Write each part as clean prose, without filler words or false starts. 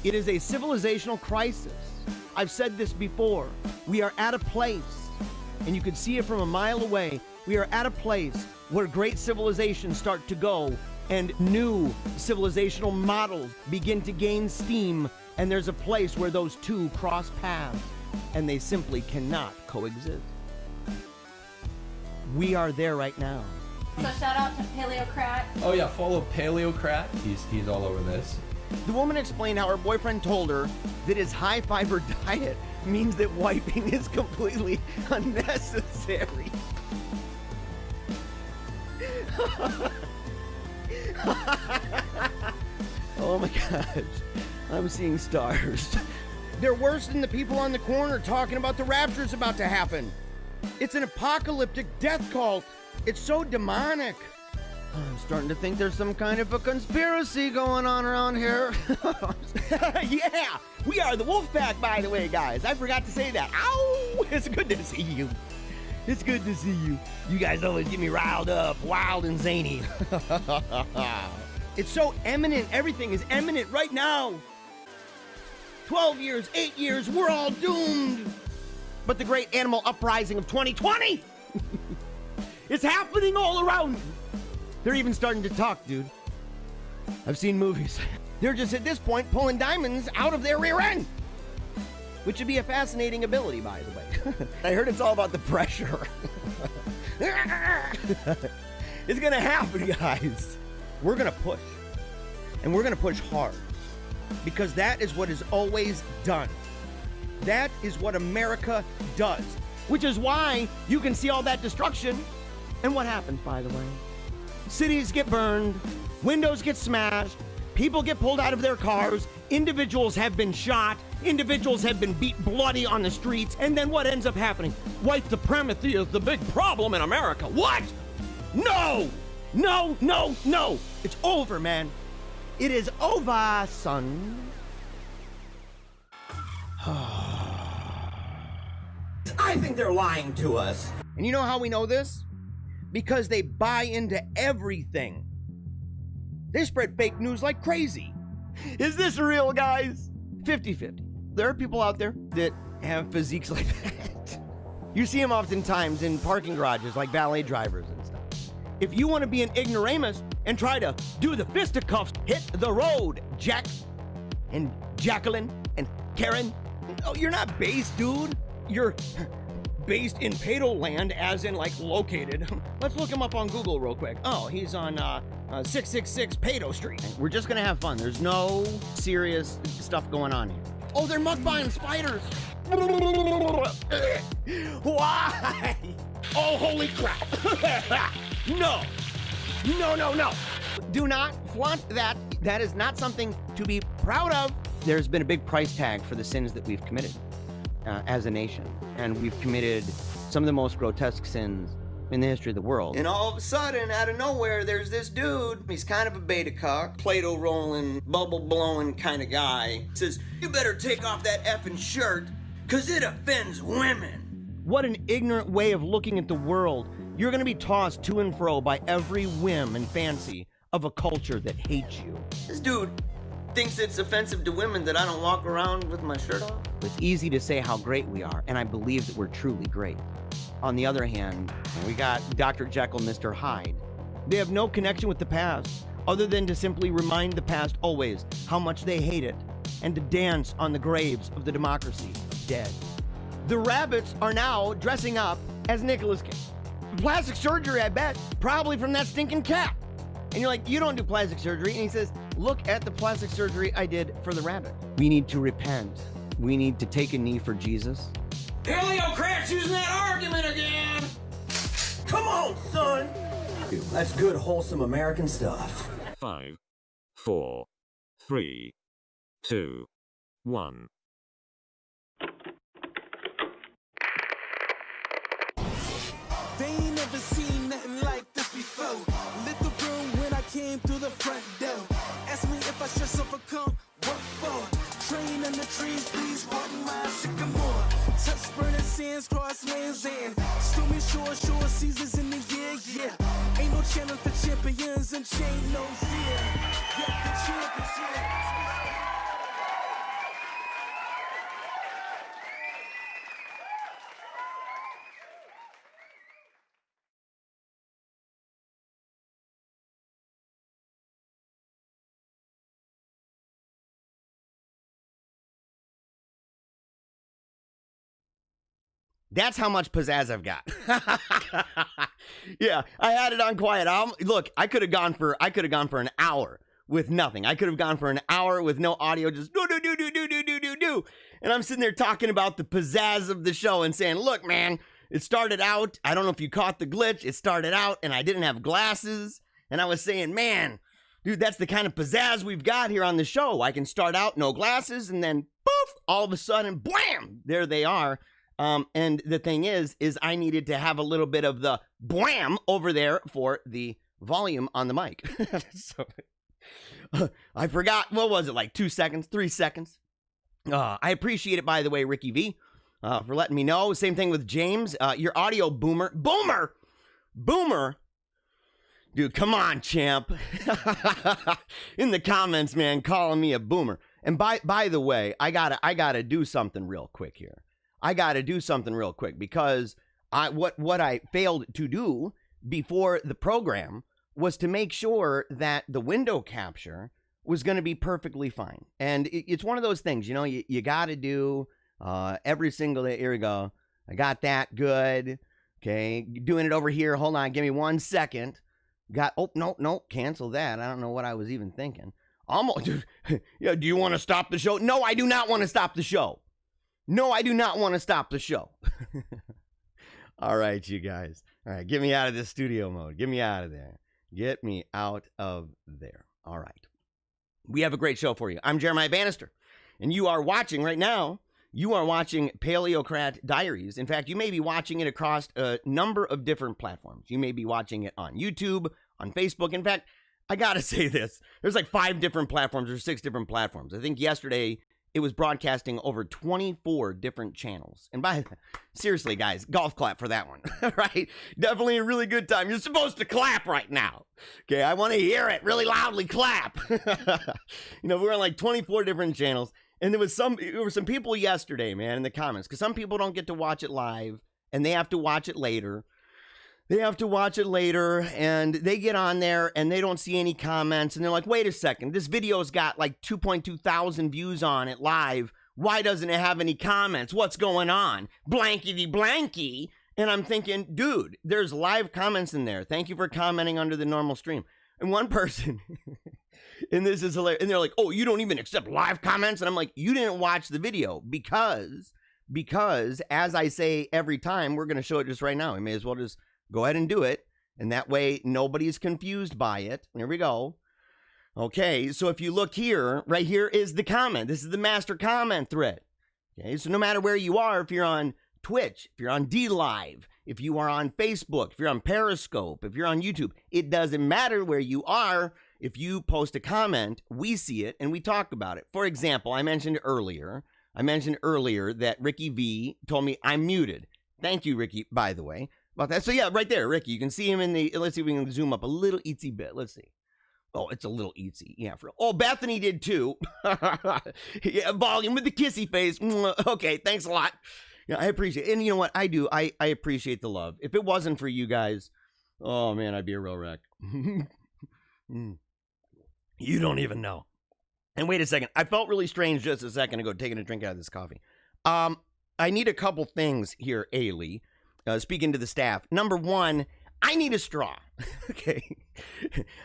It is a civilizational crisis. I've said this before. We are at a place, and you can see it from a mile away, we are at a place where great civilizations start to go and new civilizational models begin to gain steam, and there's a place where those two cross paths, and they simply cannot coexist. We are there right now. So shout out to Paleocrat. Oh yeah, follow Paleocrat. He's all over this. The woman explained how her boyfriend told her that his high-fiber diet means that wiping is completely unnecessary. Oh my gosh, I'm seeing stars. They're worse than the people on the corner talking about the rapture's about to happen. It's an apocalyptic death cult. It's so demonic. I'm starting to think there's some kind of a conspiracy going on around here. Yeah, we are the Wolfpack, by the way, guys. I forgot to say that. Ow! It's good to see you. It's good to see you. You guys always get me riled up, wild and zany. It's so eminent. Everything is eminent right now. 12 years, 8 years, we're all doomed. But the great animal uprising of 2020 is happening all around. They're even starting to talk, dude. I've seen movies. They're just at this point pulling diamonds out of their rear end, which would be a fascinating ability, by the way. I heard it's all about the pressure. It's gonna happen, guys. We're gonna push, and we're gonna push hard, because that is what is always done. That is what America does, which is why you can see all that destruction. And what happens, by the way? Cities get burned, windows get smashed, people get pulled out of their cars, individuals have been shot, individuals have been beat bloody on the streets, and then what ends up happening? White supremacy is the big problem in America. What? No! No, no, no! It's over, man. It is over, son. I think they're lying to us. And you know how we know this? Because they buy into everything. They spread fake news like crazy. Is this real, guys? 50-50. There are people out there that have physiques like that. You see them oftentimes in parking garages like valet drivers and stuff. If you want to be an ignoramus and try to do the fisticuffs, hit the road, Jack and Jacqueline and Karen. Oh, you're not based, dude. You're based in Pedo land, as in like located. Let's look him up on Google real quick. Oh, he's on 666 Pedo Street. We're just gonna have fun. There's no serious stuff going on here. Oh, they're mukbang spiders. Why? Oh, holy crap. No. No, no, no. Do not flaunt that. That is not something to be proud of. There's been a big price tag for the sins that we've committed as a nation. And we've committed some of the most grotesque sins in the history of the world. And all of a sudden, out of nowhere, there's this dude. He's kind of a beta cock, Play-Doh rolling, bubble blowing kind of guy. He says, you better take off that effing shirt, because it offends women. What an ignorant way of looking at the world. You're gonna be tossed to and fro by every whim and fancy of a culture that hates you. This dude thinks it's offensive to women that I don't walk around with my shirt off. It's easy to say how great we are, and I believe that we're truly great. On the other hand, we got Dr. Jekyll, Mr. Hyde. They have no connection with the past, other than to simply remind the past always how much they hate it, and to dance on the graves of the democracy dead. The rabbits are now dressing up as Nicolas Cage. Plastic surgery, I bet, probably from that stinking cat. And you're like, you don't do plastic surgery. And he says, look at the plastic surgery I did for the rabbit. We need to repent. We need to take a knee for Jesus. Paleocrat's using that argument again. Come on, son. That's good, wholesome American stuff. 5, 4, 3, 2, 1. They ain't never seen nothing like this before. Lit the room when I came through the front door. Ask me if I should overcome, what for? Train in the trees, please pardon my sycamore. Touch burning sands, cross lands, and stormy shore seasons in the year, yeah. Ain't no challenge for champions and chain no fear. Yeah, the champions, yeah. That's how much pizzazz I've got. Yeah, I had it on quiet. Look, I could have gone for an hour with nothing. I could have gone for an hour with no audio, just do. And I'm sitting there talking about the pizzazz of the show and saying, look, man, it started out, I don't know if you caught the glitch, it started out and I didn't have glasses. And I was saying, man, dude, that's the kind of pizzazz we've got here on the show. I can start out no glasses and then poof, all of a sudden, blam, there they are. And the thing is I needed to have a little bit of the blam over there for the volume on the mic. So I forgot, what was it, like 2 seconds, 3 seconds? I appreciate it, by the way, Ricky V, for letting me know. Same thing with James. Your audio boomer. Dude, come on, champ. In the comments, man, calling me a boomer. And by the way, I gotta do something real quick here. Because what I failed to do before the program was to make sure that the window capture was going to be perfectly fine. And it's one of those things, you know, you got to do every single day. Here we go. I got that. Good. Okay. Doing it over here. Hold on. Give me 1 second. No, cancel that. I don't know what I was even thinking. Almost. Yeah, do you want to stop the show? No, I do not want to stop the show. All right, you guys. All right. Get me out of this studio mode. Get me out of there. All right. We have a great show for you. I'm Jeremiah Bannister, and you are watching right now. You are watching Paleocrat Diaries. In fact, you may be watching it across a number of different platforms. You may be watching it on YouTube, on Facebook. In fact, I got to say this. There's like 5 different platforms or 6 different platforms. I think yesterday it was broadcasting over 24 different channels. And seriously, guys, golf clap for that one, right? Definitely a really good time. You're supposed to clap right now. Okay, I want to hear it really loudly clap. You know, we're on like 24 different channels. And there were some people yesterday, man, in the comments, because some people don't get to watch it live and they have to watch it later. And they get on there and they don't see any comments. And they're like, wait a second, this video's got like 2.2 thousand views on it live. Why doesn't it have any comments? What's going on? Blankety blanky. And I'm thinking, dude, there's live comments in there. Thank you for commenting under the normal stream. And one person, and this is hilarious, and they're like, oh, you don't even accept live comments? And I'm like, you didn't watch the video because as I say every time, we're going to show it just right now. We may as well just go ahead and do it. And that way, nobody's confused by it. There we go. Okay, so if you look here, right here is the comment. This is the master comment thread. Okay, so no matter where you are, if you're on Twitch, if you're on DLive, if you are on Facebook, if you're on Periscope, if you're on YouTube, it doesn't matter where you are. If you post a comment, we see it and we talk about it. For example, I mentioned earlier that Ricky V told me I'm muted. Thank you, Ricky, by the way, about that. So yeah, right there, Ricky, you can see him in the, let's see if we can zoom up a little itsy bit. Let's see. Oh, it's a little itsy. Yeah, Bethany did too. Yeah, volume with the kissy face. Okay, thanks a lot. Yeah, I appreciate it. And you know what? I do. I appreciate the love. If it wasn't for you guys, oh man, I'd be a real wreck. You don't even know. And wait a second. I felt really strange just a second ago taking a drink out of this coffee. I need a couple things here, Ailey. Speaking to the staff. Number one, I need a straw. Okay.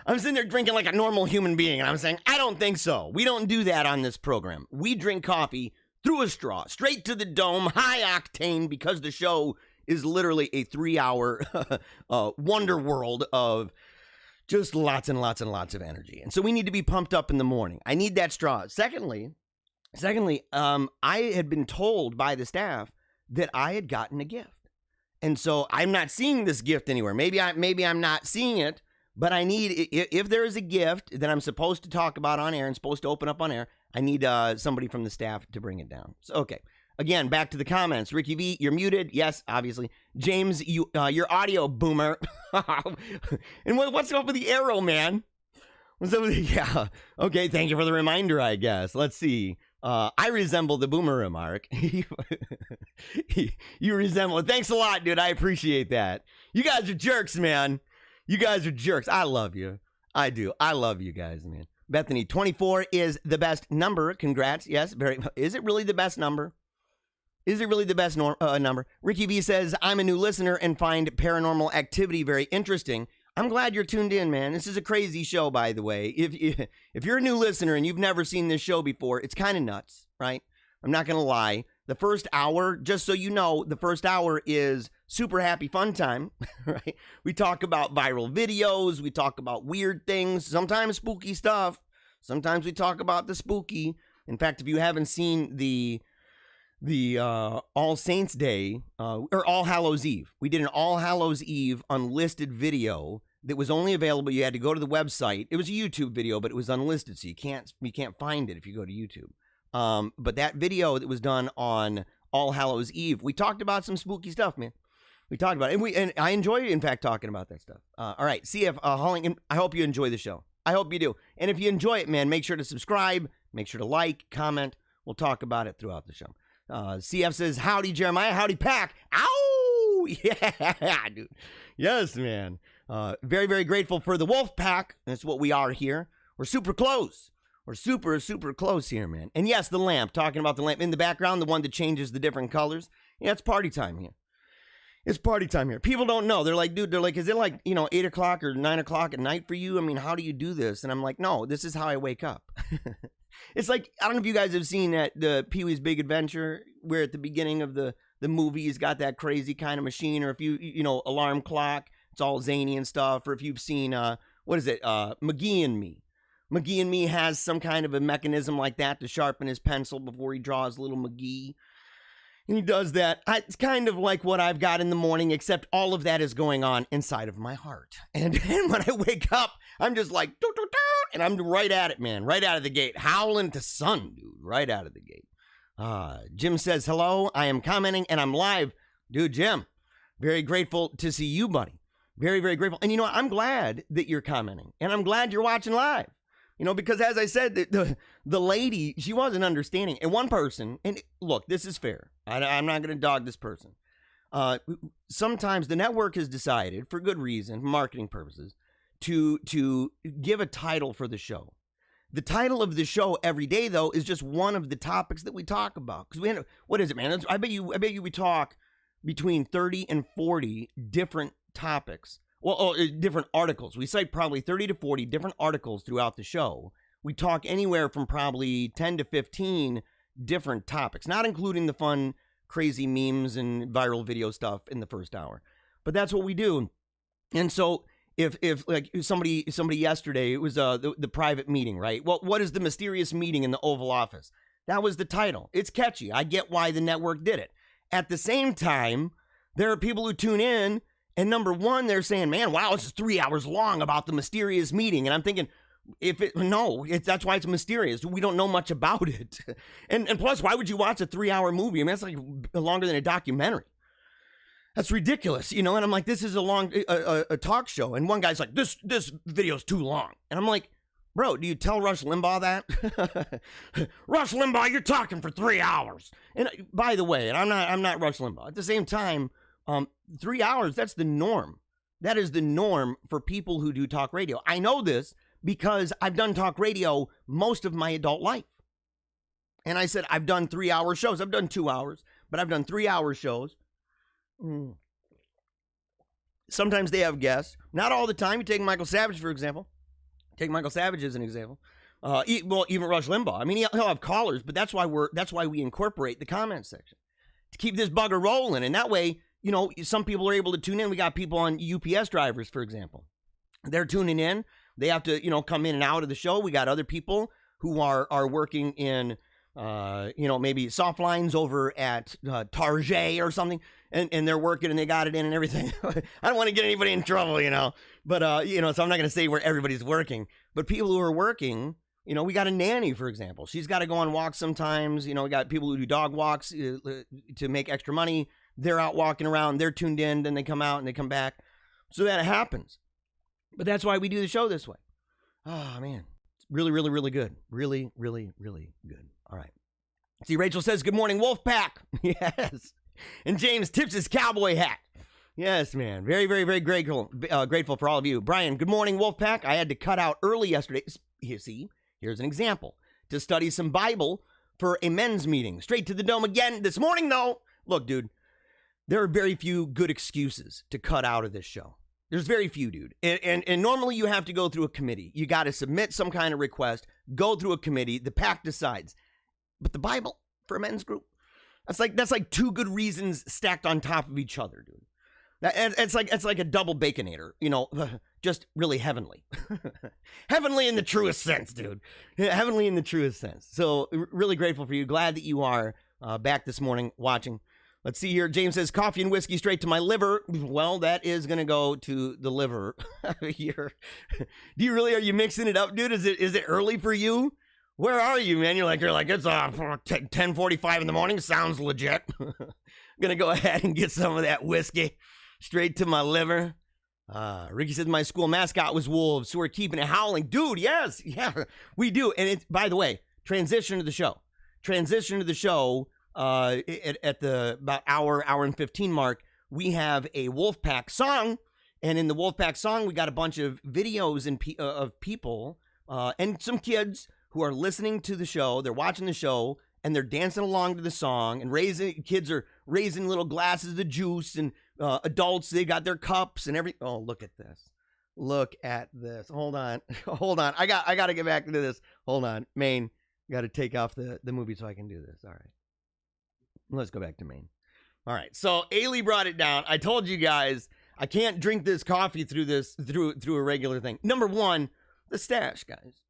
I'm sitting there drinking like a normal human being, and I'm saying, I don't think so. We don't do that on this program. We drink coffee through a straw, straight to the dome, high octane, because the show is literally a 3-hour wonder world of just lots and lots and lots of energy. And so we need to be pumped up in the morning. I need that straw. Secondly, I had been told by the staff that I had gotten a gift. And so I'm not seeing this gift anywhere. Maybe I'm not seeing it, but I need, if there is a gift that I'm supposed to talk about on air and supposed to open up on air, I need somebody from the staff to bring it down. So, okay. Again, back to the comments. Ricky V, you're muted. Yes, obviously. James, your audio boomer. And what's up with the arrow, man? What's up with the, yeah. Okay, thank you for the reminder, I guess. Let's see. I resemble the boomer remark. You resemble it. Thanks a lot, dude. I appreciate that. You guys are jerks, man. You guys are jerks. I love you. I do. I love you guys, man. Bethany, 24 is the best number. Congrats. Yes, very. Is it really the best number? Is it really the best number? Ricky V says, I'm a new listener and find Paranormal Activity very interesting. I'm glad you're tuned in, man. This is a crazy show, by the way. If you're a new listener and you've never seen this show before, it's kind of nuts, right? I'm not going to lie. The first hour, just so you know, the first hour is super happy fun time, right? We talk about viral videos. We talk about weird things, sometimes spooky stuff. Sometimes we talk about the spooky. In fact, if you haven't seen the All Saints Day or All Hallows Eve, we did an All Hallows Eve unlisted video that was only available. You had to go to the website. It was a YouTube video, but it was unlisted, so you can't find it if you go to YouTube. But that video that was done on All Hallows Eve, we talked about some spooky stuff, man. We talked about it, and I enjoy, in fact, talking about that stuff. All right, CF Halling, I hope you enjoy the show. I hope you do. And if you enjoy it, man, make sure to subscribe, make sure to like, comment. We'll talk about it throughout the show. CF says, howdy, Jeremiah. Howdy, Pack. Ow! Yeah, dude. Yes, man. Very, very grateful for the Wolf Pack. That's what we are here. We're super close. We're super, super close here, man. And yes, the lamp. Talking about the lamp in the background, the one that changes the different colors. Yeah, it's party time here. It's party time here. People don't know. They're like, dude, is it like, 8 o'clock or 9 o'clock at night for you? I mean, how do you do this? And I'm like, no, this is how I wake up. It's like, I don't know if you guys have seen the Pee-wee's Big Adventure, where at the beginning of the movie, he's got that crazy kind of machine, or if alarm clock, it's all zany and stuff. Or if you've seen, McGee and Me. McGee and Me has some kind of a mechanism like that to sharpen his pencil before he draws little McGee. And he does that. It's kind of like what I've got in the morning, except all of that is going on inside of my heart. And then when I wake up, I'm just like, doot, doot, doot, and I'm right at it, man. Right out of the gate. Howling to sun, dude. Right out of the gate. Jim says, hello, I am commenting and I'm live. Dude, Jim, very grateful to see you, buddy. Very, very grateful. And I'm glad that you're commenting. And I'm glad you're watching live. Because as I said, the lady, she wasn't understanding. And one person, and look, this is fair. I'm not going to dog this person. Sometimes the network has decided, for good reason, marketing purposes, to give a title for the show. The title of the show every day, though, is just one of the topics that we talk about. Because what is it, man? I bet you we talk between 30 and 40 different topics. Well, different articles. We cite probably 30 to 40 different articles throughout the show. We talk anywhere from probably 10 to 15 different topics, not including the fun, crazy memes and viral video stuff in the first hour. But that's what we do. And so if like somebody yesterday, it was the private meeting, right? Well, what is the mysterious meeting in the Oval Office? That was the title. It's catchy. I get why the network did it. At the same time, there are people who tune in, and number one, they're saying, man, wow, this is 3 hours long about the mysterious meeting. And I'm thinking, that's why it's mysterious. We don't know much about it. And plus, why would you watch a 3 hour movie? I mean, that's like longer than a documentary. That's ridiculous, And I'm like, this is a talk show. And one guy's like, this video's too long. And I'm like, bro, do you tell Rush Limbaugh that? Rush Limbaugh, you're talking for 3 hours. And by the way, and I'm not Rush Limbaugh. At the same time, 3 hours, that's the norm. That is the norm for people who do talk radio. I know this because I've done talk radio most of my adult life. And I said, I've done 3 hour shows. I've done 2 hours, but I've done 3 hour shows. Sometimes they have guests. Not all the time. You take Michael Savage, for example. Take Michael Savage as an example. Even Rush Limbaugh. I mean, he'll have callers, but that's why we incorporate the comment section to keep this bugger rolling. And that way, some people are able to tune in. We got people on UPS drivers, for example. They're tuning in. They have to, come in and out of the show. We got other people who are working in, maybe soft lines over at Target or something, and they're working and they got it in and everything. I don't want to get anybody in trouble, but, so I'm not going to say where everybody's working. But people who are working, we got a nanny, for example. She's got to go on walks sometimes. We got people who do dog walks to make extra money. They're out walking around, they're tuned in, then they come out and they come back. So that happens. But that's why we do the show this way. Oh, man. Really, really, really good. Really, really, really good. All right. See, Rachel says, good morning, Wolfpack. Yes. And James tips his cowboy hat. Yes, man. Very, very, very grateful for all of you. Brian, good morning, Wolfpack. I had to cut out early yesterday. You see, here's an example. To study some Bible for a men's meeting. Straight to the dome again this morning, though. Look, dude, there are very few good excuses to cut out of this show. There's very few, dude. And normally you have to go through a committee. You got to submit some kind of request, go through a committee. The PAC decides. But the Bible for a men's group, that's like two good reasons stacked on top of each other, dude. It's like a double baconator, you know, just really heavenly. Heavenly in the truest sense, dude. Heavenly in the truest sense. So really grateful for you. Glad that you are back this morning watching. Let's see here. James says, coffee and whiskey straight to my liver. Well, that is going to go to the liver here. Are you mixing it up, dude? Is it early for you? Where are you, man? You're like, it's 10:45 in the morning. Sounds legit. I'm going to go ahead and get some of that whiskey straight to my liver. Ricky says, my school mascot was wolves, so we're keeping it howling. Dude, yes. Yeah, we do. And it's, by the way, transition to the show. At the about hour and 15 mark, we have a Wolfpack song, and in the Wolfpack song, we got a bunch of videos of people and some kids who are listening to the show. They're watching the show, and they're dancing along to the song, and kids are raising little glasses of juice, and adults, they got their cups and everything. Oh, look at this. Hold on. I got to get back into this. Hold on. Maine, got to take off the movie so I can do this. All right. Let's go back to Maine. All right. So Ailey brought it down. I told you guys I can't drink this coffee through a regular thing. Number one, the stash, guys.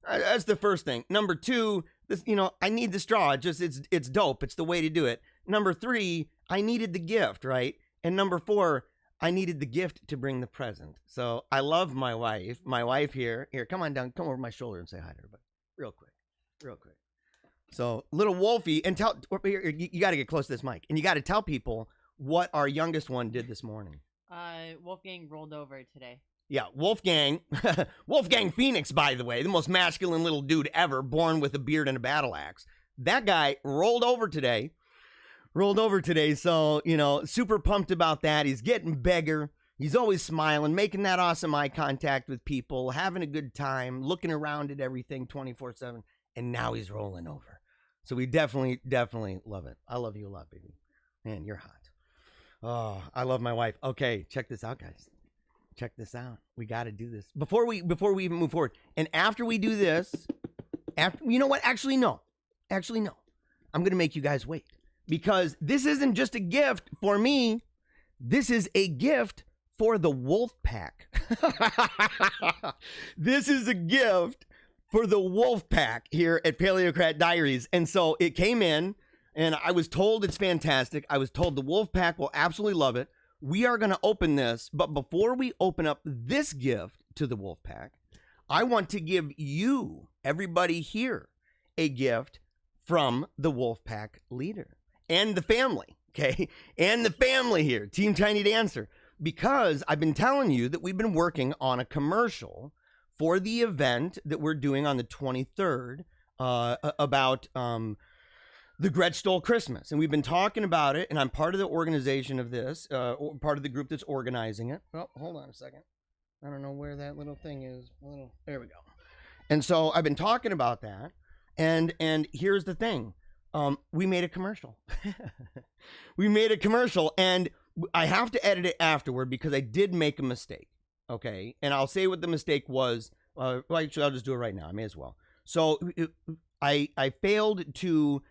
That's the first thing. Number two, this, I need the straw. It's dope. It's the way to do it. Number three, I needed the gift, right? And number four, I needed the gift to bring the present. So I love my wife. My wife here. Here, come on down. Come over my shoulder and say hi to everybody. Real quick. So little Wolfie, and you got to get close to this mic, and you got to tell people what our youngest one did this morning. Wolfgang rolled over today. Yeah, Wolfgang Phoenix, by the way, the most masculine little dude ever, born with a beard and a battle axe. That guy rolled over today. So, super pumped about that. He's getting bigger. He's always smiling, making that awesome eye contact with people, having a good time, looking around at everything 24/7. And now he's rolling over. So we definitely love it. I love you a lot, baby. Man, you're hot. Oh, I love my wife. Okay, check this out, guys. Check this out. We got to do this before we even move forward. And after we do this, you know what? Actually, no. I'm going to make you guys wait, because this isn't just a gift for me. This is a gift for the Wolfpack. This is a gift for the Wolfpack here at Paleocrat Diaries. And so it came in, and I was told it's fantastic. I was told the Wolfpack will absolutely love it. We are going to open this, but before we open up this gift to the Wolfpack, I want to give you, everybody here, a gift from the Wolfpack leader and the family, okay? And the family here, Team Tiny Dancer, because I've been telling you that we've been working on a commercial for the event that we're doing on the 23rd about the Gretsch Stole Christmas. And we've been talking about it, and I'm part of the organization of this, part of the group that's organizing it. Oh, hold on a second. I don't know where that little thing is. There we go. And so I've been talking about that, and here's the thing. We made a commercial. And I have to edit it afterward because I did make a mistake. Okay, and I'll say what the mistake was. Actually, I'll just do it right now. I may as well. So I failed to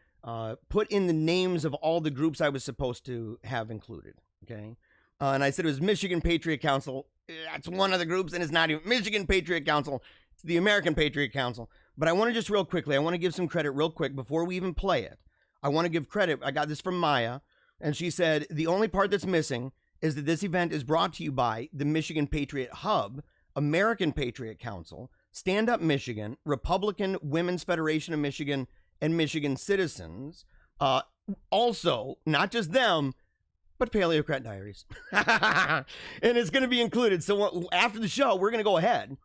put in the names of all the groups I was supposed to have included. Okay, and I said it was Michigan Patriot Council. That's one of the groups, and it's not even Michigan Patriot Council. It's the American Patriot Council. But I want to just real quickly, I want to give some credit real quick before we even play it. I want to give credit. I got this from Maya, and she said the only part that's missing is that this event is brought to you by the Michigan Patriot Hub, American Patriot Council, Stand Up Michigan, Republican Women's Federation of Michigan, and Michigan Citizens. Also, not just them, but Paleocrat Diaries. And it's going to be included. So after the show, we're going to go ahead.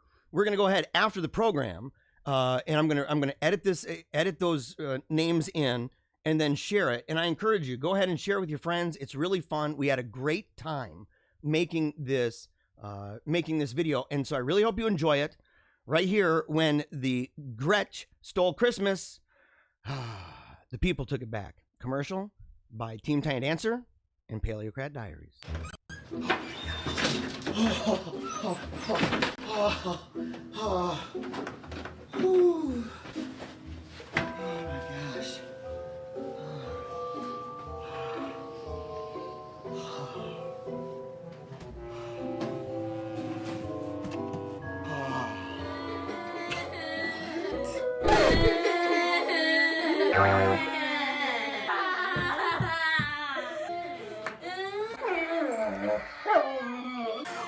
After the program, and I'm going to edit those names in, and then share it. And I encourage you, go ahead and share it with your friends. It's really fun. We had a great time making this video. And so I really hope you enjoy it. Right here, when the Gretsch Stole Christmas. The People Took It Back. Commercial by Team Tiny Dancer and Paleocrat Diaries.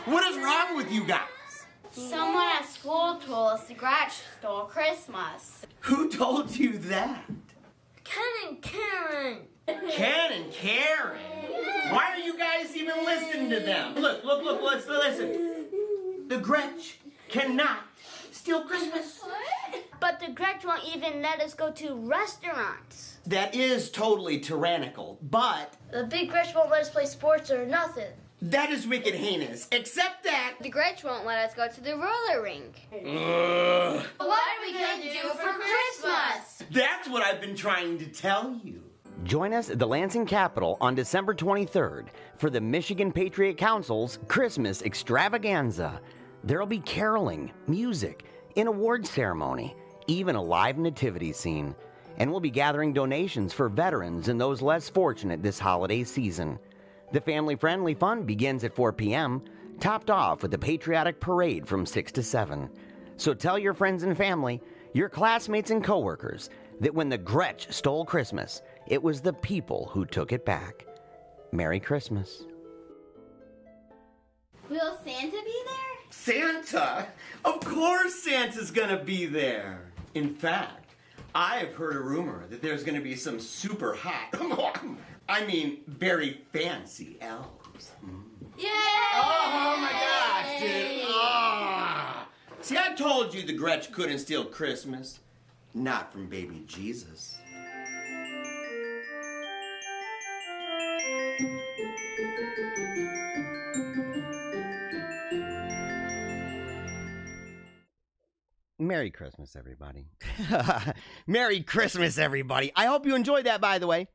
What is wrong with you guys? Someone at school told us the Grinch stole Christmas. Who told you that? Ken and Karen. Ken and Karen. Why are you guys even listening to them? Look, let's listen. The Grinch cannot steal Christmas. But the Grinch won't even let us go to restaurants. That is totally tyrannical, but The big Grinch won't let us play sports or nothing. that is wicked heinous, except that... The Grinch won't let us go to the roller rink. Ugh. What are we going to do for Christmas? That's what I've been trying to tell you. Join us at the Lansing Capitol on December 23rd for the Michigan Patriot Council's Christmas Extravaganza. There'll be caroling, music, an award ceremony, even a live nativity scene. And we'll be gathering donations for veterans and those less fortunate this holiday season. The family-friendly fun begins at 4 p.m., topped off with a patriotic parade from 6 to 7. So tell your friends and family, your classmates and coworkers, that when the Grinch stole Christmas, it was the people who took it back. Merry Christmas. Will Santa be there? Santa? Of course Santa's gonna be there. In fact, I've heard a rumor that there's gonna be some super hot, very fancy elves. Yay! Oh my gosh, dude. Ah. See, I told you the Grinch couldn't steal Christmas. Not from baby Jesus. Merry Christmas, everybody. Merry Christmas, everybody. I hope you enjoyed that, by the way.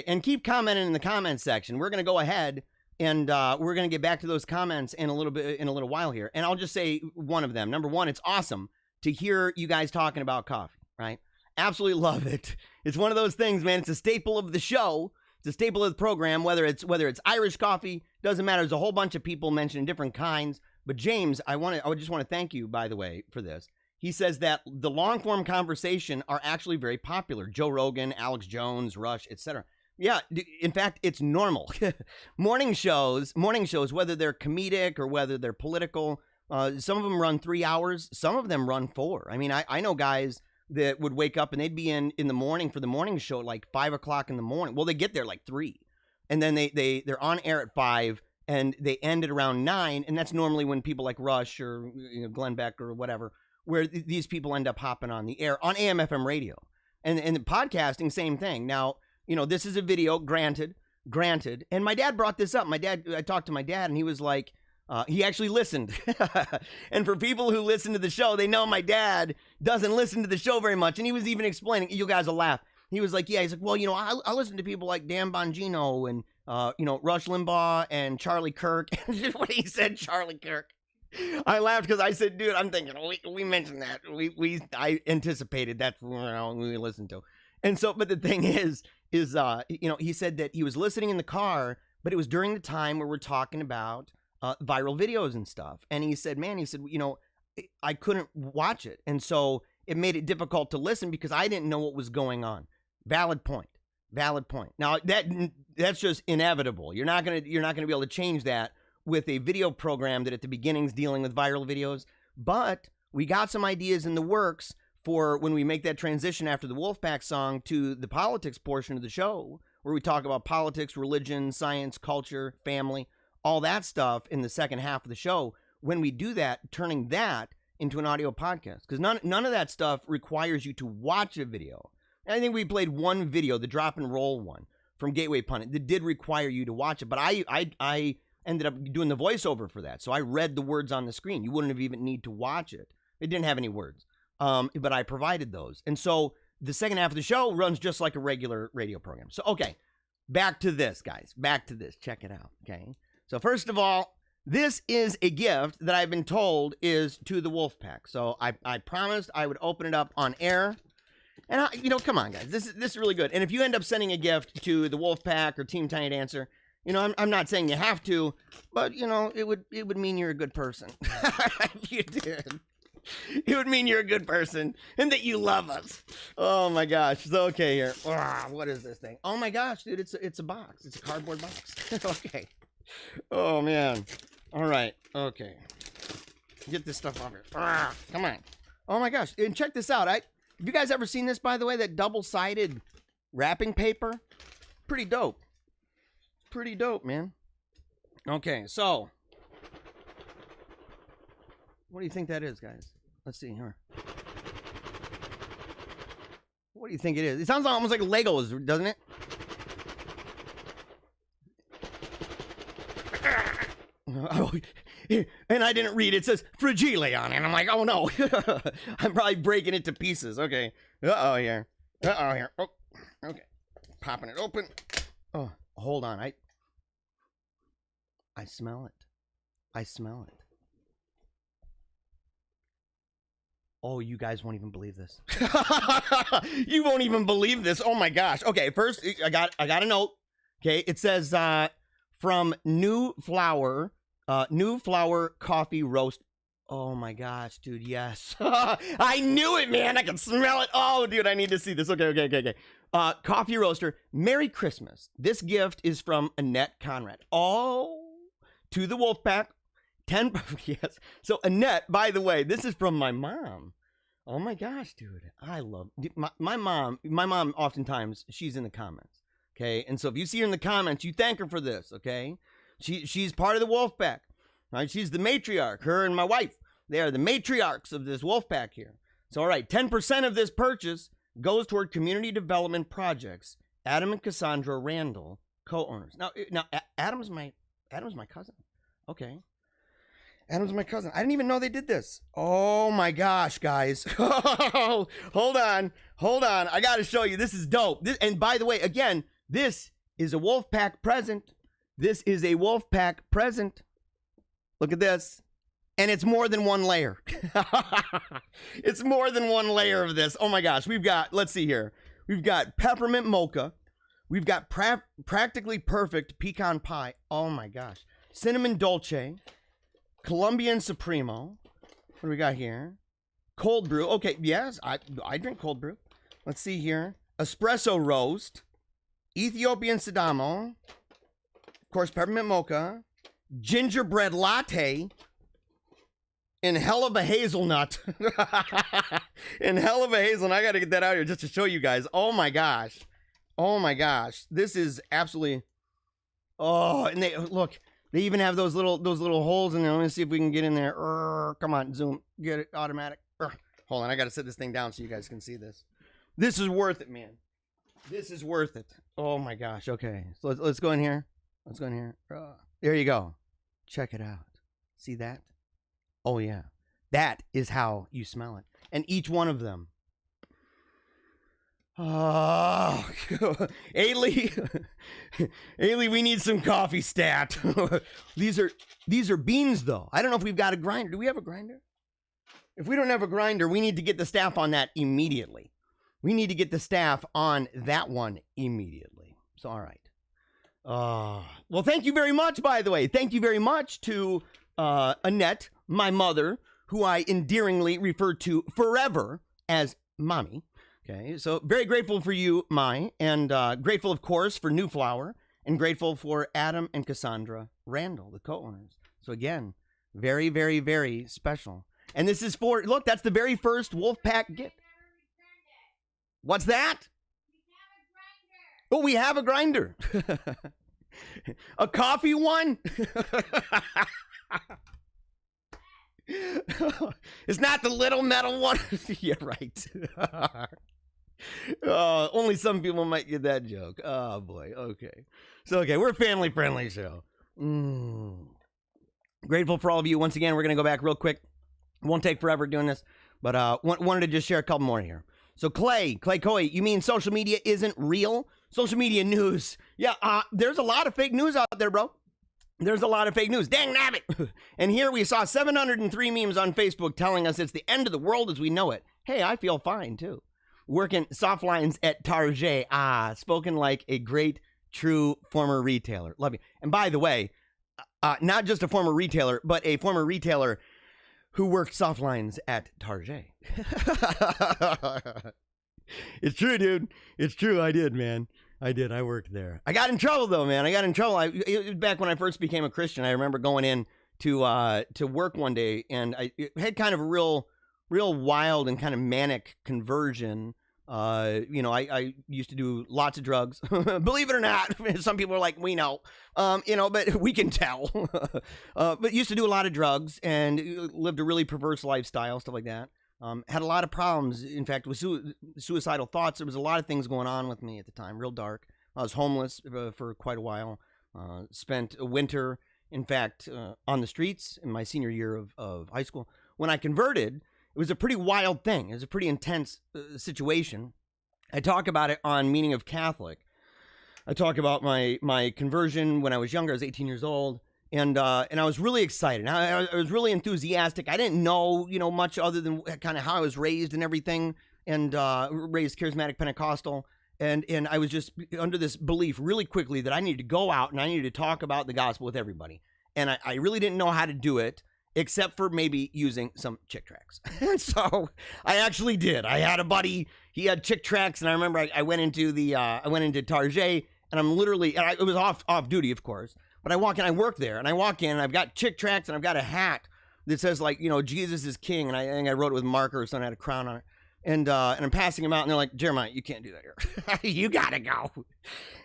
And keep commenting in the comments section. We're going to go ahead and we're going to get back to those comments in a little while here. And I'll just say one of them. Number one, it's awesome to hear you guys talking about coffee, right? Absolutely love it. It's one of those things, man. It's a staple of the show. It's a staple of the program, whether it's Irish coffee, doesn't matter. There's a whole bunch of people mentioning different kinds. But James, I just want to thank you, by the way, for this. He says that the long-form conversation are actually very popular. Joe Rogan, Alex Jones, Rush, etc. Yeah, in fact, it's normal. Morning shows, whether they're comedic or whether they're political, some of them run 3 hours. Some of them run 4. I mean, I know guys that would wake up and they'd be in the morning for the morning show at like 5 o'clock in the morning. Well, they get there like 3. And then they're on air at 5. And they end at around 9, and that's normally when people like Rush or Glenn Beck or whatever, where these people end up hopping on the air on AM/FM radio. And podcasting, same thing. Now, this is a video, granted. And my dad brought this up. I talked to my dad, and he was like, he actually listened. And for people who listen to the show, they know my dad doesn't listen to the show very much. And he was even explaining, you guys will laugh. He was like, yeah, he's like, well, I listen to people like Dan Bongino and Rush Limbaugh and Charlie Kirk. And when he said Charlie Kirk, I laughed because I said, dude, I'm thinking, we mentioned that. I anticipated that's what we listened to. And so, but the thing is, he said that he was listening in the car, but it was during the time where we're talking about viral videos and stuff. And he said, I couldn't watch it. And so it made it difficult to listen because I didn't know what was going on. Valid point. Now that's just inevitable. You're not gonna be able to change that with a video program that at the beginning's dealing with viral videos. But we got some ideas in the works for when we make that transition after the Wolfpack song to the politics portion of the show, where we talk about politics, religion, science, culture, family, all that stuff in the second half of the show. When we do that, turning that into an audio podcast, because none of that stuff requires you to watch a video. I think we played one video, the drop and roll one from Gateway Pundit, that did require you to watch it. But I ended up doing the voiceover for that. So I read the words on the screen. You wouldn't have even need to watch it. It didn't have any words. But I provided those. And so the second half of the show runs just like a regular radio program. So, okay, back to this, guys. Back to this. Check it out, okay? So, first of all, this is a gift that I've been told is to the Wolfpack. So, I promised I would open it up on air. And, come on, guys. This is really good. And if you end up sending a gift to the Wolfpack or Team Tiny Dancer, I'm not saying you have to, but, it would mean you're a good person. If you did. It would mean you're a good person and that you love us. Oh my gosh. So, okay, here. What is this thing? Oh my gosh, dude, it's a box. It's a cardboard box. Okay. Oh man. All right. Okay. Get this stuff off here. Come on. Oh my gosh. And check this out. Have you guys ever seen this, by the way? That double-sided wrapping paper? Pretty dope. Pretty dope, man. Okay, so what do you think that is, guys? Let's see here. What do you think it is? It sounds almost like Legos, doesn't it? Oh, and I didn't read. It says fragile on it. And I'm like, oh no. I'm probably breaking it to pieces. Okay. Uh-oh here. Uh-oh here. Oh, okay. Popping it open. Oh, hold on. I smell it. I smell it. Oh, you guys won't even believe this. You won't even believe this. Oh my gosh. Okay, first I got a note. Okay, it says from New Flower Coffee Roast. Oh my gosh, dude, yes. I knew it, man. I can smell it. Oh, dude, I need to see this. Okay. Coffee roaster. Merry Christmas. This gift is from Annette Conrad. Oh, to the Wolfpack. 10, yes. So Annette, by the way, this is from my mom. Oh my gosh, dude. I love my mom. My mom oftentimes, she's in the comments. Okay. And so if you see her in the comments, you thank her for this. Okay. She's part of the Wolfpack. Right? She's the matriarch. Her and my wife, they are the matriarchs of this Wolfpack here. So, all right, 10% of this purchase goes toward community development projects. Adam and Cassandra Randall, co-owners. Now, Adam's my cousin. Okay. Adam's my cousin. I didn't even know they did this. Oh my gosh, guys. Hold on. I got to show you. This is dope. And by the way, again, this is a Wolfpack present. This is a Wolfpack present. Look at this. And it's more than one layer. It's more than one layer of this. Oh my gosh. We've got, let's see here. We've got peppermint mocha. We've got practically perfect pecan pie. Oh my gosh. Cinnamon dolce. Colombian Supremo. What do we got here? Cold brew. Okay, yes, I drink cold brew. Let's see here. Espresso roast. Ethiopian Sidamo. Of course, peppermint mocha. Gingerbread latte. And hell of a hazelnut. And hell of a hazelnut. I got to get that out here just to show you guys. Oh my gosh. Oh my gosh. This is absolutely. Oh, and they look. They even have those little holes in there. Let me see if we can get in there. Come on, zoom. Get it automatic. Hold on, I got to set this thing down so you guys can see this. This is worth it, man. This is worth it. Oh my gosh. Okay, so let's go in here. Let's go in here. There you go. Check it out. See that? Oh yeah. That is how you smell it. And each one of them. Oh, Ailey, we need some coffee stat. These are beans though. I don't know if we've got a grinder. Do we have a grinder? If we don't have a grinder, we need to get the staff on that immediately. We need to get the staff on that one immediately. So, all right. Well, thank you very much, by the way. Thank you very much to Annette, my mother, who I endearingly refer to forever as Mommy. Okay, so very grateful for you, Mai, and grateful, of course, for New Flower, and grateful for Adam and Cassandra Randall, the co-owners. So again, very, very, very special. And this is for, look, that's the very first Wolfpack gift. What's that? Oh, we have a grinder. A coffee one? It's not the little metal one. Yeah, right. Only some people might get that joke. Oh boy. Okay. So we're a family friendly show. Grateful for all of you. Once again, we're gonna go back real quick. Won't take forever doing this, but wanted to just share a couple more here. So Clay Coy, you mean social media isn't real? Social media news. Yeah, there's a lot of fake news out there, bro. There's a lot of fake news. Dang nabbit. And here we saw 703 memes on Facebook telling us it's the end of the world as we know it. Hey, I feel fine, too. Working soft lines at Target. Spoken like a great, true former retailer. Love you. And by the way, not just a former retailer, but a former retailer who worked soft lines at Target. It's true, dude. It's true. I did, man. I did. I worked there. I got in trouble, though, man. I got in trouble. It was back when I first became a Christian. I remember going in to work one day, and I had kind of a real wild and kind of manic conversion. I used to do lots of drugs. Believe it or not, some people are like, we know, but we can tell. But used to do a lot of drugs and lived a really perverse lifestyle, stuff like that. Had a lot of problems, in fact, with suicidal thoughts. There was a lot of things going on with me at the time, real dark. I was homeless for quite a while. Spent a winter, in fact, on the streets in my senior year of high school. When I converted, it was a pretty wild thing. It was a pretty intense situation. I talk about it on Meaning of Catholic. I talk about my conversion when I was younger. I was 18 years old. And I was really excited. I was really enthusiastic. I didn't know, much other than kind of how I was raised and everything, and raised charismatic Pentecostal. And I was just under this belief really quickly that I needed to go out and I needed to talk about the gospel with everybody. And I really didn't know how to do it, except for maybe using some chick tracts. And so I actually did. I had a buddy. He had chick tracts, and I remember I went into Target, and I'm literally, it was off duty, of course. But I walk in, I work there, and I walk in, and I've got chick tracts, and I've got a hat that says, like, Jesus is king, and I think I wrote it with marker or something, I had a crown on it, and I'm passing them out, and they're like, Jeremiah, you can't do that here. You gotta go.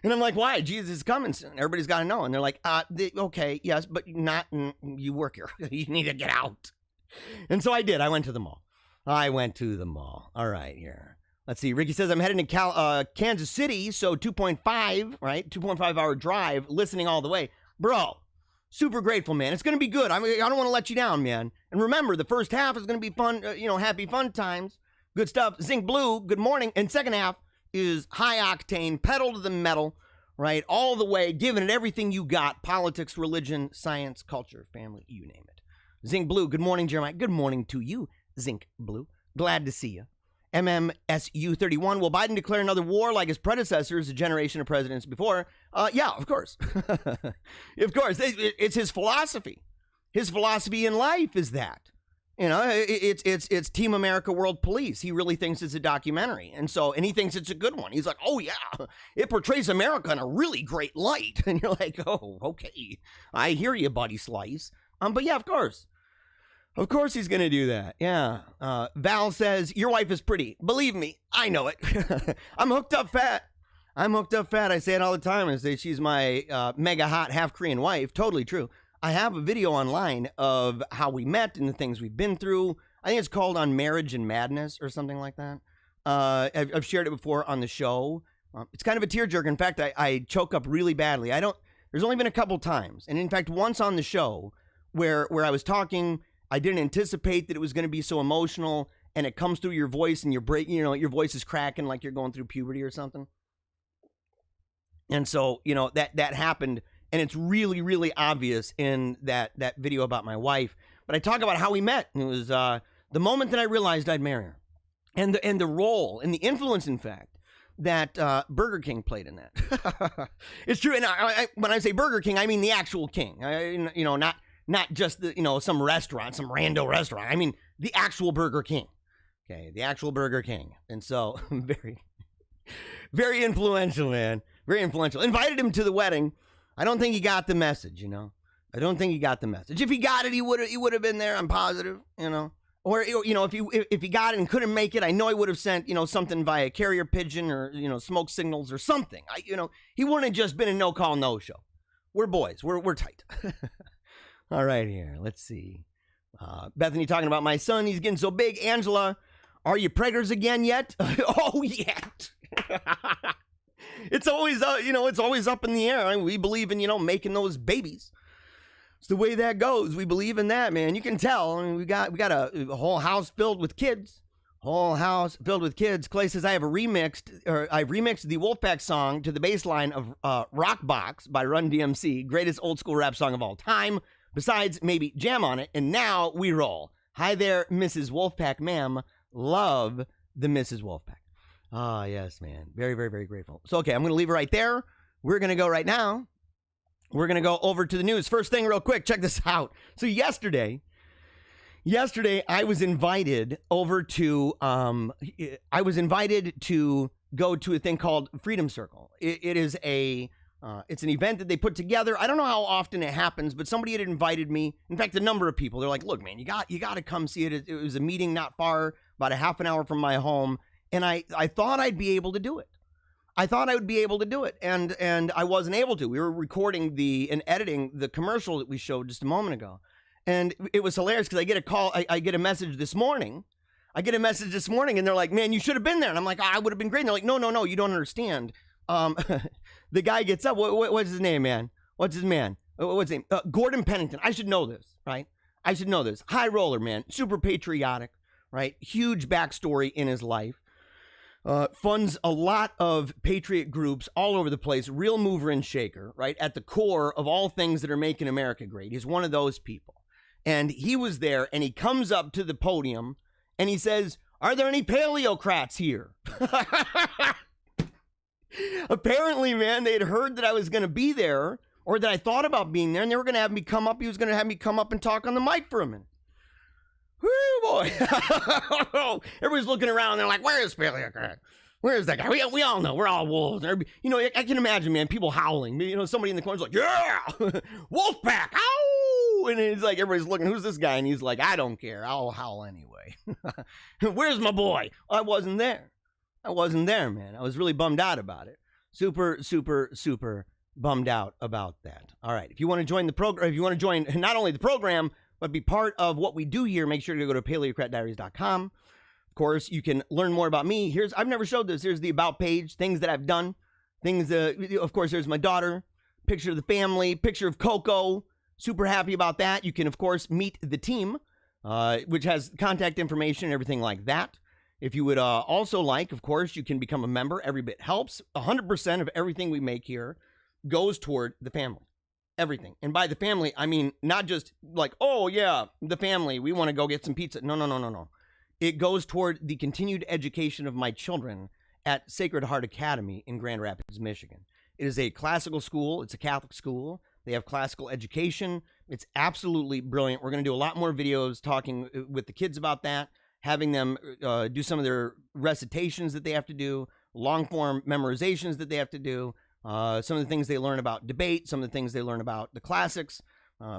And I'm like, why? Jesus is coming soon. Everybody's got to know. And they're like, okay, yes, but you work here. You need to get out. And so I did. I went to the mall. All right, here. Let's see. Ricky says, I'm heading to Kansas City, so 2.5, right? 2.5 hour drive, listening all the way. Bro, super grateful, man. It's going to be good. I don't want to let you down, man. And remember, the first half is going to be fun, happy fun times. Good stuff. Zinc Blue, good morning. And second half is high octane, pedal to the metal, right? All the way, giving it everything you got. Politics, religion, science, culture, family, you name it. Zinc Blue, good morning, Jeremiah. Good morning to you, Zinc Blue. Glad to see you. MMSU31, will Biden declare another war like his predecessors, a generation of presidents before? Yeah, of course. Of course. It's his philosophy. His philosophy in life is that. It's Team America World Police. He really thinks it's a documentary. And he thinks it's a good one. He's like, oh, yeah, it portrays America in a really great light. And you're like, oh, okay. I hear you, Buddy Slice. But yeah, of course. Of course he's going to do that. Yeah. Val says, your wife is pretty. Believe me, I know it. I'm hooked up fat. I say it all the time. I say she's my mega hot half Korean wife. Totally true. I have a video online of how we met and the things we've been through. I think it's called On Marriage and Madness or something like that. I've shared it before on the show. It's kind of a tearjerker. In fact, I choke up really badly. There's only been a couple times. And in fact, once on the show where I was talking, I didn't anticipate that it was going to be so emotional, and it comes through your voice, and your voice is cracking like you're going through puberty or something. And so, that happened, and it's really, really obvious in that video about my wife. But I talk about how we met, and it was the moment that I realized I'd marry her, and the role and the influence, in fact, that Burger King played in that. It's true, and when I say Burger King, I mean the actual king. Not just some restaurant, some rando restaurant. I mean the actual Burger King. Okay, the actual Burger King. And so very, very influential, man. Very influential. Invited him to the wedding. I don't think he got the message. I don't think he got the message. If he got it, he would have been there. I'm positive. Or if he got it and couldn't make it, I know he would have sent something via carrier pigeon or smoke signals or something. He wouldn't have just been a no call no show. We're boys. We're tight. All right, here. Let's see. Bethany talking about my son. He's getting so big. Angela, are you preggers again yet? Oh, yeah. It's always, it's always up in the air. I mean, we believe in, making those babies. It's the way that goes. We believe in that, man. You can tell. I mean, we got a whole house filled with kids. Whole house filled with kids. Clay says, I've remixed the Wolfpack song to the bass line of Rock Box by Run DMC, greatest old school rap song of all time, besides maybe Jam on it, and now we roll. Hi there, Mrs. Wolfpack, ma'am. Love the Mrs. Wolfpack. Ah, yes, man. Very, very, very grateful. So, okay, I'm going to leave it right there. We're going to go right now. We're going to go over to the news. First thing real quick, check this out. So yesterday I was invited over to, go to a thing called Freedom Circle. It is it's an event that they put together. I don't know how often it happens, but somebody had invited me. In fact, a number of people. They're like, look, man, you got to come see it. It was a meeting not far, about a half an hour from my home. And I thought I'd be able to do it. I thought I would be able to do it. And I wasn't able to. We were recording and editing the commercial that we showed just a moment ago. And it was hilarious because I get a call. I get a message this morning. And they're like, man, you should have been there. And I'm like, I would have been great. And they're like, no, you don't understand. The guy gets up. What's his name, man? What's his name? Gordon Pennington. I should know this, right? I should know this. High roller, man. Super patriotic, right? Huge backstory in his life. Funds a lot of patriot groups all over the place. Real mover and shaker, right? At the core of all things that are making America great. He's one of those people. And he was there, and he comes up to the podium, and he says, are there any Paleocrats here? Apparently, man, they had heard that I was going to be there, or that I thought about being there, and they were going to have me come up. He was going to have me come up and talk on the mic for a minute. Woo, boy. Everybody's looking around, and they're like, where is Paleocrat? Where is that guy? We all know. We're all wolves. You know, I can imagine, man, people howling. You know, somebody in the corner's like, yeah, Wolfpack, ow! And it's like, everybody's looking, who's this guy? And he's like, I don't care. I'll howl anyway. Where's my boy? I wasn't there, man. I was really bummed out about it. Super, super, super bummed out about that. All right. If you want to join the program, if you want to join not only the program, but be part of what we do here, make sure to go to paleocratdiaries.com. Of course, you can learn more about me. I've never showed this. Here's the about page, things that I've done. Of course, there's my daughter, picture of the family, picture of Coco. Super happy about that. You can, of course, meet the team, which has contact information and everything like that. If you would also like, of course, you can become a member. Every bit helps. 100% of everything we make here goes toward the family. Everything. And by the family, I mean not just like, oh, yeah, the family, we want to go get some pizza. No. It goes toward the continued education of my children at Sacred Heart Academy in Grand Rapids, Michigan. It is a classical school. It's a Catholic school. They have classical education. It's absolutely brilliant. We're going to do a lot more videos talking with the kids about that, having them do some of their recitations that they have to do, long-form memorizations that they have to do, some of the things they learn about debate, some of the things they learn about the classics,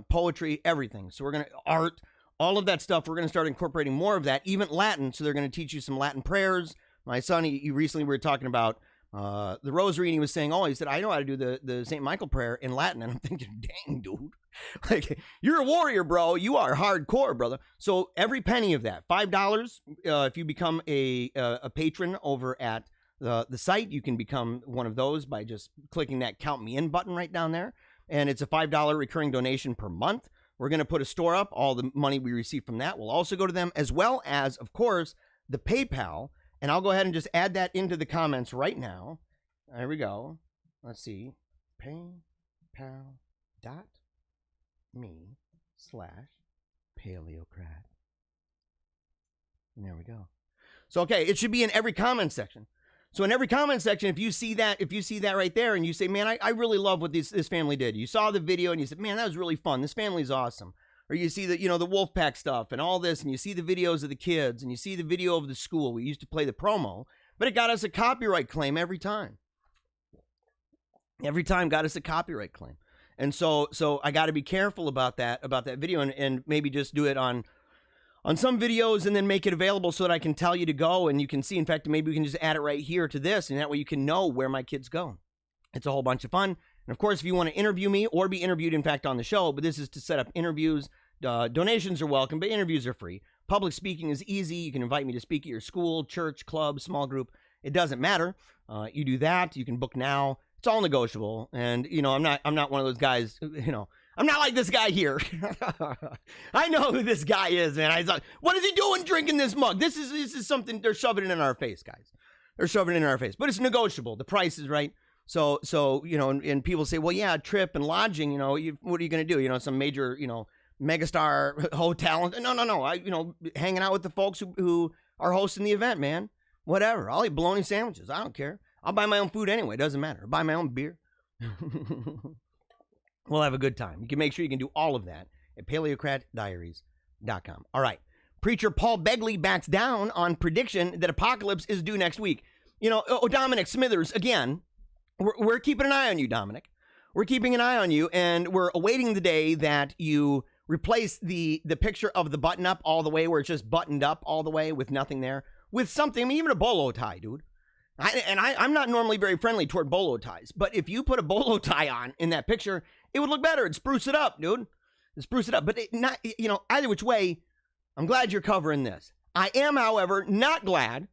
poetry, everything. So we're going to art, all of that stuff. We're going to start incorporating more of that, even Latin. So they're going to teach you some Latin prayers. My son, he recently, we were talking about the rosary, and he was saying, he said, I know how to do the St. Michael prayer in Latin. And I'm thinking, dang, dude, like, you're a warrior, bro. You are hardcore, brother. So every penny of that, $5, if you become a patron over at the site, you can become one of those by just clicking that Count Me In button right down there. And it's a $5 recurring donation per month. We're going to put a store up. All the money we receive from that will also go to them, as well as, of course, the PayPal. And I'll go ahead and just add that into the comments right now. There we go. Let's see. PayPal.me/Paleocrat. And there we go. So, okay, it should be in every comment section. So in every comment section, if you see that right there and you say, man, I really love what this family did. You saw the video and you said, man, that was really fun. This family's awesome. Or you see the Wolfpack stuff and all this, and you see the videos of the kids and you see the video of the school. We used to play the promo, but it got us a copyright claim every time. Every time got us a copyright claim. And so I got to be careful about that video and maybe just do it on some videos and then make it available so that I can tell you to go and you can see. In fact, maybe we can just add it right here to this, and that way you can know where my kids go. It's a whole bunch of fun. And of course, if you want to interview me or be interviewed, in fact, on the show, but this is to set up interviews. Donations are welcome, but interviews are free. Public speaking is easy. You can invite me to speak at your school, church, club, small group. It doesn't matter. You do that. You can book now. It's all negotiable. And, I'm not one of those guys, I'm not like this guy here. I know who this guy is, man. I thought, what is he doing drinking this mug? This is something they're shoving it in our face, guys. They're shoving it in our face, but it's negotiable. The price is right. So you know, and people say, well, yeah, trip and lodging. You know, what are you going to do? You know, some major, you know, megastar hotel. No. I, you know, hanging out with the folks who are hosting the event, man. Whatever. I'll eat bologna sandwiches. I don't care. I'll buy my own food anyway. It doesn't matter. I'll buy my own beer. We'll have a good time. You can make sure you can do all of that at paleocratdiaries.com. All right. Preacher Paul Begley backs down on prediction that apocalypse is due next week. You know, Dominic Smithers, again, we're keeping an eye on you, Dominic. We're keeping an eye on you, and we're awaiting the day that you replace the picture of the button up all the way, where it's just buttoned up all the way with nothing there, with something, I mean, even a bolo tie, dude. I'm not normally very friendly toward bolo ties, but if you put a bolo tie on in that picture, it would look better. It'd spruce it up, dude. It'd spruce it up. But not, you know, either which way, I'm glad you're covering this. I am, however, not glad.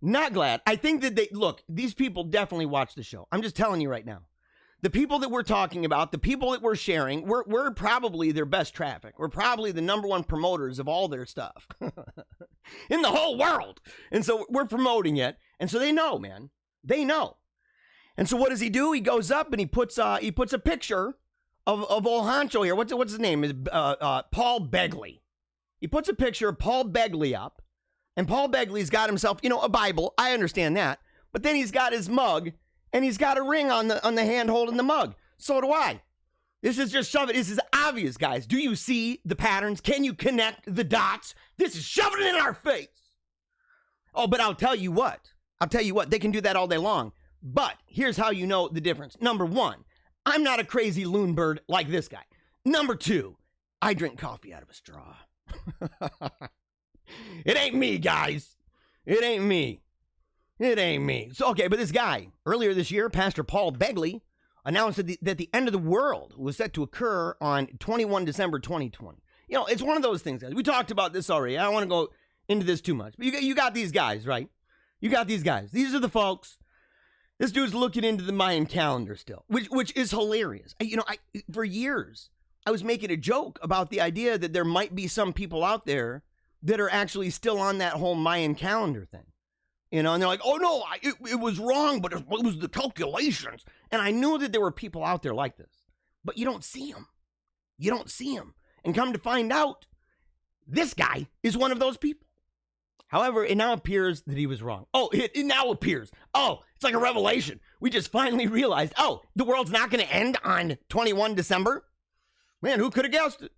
I think that look, these people definitely watch the show. I'm just telling you right now. The people that we're talking about, the people that we're sharing, we're probably their best traffic. We're probably the number one promoters of all their stuff in the whole world. And so we're promoting it. And so they know, man. They know. And so what does he do? He goes up and he puts a picture of old Honcho here. What's his name? Is Paul Begley. He puts a picture of Paul Begley up. And Paul Begley's got himself, you know, a Bible. I understand that. But then he's got his mug. And he's got a ring on the hand holding the mug. So do I. This is just shove it. This is obvious, guys. Do you see the patterns? Can you connect the dots? This is shoving it in our face. Oh, but I'll tell you what. They can do that all day long. But here's how you know the difference. Number one, I'm not a crazy loon bird like this guy. Number two, I drink coffee out of a straw. It ain't me, guys. It ain't me. So, okay, but this guy, earlier this year, Pastor Paul Begley, announced that the end of the world was set to occur on 21 December 2020. You know, it's one of those things, guys. We talked about this already. I don't want to go into this too much. But you got these guys, right? You got these guys. These are the folks. This dude's looking into the Mayan calendar still, which is hilarious. For years, I was making a joke about the idea that there might be some people out there that are actually still on that whole Mayan calendar thing. You know, and they're like, oh, no, it was wrong, but it was the calculations. And I knew that there were people out there like this. But you don't see them. And come to find out, this guy is one of those people. However, it now appears that he was wrong. Oh, it now appears. Oh, it's like a revelation. We just finally realized, oh, the world's not going to end on 21 December? Man, who could have guessed it?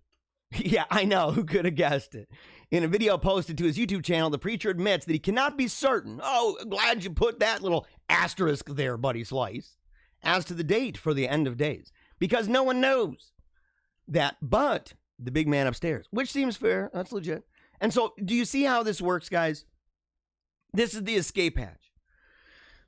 Yeah, I know. Who could have guessed it? In a video posted to his YouTube channel, the preacher admits that he cannot be certain. Oh, glad you put that little asterisk there, Buddy Slice. As to the date for the end of days. Because no one knows that but the big man upstairs. Which seems fair. That's legit. And so, do you see how this works, guys? This is the escape hatch.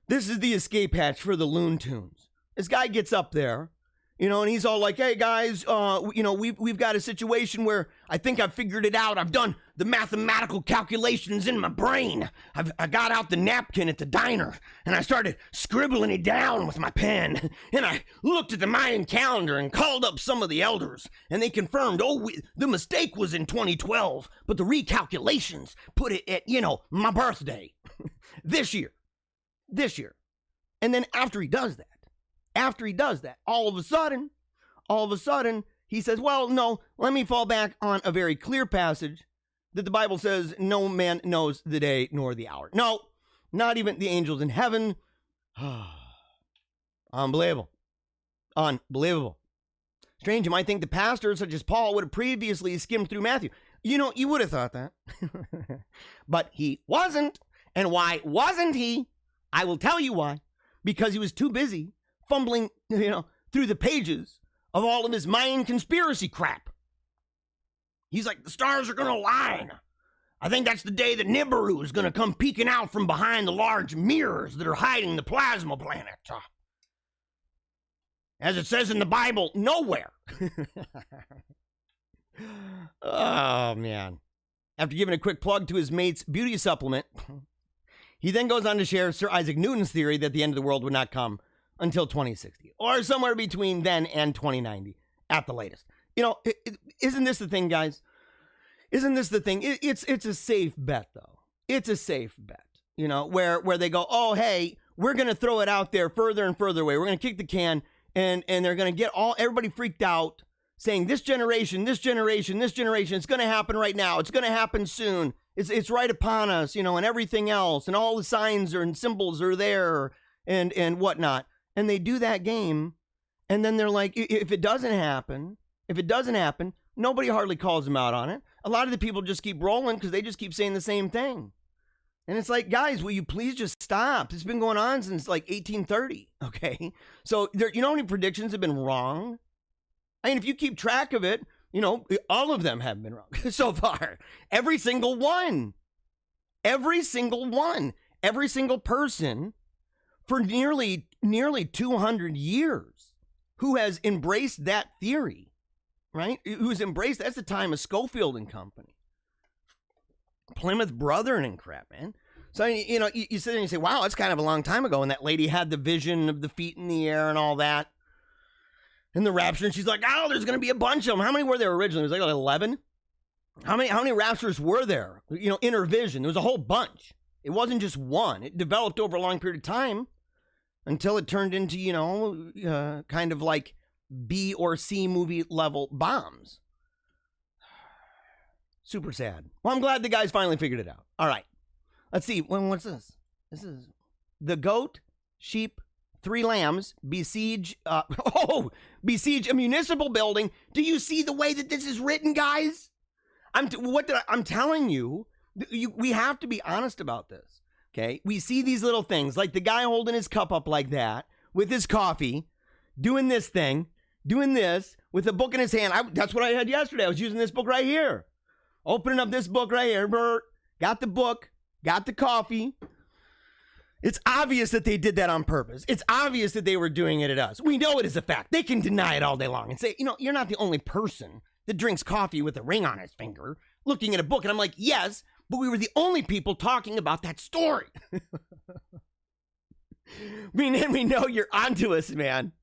This is the escape hatch for the Loon Tunes. This guy gets up there. You know, and he's all like, hey, guys, you know, we've got a situation where I think I've figured it out. I've done the mathematical calculations in my brain. I got out the napkin at the diner, and I started scribbling it down with my pen. And I looked at the Mayan calendar and called up some of the elders, and they confirmed, the mistake was in 2012, but the recalculations put it at, you know, my birthday. This year. And then after he does that, all of a sudden, he says, well, no, let me fall back on a very clear passage that the Bible says no man knows the day nor the hour. No, not even the angels in heaven. Unbelievable. Strange, you might think the pastors such as Paul would have previously skimmed through Matthew. You know, you would have thought that. But he wasn't. And why wasn't he? I will tell you why. Because he was too busy fumbling, you know, through the pages of all of his Mayan conspiracy crap. He's like, the stars are going to align. I think that's the day that Nibiru is going to come peeking out from behind the large mirrors that are hiding the plasma planet. As it says in the Bible, nowhere. Oh, man. After giving a quick plug to his mate's beauty supplement, he then goes on to share Sir Isaac Newton's theory that the end of the world would not come until 2060, or somewhere between then and 2090 at the latest. isn't this the thing, guys? Isn't this the thing? It's a safe bet, though. It's a safe bet, where they go, oh, hey, we're going to throw it out there further and further away. We're going to kick the can, and they're going to get everybody freaked out, saying this generation, it's going to happen right now. It's going to happen soon. It's right upon us, and everything else, and all the signs and symbols are there, and whatnot. And they do that game, and then they're like, if it doesn't happen, nobody hardly calls them out on it. A lot of the people just keep rolling because they just keep saying the same thing. And it's like, guys, will you please just stop? It's been going on since like 1830, okay? So you know how many predictions have been wrong? I mean, if you keep track of it, all of them have been wrong so far. Every single one. Every single one. Every single person for nearly 200 years who has embraced that theory. Right? Who's embraced, that's the time of Schofield and Company. Plymouth Brethren and crap, man. So, you sit there and you say, wow, that's kind of a long time ago. And that lady had the vision of the feet in the air and all that. And the rapture, and she's like, oh, there's going to be a bunch of them. How many were there originally? It was like 11? How many raptures were there? In her vision, there was a whole bunch. It wasn't just one. It developed over a long period of time until it turned into, kind of like B or C movie level bombs. Super sad. Well, I'm glad the guys finally figured it out. All right. Let's see. What's this? This is the goat, sheep, 3 lambs besiege a municipal building. Do you see the way that this is written, guys? I'm telling you, we have to be honest about this. Okay? We see these little things like the guy holding his cup up like that with his coffee, doing this thing, doing this with a book in his hand. That's what I had yesterday. I was using this book right here. Opening up this book right here. Got the book. Got the coffee. It's obvious that they did that on purpose. It's obvious that they were doing it at us. We know it is a fact. They can deny it all day long and say, you're not the only person that drinks coffee with a ring on his finger looking at a book. And I'm like, yes, but we were the only people talking about that story. We know you're onto us, man.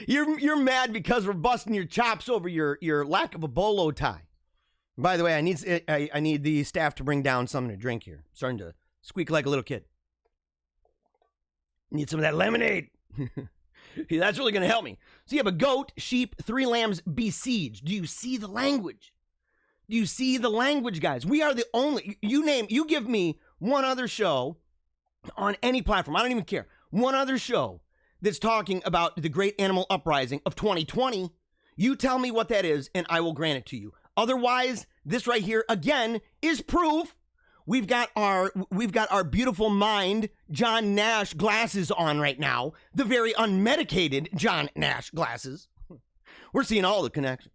You're mad because we're busting your chops over your lack of a bolo tie. By the way, I need the staff to bring down something to drink here. I'm starting to squeak like a little kid. Need some of that lemonade. That's really going to help me. So you have a goat, sheep, 3 lambs besieged. Do you see the language? Do you see the language, guys? We are the only, you give me one other show on any platform. I don't even care. One other show that's talking about the great animal uprising of 2020. You tell me what that is, and I will grant it to you. Otherwise, this right here, again, is proof. We've got our beautiful mind John Nash glasses on right now. The very unmedicated John Nash glasses. We're seeing all the connections.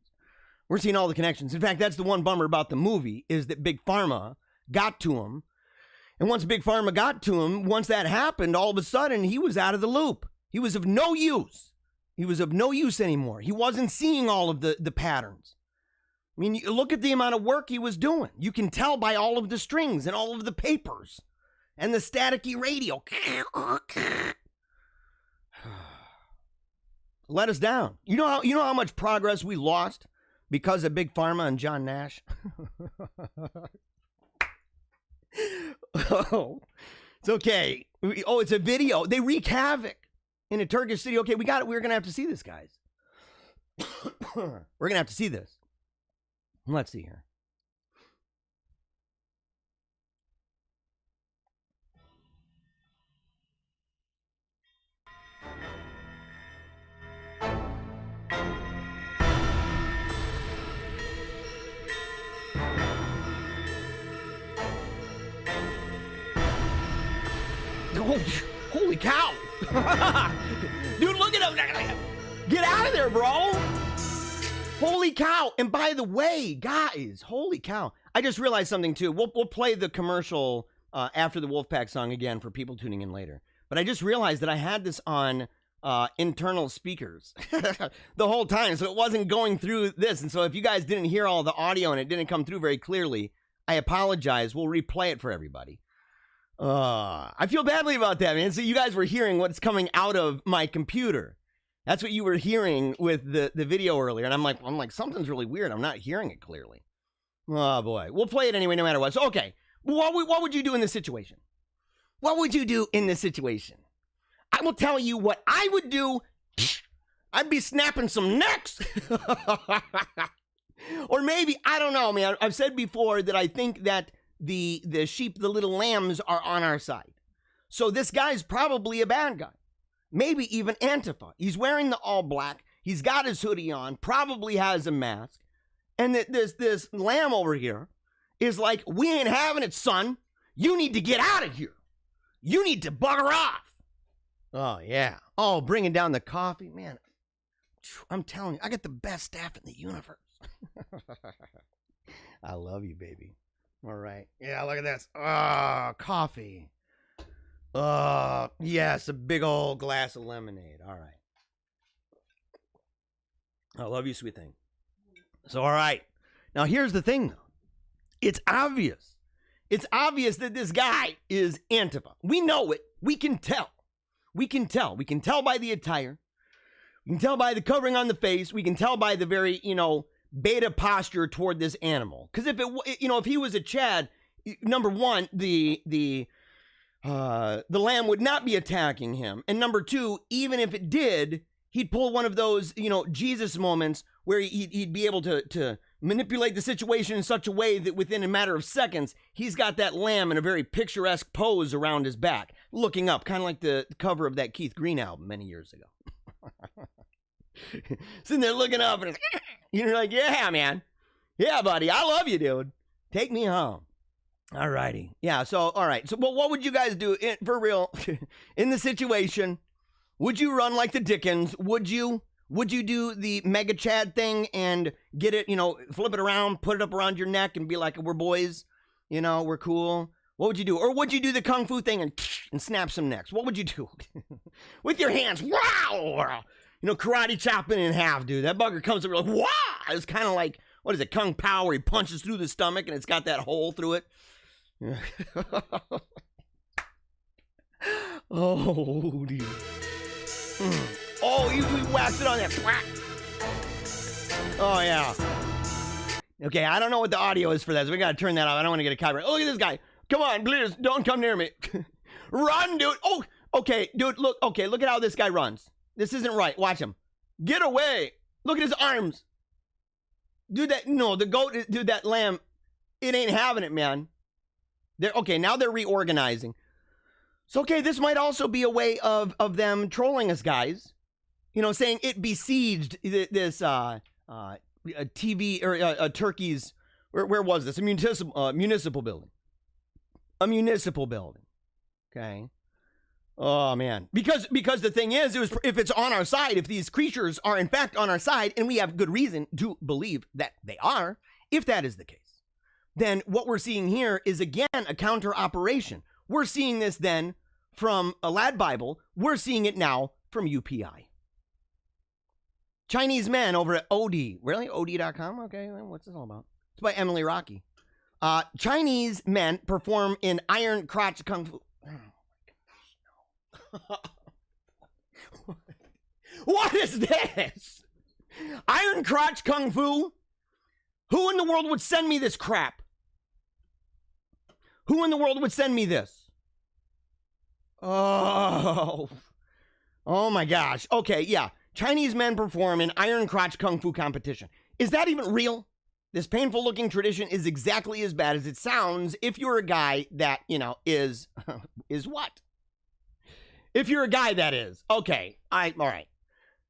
In fact, that's the one bummer about the movie is that Big Pharma got to him. And once Big Pharma got to him, once that happened, all of a sudden, he was out of the loop. He was of no use. He was of no use anymore. He wasn't seeing all of the patterns. I mean, look at the amount of work he was doing. You can tell by all of the strings and all of the papers and the staticky radio. Let us down. You know how much progress we lost because of Big Pharma and John Nash? Oh, it's okay. Oh, it's a video. They wreak havoc in a Turkish city. Okay, we got it. We're going to have to see this, guys. We're going to have to see this. Let's see here. Oh, holy cow. Dude, look at him. Get out of there, bro. Holy cow. And by the way, guys, holy cow. I just realized something too. We'll play the commercial after the Wolfpack song again for people tuning in later. But I just realized that I had this on internal speakers the whole time. So it wasn't going through this. And so if you guys didn't hear all the audio and it didn't come through very clearly, I apologize. We'll replay it for everybody. I feel badly about that, man. So you guys were hearing what's coming out of my computer. That's what you were hearing with the video earlier. And I'm like, something's really weird. I'm not hearing it clearly. Oh, boy. We'll play it anyway, no matter what. So, okay. What would you do in this situation? What would you do in this situation? I will tell you what I would do. I'd be snapping some necks. Or maybe, I don't know, man. I've said before that I think that the sheep, the little lambs, are on our side. So this guy's probably a bad guy. Maybe even Antifa. He's wearing the all black. He's got his hoodie on, probably has a mask. And this lamb over here is like, we ain't having it, son. You need to get out of here. You need to bugger off. Oh, yeah. Oh, bringing down the coffee. Man, I'm telling you, I got the best staff in the universe. I love you, baby. All right. Yeah, look at this. Oh, coffee. Yes, a big old glass of lemonade. All right. I love you, sweet thing. So, all right. Now, here's the thing, though. It's obvious. It's obvious that this guy is Antifa. We know it. We can tell. We can tell. We can tell by the attire. We can tell by the covering on the face. We can tell by the very, beta posture toward this animal. Because if he was a Chad, number one, the lamb would not be attacking him. And number two, even if it did, he'd pull one of those, Jesus moments where he'd be able to manipulate the situation in such a way that within a matter of seconds, he's got that lamb in a very picturesque pose around his back, looking up, kind of like the cover of that Keith Green album many years ago. Sitting there looking up, and you're like, yeah, man. Yeah, buddy. I love you, dude. Take me home. All righty. Yeah, so, all right. So, what would you guys do, for real, in the situation? Would you run like the Dickens? Would you do the Mega Chad thing and get it, flip it around, put it up around your neck and be like, we're boys, we're cool? What would you do? Or would you do the Kung Fu thing and snap some necks? What would you do? With your hands, wow! Karate chopping in half, dude. That bugger comes up, you're like, wow! It's kind of like, what is it, Kung Pao, where he punches through the stomach and it's got that hole through it. Oh, dude. Oh, he whacks it on there. Oh, yeah. Okay, I don't know what the audio is for that, so we gotta turn that off. I don't want to get a copyright. Oh, look at this guy. Come on, please, don't come near me. Run, dude. Oh, okay, dude, look at how this guy runs. This isn't right. Watch him. Get away. Look at his arms. Dude, the goat, dude, that lamb, it ain't having it, man. Now they're reorganizing. So, okay, this might also be a way of them trolling us, guys. Saying it besieged this TV or Turkey's, where was this? A municipal building. A municipal building. Okay. Oh, man. Because the thing is, if it's on our side, if these creatures are in fact on our side, and we have good reason to believe that they are, if that is the case, then what we're seeing here is, again, a counter operation. We're seeing this then from a Lad Bible. We're seeing it now from UPI. Chinese men over at OD. Really? OD.com? Okay, what's this all about? It's by Emily Rocky. Chinese men perform in iron crotch kung fu. Oh my gosh, no. What is this? Iron crotch kung fu? Who in the world would send me this crap? Who in the world would send me this? Oh my gosh. Okay, yeah. Chinese men perform in iron crotch kung fu competition. Is that even real? This painful looking tradition is exactly as bad as it sounds if you're a guy that, is what? If you're a guy that is. Okay. All right.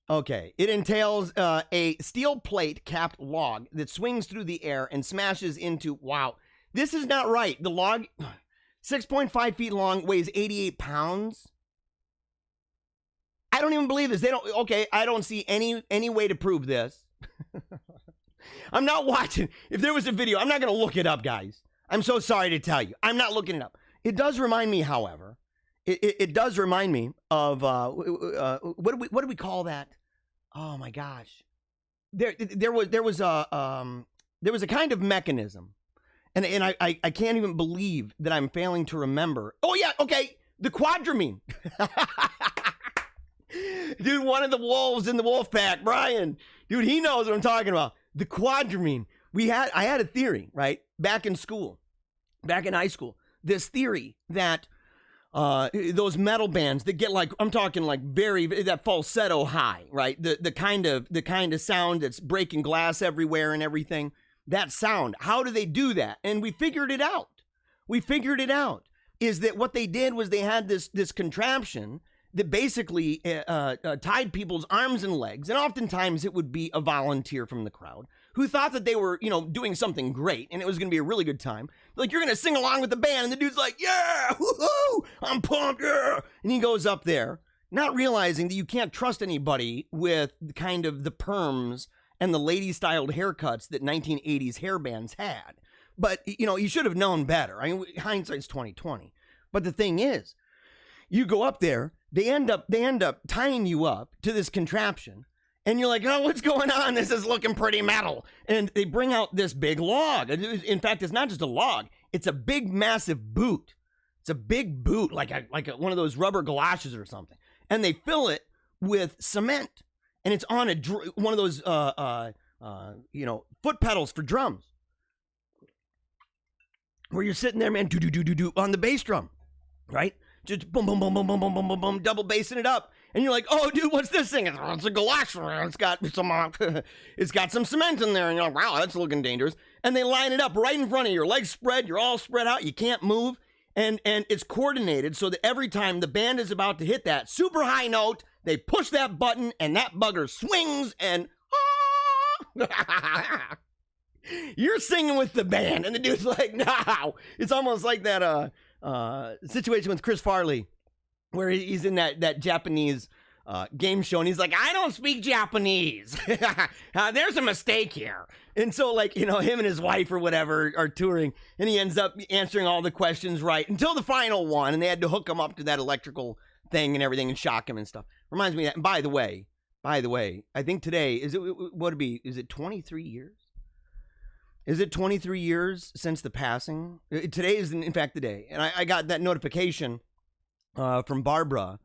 Okay. It entails a steel plate capped log that swings through the air and smashes into, wow. This is not right. The log, 6.5 feet long, weighs 88 pounds. I don't even believe this. I don't see any way to prove this. I'm not watching. If there was a video, I'm not going to look it up, guys. I'm so sorry to tell you. I'm not looking it up. It does remind me, however, it does remind me of, what do we call that? Oh my gosh. There was a kind of mechanism. And I can't even believe that I'm failing to remember. Oh yeah, okay. The quadramine. Dude, one of the wolves in the wolf pack, Brian. Dude, he knows what I'm talking about. The quadramine. I had a theory, right? Back in school, back in high school. This theory that those metal bands that get like, I'm talking like that falsetto high, right? The kind of sound that's breaking glass everywhere and everything. That sound. How do they do that? And we figured it out. Is that what they did was they had this contraption that basically tied people's arms and legs, and oftentimes it would be a volunteer from the crowd who thought that they were, doing something great, and it was going to be a really good time. Like, you're going to sing along with the band, and the dude's like, yeah, woohoo, I'm pumped, yeah. And he goes up there, not realizing that you can't trust anybody with kind of the perms and the lady-styled haircuts that 1980s hair bands had. But, you should have known better. I mean, hindsight's 20/20. But the thing is, you go up there, they end up tying you up to this contraption, and you're like, oh, what's going on? This is looking pretty metal. And they bring out this big log. In fact, it's not just a log. It's a big, massive boot. It's a big boot, like one of those rubber galoshes or something. And they fill it with cement. And it's on one of those, foot pedals for drums. Where you're sitting there, man, do on the bass drum, right? Just boom, boom, boom, boom, boom, boom, boom, boom, boom, double bassing it up. And you're like, oh, dude, what's this thing? It's a galash. It's got some cement in there. And you're like, wow, that's looking dangerous. And they line it up right in front of you. Your legs spread. You're all spread out. You can't move. And it's coordinated so that every time the band is about to hit that super high note, they push that button and that bugger swings and you're singing with the band. And the dude's like, no. It's almost like that situation with Chris Farley, where he's in that Japanese game show, and he's like, I don't speak Japanese. There's a mistake here. And so, like, him and his wife or whatever are touring, and he ends up answering all the questions right until the final one, and they had to hook him up to that electrical thing and everything and shock him and stuff. Reminds me of that. And by the way, I think today, is it 23 years? Is it 23 years since the passing? Today is, in fact, the day. And I got that notification from Barbara.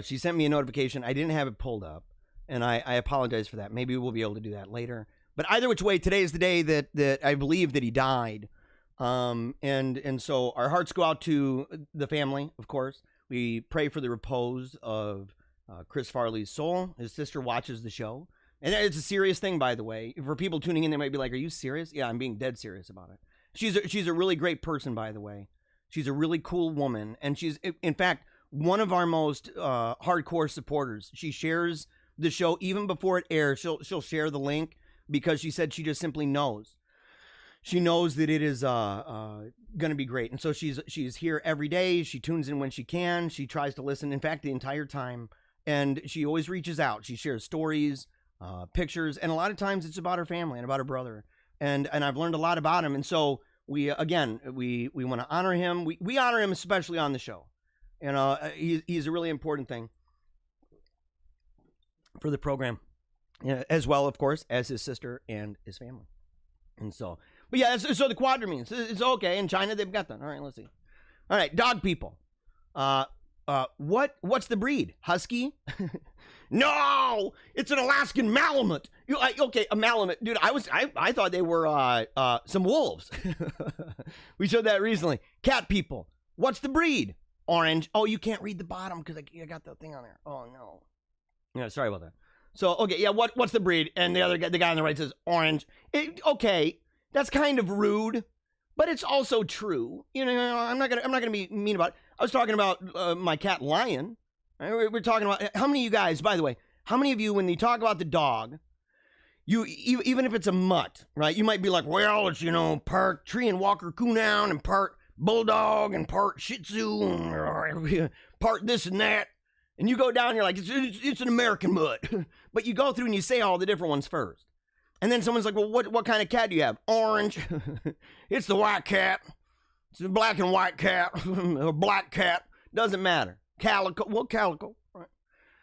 She sent me a notification. I didn't have it pulled up, and I apologize for that. Maybe we'll be able to do that later. But either which way, today is the day that I believe that he died. And so our hearts go out to the family, of course. We pray for the repose of Chris Farley's soul. His sister watches the show. And it's a serious thing, by the way. For people tuning in, they might be like, are you serious? Yeah, I'm being dead serious about it. She's a really great person, by the way. She's a really cool woman. And she's, in fact, one of our most hardcore supporters. She shares the show even before it airs. She'll share the link because she said she just simply knows. She knows that it is going to be great. And so she's here every day. She tunes in when she can. She tries to listen, in fact, the entire time. And she always reaches out. She shares stories, pictures, and a lot of times it's about her family and about her brother. And I've learned a lot about him. And so we want to honor him. We honor him, especially on the show. He's a really important thing for the program, as well, of course, as his sister and his family. And so, but yeah, so the quadramines, it's okay. In China, they've got that. All right, let's see. All right, dog people. What's the breed? Husky? No, it's an Alaskan Malamute. Okay, a Malamute, dude. I thought they were some wolves. We showed that recently. Cat people. What's the breed? Orange. Oh, you can't read the bottom because I got that thing on there. Oh no. Yeah, sorry about that. So okay, yeah. What's the breed? And the guy on the right says orange. Okay, that's kind of rude, but it's also true. I'm not gonna be mean about it. I was talking about my cat Lion. We're talking about how many of you guys, by the way, how many of you, when you talk about the dog, you even if it's a mutt, right? You might be like, well, it's part Tree and Walker Coonhound and part Bulldog and part Shih Tzu and part this and that. And you go down and you're like, it's an American mutt. But you go through and you say all the different ones first. And then someone's like, well, what kind of cat do you have? Orange. It's the white cat. It's a black and white cat. A black cat. Doesn't matter. Calico. Well, calico. Right.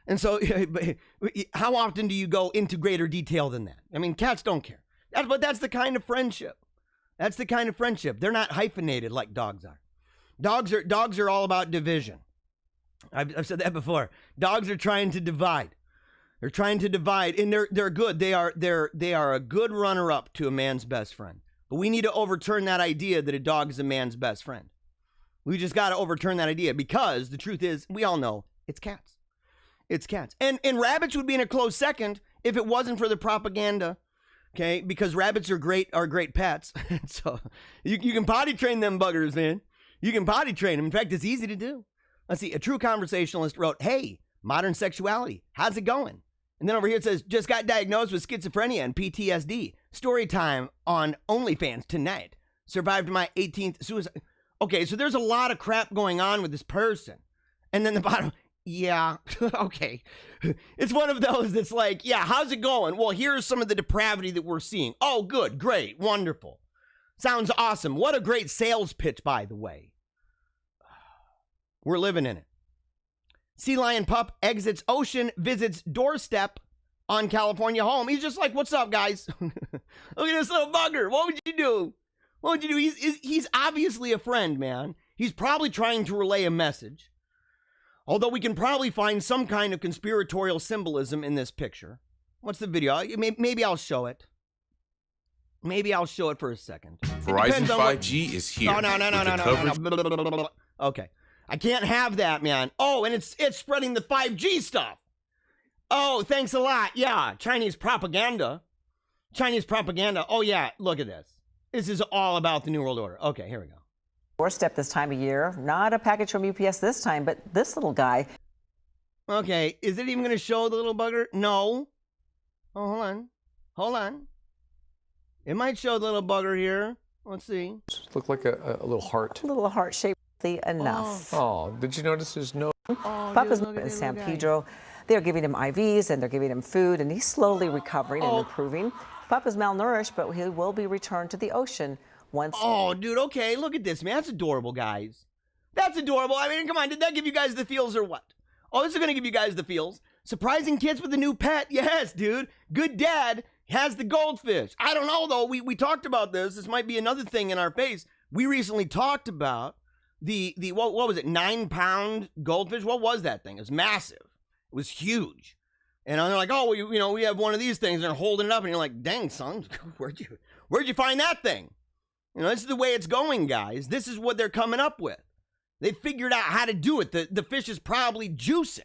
And so how often do you go into greater detail than that? I mean, cats don't care. But that's the kind of friendship. That's the kind of friendship. They're not hyphenated like dogs are. Dogs are all about division. I've said that before. Dogs are trying to divide. They're trying to divide, and they're good. They are a good runner-up to a man's best friend. But we need to overturn that idea that a dog is a man's best friend. We just got to overturn that idea, because the truth is, we all know it's cats. It's cats. And rabbits would be in a close second if it wasn't for the propaganda. Okay, because rabbits are great pets. So you can potty train them buggers, man. You can potty train them. In fact, it's easy to do. Let's see. A true conversationalist wrote, "Hey, modern sexuality, how's it going?" And then over here it says, "Just got diagnosed with schizophrenia and PTSD. Story time on OnlyFans tonight. Survived my 18th suicide." Okay, so there's a lot of crap going on with this person. And then the bottom, yeah, okay. It's one of those that's like, yeah, how's it going? Well, here's some of the depravity that we're seeing. Oh, good, great, wonderful. Sounds awesome. What a great sales pitch, by the way. We're living in it. Sea lion pup exits ocean, visits doorstep on California home. He's just like, what's up, guys? Look at this little bugger. What would you do? What would you do? He's obviously a friend, man. He's probably trying to relay a message. Although we can probably find some kind of conspiratorial symbolism in this picture. What's the video? Maybe I'll show it. Maybe I'll show it for a second. Verizon 5G is here. No. Okay. I can't have that, man. Oh, and it's spreading the 5G stuff. Oh, thanks a lot. Yeah, Chinese propaganda. Chinese propaganda. Oh, yeah, look at this. This is all about the New World Order. Okay, here we go. Doorstep this time of year. Not a package from UPS this time, but this little guy. Okay, is it even going to show the little bugger? No. Oh, hold on. Hold on. It might show the little bugger here. Let's see. Look like a little heart. A little heart-shaped enough. Oh, did you notice there's no... Papa's in San Pedro. They're giving him IVs and they're giving him food, and he's slowly recovering and improving. Papa's malnourished, but he will be returned to the ocean once. Oh, dude, okay, look at this, man. That's adorable, guys. That's adorable. I mean, come on, did that give you guys the feels or what? Oh, this is going to give you guys the feels. Surprising kids with a new pet. Yes, dude. Good dad has the goldfish. I don't know, though. We talked about this. This might be another thing in our face. We recently talked about the what was it, 9-pound goldfish? What was that thing? It was massive. It was huge. And they're like, oh, we have one of these things, and they're holding it up, and you're like, dang, son, where'd you find that thing? This is the way it's going, guys. This is what they're coming up with. They figured out how to do it. The fish is probably juicing.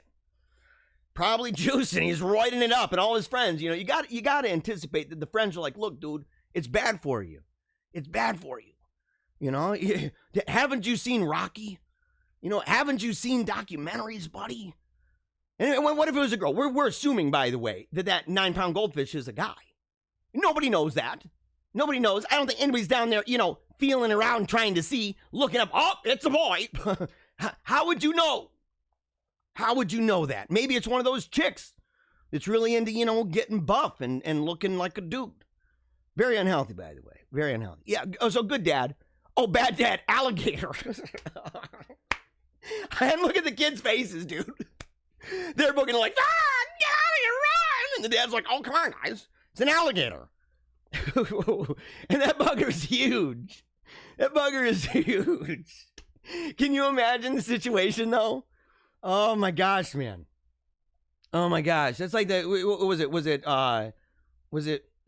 He's roiding it up, and all his friends, you got to anticipate that the friends are like, look, dude, it's bad for you. It's bad for you. Haven't you seen Rocky? Haven't you seen documentaries, buddy? And what if it was a girl? We're assuming, by the way, that 9-pound goldfish is a guy. Nobody knows that. Nobody knows. I don't think anybody's down there, feeling around, trying to see, looking up. Oh, it's a boy. How would you know? How would you know that? Maybe it's one of those chicks that's really into, getting buff and looking like a dude. Very unhealthy, by the way. Very unhealthy. Yeah, so good dad. Oh, bad dad, alligator. And look at the kids' faces, dude. They're looking like, get out of here, run! And the dad's like, oh, come on, guys. It's an alligator. And that bugger's huge. That bugger is huge. Can you imagine the situation, though? Oh, my gosh, man. Oh, my gosh. That's like the, what was it? Was it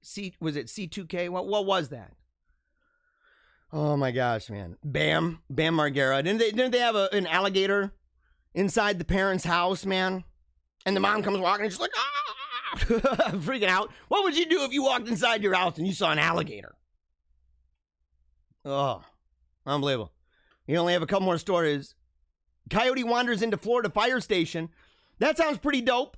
C2K? What was that? Oh, my gosh, man. Bam Margera. Didn't they have an alligator inside the parents' house, man? And the mom comes walking and she's like, freaking out. What would you do if you walked inside your house and you saw an alligator? Oh, unbelievable. You only have a couple more stories. Coyote wanders into Florida fire station. That sounds pretty dope.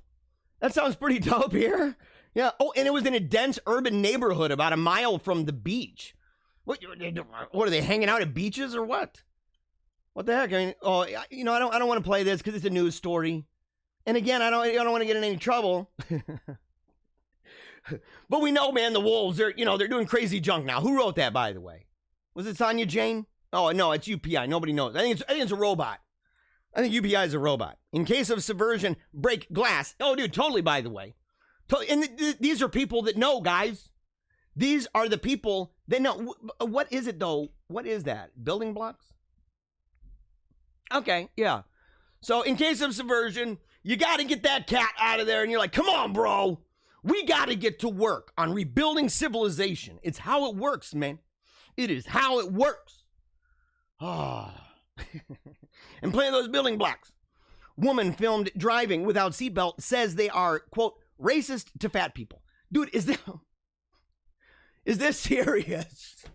Here. Yeah. Oh, and it was in a dense urban neighborhood about a mile from the beach. What are they hanging out at beaches or what? What the heck? I mean, I don't want to play this because it's a news story. And again, I don't want to get in any trouble. But we know, man, the wolves, they're doing crazy junk now. Who wrote that, by the way? Was it Sonia Jane? Oh, no, it's UPI. Nobody knows. I think it's a robot. I think UPI is a robot. In case of subversion, break glass. Oh, dude, totally, by the way. And these are people that know, guys. These are the people that know. What is it, though? What is that? Building blocks? Okay, yeah. So in case of subversion, you got to get that cat out of there. And you're like, come on, bro. We got to get to work on rebuilding civilization. It's how it works, man. It is how it works. Ah. And playing those building blocks. Woman filmed driving without seatbelt says they are, quote, racist to fat people. Dude, is this serious?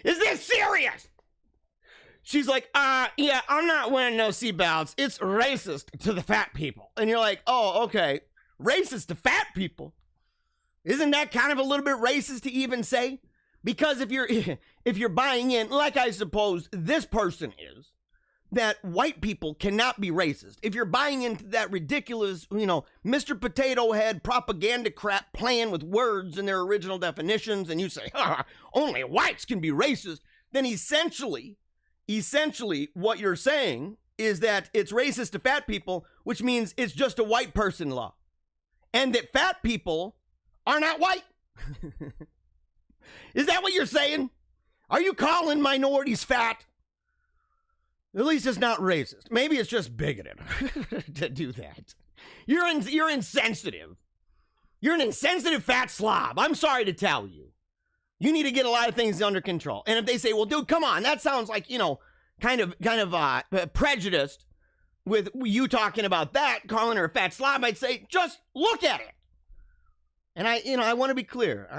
Is this serious? She's like, yeah, I'm not wearing no seatbelts. It's racist to the fat people. And you're like, oh, okay. Racist to fat people? Isn't that kind of a little bit racist to even say? Because if you're buying in, like I suppose this person is, that white people cannot be racist. If you're buying into that ridiculous, Mr. Potato Head propaganda crap playing with words in their original definitions, and you say, only whites can be racist, then essentially what you're saying is that it's racist to fat people, which means it's just a white person law. And that fat people are not white. Is that what you're saying? Are you calling minorities fat? At least it's not racist. Maybe it's just bigoted to do that. You're insensitive. You're an insensitive fat slob. I'm sorry to tell you. You need to get a lot of things under control. And if they say, well, dude, come on, that sounds like, kind of prejudiced with you talking about that, calling her a fat slob, I'd say, just look at it. And I want to be clear.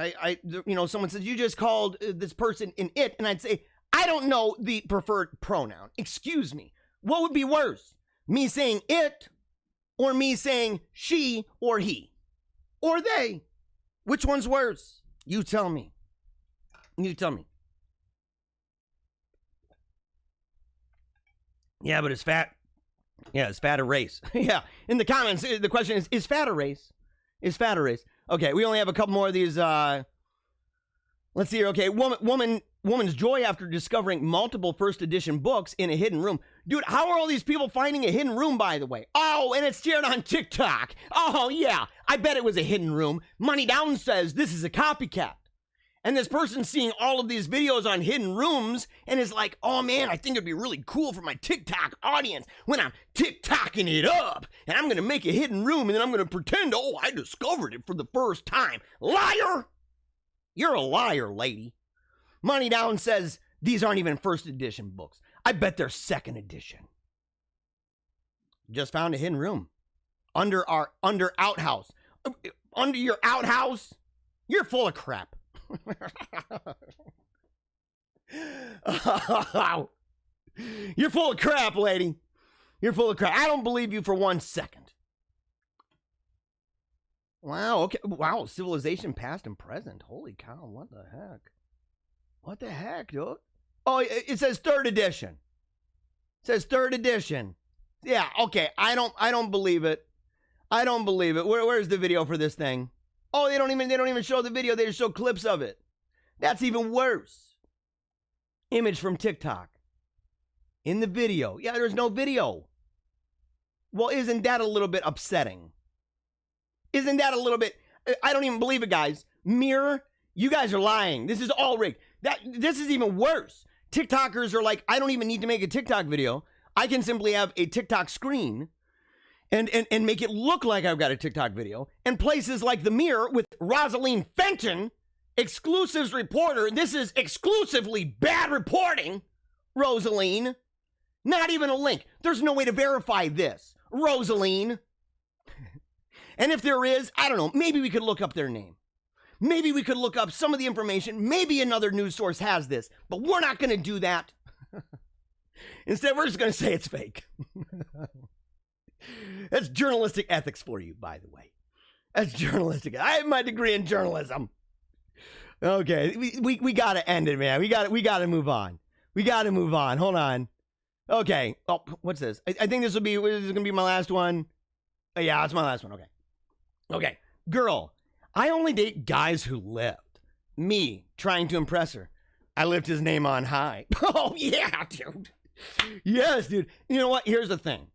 Someone says, you just called this person an it, and I'd say, I don't know the preferred pronoun. Excuse me. What would be worse? Me saying it, or me saying she or he? Or they? Which one's worse? You tell me. You tell me. Yeah, but is fat? Yeah, is fat a race? Yeah. In the comments, the question is fat a race? Is fat a race? Okay, we only have a couple more of these. Let's see here. Okay, woman's joy after discovering multiple first edition books in a hidden room. Dude, how are all these people finding a hidden room, by the way? Oh, and it's shared on TikTok. Oh, yeah, I bet it was a hidden room. Money Down says this is a copycat. And this person's seeing all of these videos on hidden rooms and is like, oh man, I think it'd be really cool for my TikTok audience when I'm TikToking it up. And I'm going to make a hidden room and then I'm going to pretend, oh, I discovered it for the first time. Liar! You're a liar, lady. Money Down says these aren't even first edition books. I bet they're second edition. Just found a hidden room under outhouse. Under your outhouse? You're full of crap. You're full of crap, lady. You're full of crap. I don't believe you for 1 second. Wow, okay. Wow, civilization past and present. Holy cow, what the heck? What the heck, dude? Oh, it says third edition. It says third edition. Yeah, okay. I don't believe it. I don't believe it. Where's the video for this thing? Oh, they don't even show the video. They just show clips of it. That's even worse. Image from TikTok. In the video. Yeah, there's no video. Well, isn't that a little bit upsetting? Isn't that a little bit... I don't even believe it, guys. Mirror, you guys are lying. This is all rigged. This is even worse. TikTokers are like, I don't even need to make a TikTok video. I can simply have a TikTok screen and make it look like I've got a TikTok video. And places like The Mirror with Rosalind Fenton, exclusives reporter. This is exclusively bad reporting, Rosaline. Not even a link. There's no way to verify this, Rosaline. And if there is, I don't know, maybe we could look up their name. Maybe we could look up some of the information. Maybe another news source has this, but we're not going to do that. Instead, we're just going to say it's fake. That's journalistic ethics for you, by the way. That's journalistic. I have my degree in journalism. Okay, we got to end it, man. We got to move on. We got to move on. Hold on. Okay. Oh, what's this? I think this is going to be my last one. Oh, yeah, it's my last one. Okay. Okay. Girl, I only date guys who lift. Me, trying to impress her. I lift his name on high. Oh, yeah, dude. Yes, dude. You know what? Here's the thing.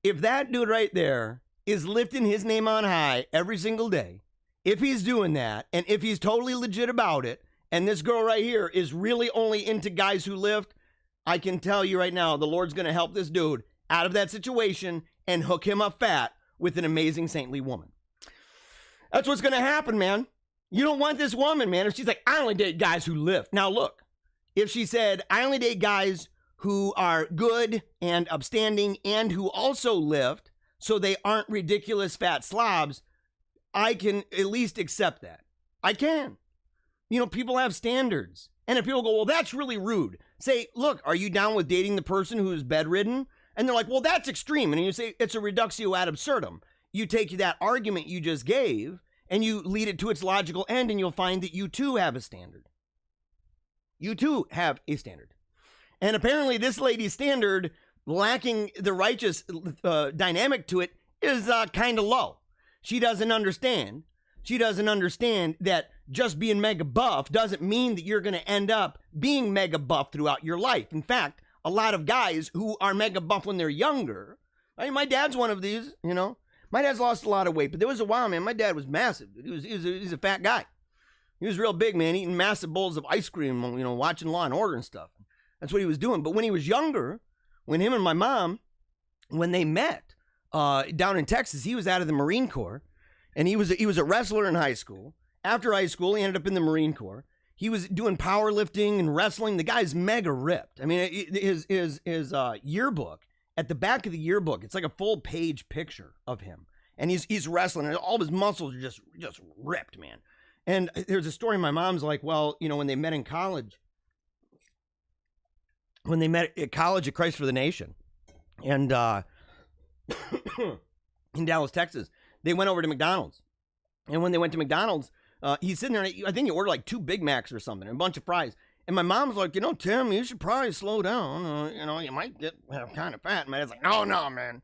If that dude right there is lifting his name on high every single day, if he's doing that, and if he's totally legit about it, and this girl right here is really only into guys who lift, I can tell you right now, the Lord's going to help this dude out of that situation and hook him up fat with an amazing saintly woman. That's what's going to happen, man. You don't want this woman, man. If she's like, I only date guys who lift. Now, look, if she said, I only date guys who are good and upstanding and who also lift, so they aren't ridiculous fat slobs, I can at least accept that. I can. You know, people have standards. And if people go, well, that's really rude, say, look, are you down with dating the person who is bedridden? And they're like, well, that's extreme. And you say, it's a reductio ad absurdum. You take that argument you just gave and you lead it to its logical end, and you'll find that you too have a standard. You too have a standard. And apparently this lady's standard, lacking the righteous dynamic to it, is kind of low. She doesn't understand. She doesn't understand that just being mega buff doesn't mean that you're going to end up being mega buff throughout your life. In fact, a lot of guys who are mega buff when they're younger, I mean, my dad's one of these, you know. My dad's lost a lot of weight, but there was a while, man, my dad was massive. He was a fat guy. He was real big, man, eating massive bowls of ice cream, you know, watching Law and Order and stuff. That's what he was doing. But when he was younger, when him and my mom, when they met down in Texas, he was out of the Marine Corps, and he was a wrestler in high school. After high school, he ended up in the Marine Corps. He was doing powerlifting and wrestling. The guy's mega ripped. I mean, his yearbook, at the back of the yearbook, it's like a full page picture of him. And he's wrestling, and all of his muscles are just ripped, man. And there's a story, my mom's like, well, you know, when they met in college, when they met at college at Christ for the Nation, and in Dallas, Texas, they went over to McDonald's. And when they went to McDonald's, he's sitting there, and I think he ordered like 2 Big Macs or something, and a bunch of fries. And my mom's like, you know, Tim, you should probably slow down. You know, you might get kind of fat. And my dad's like, no, man.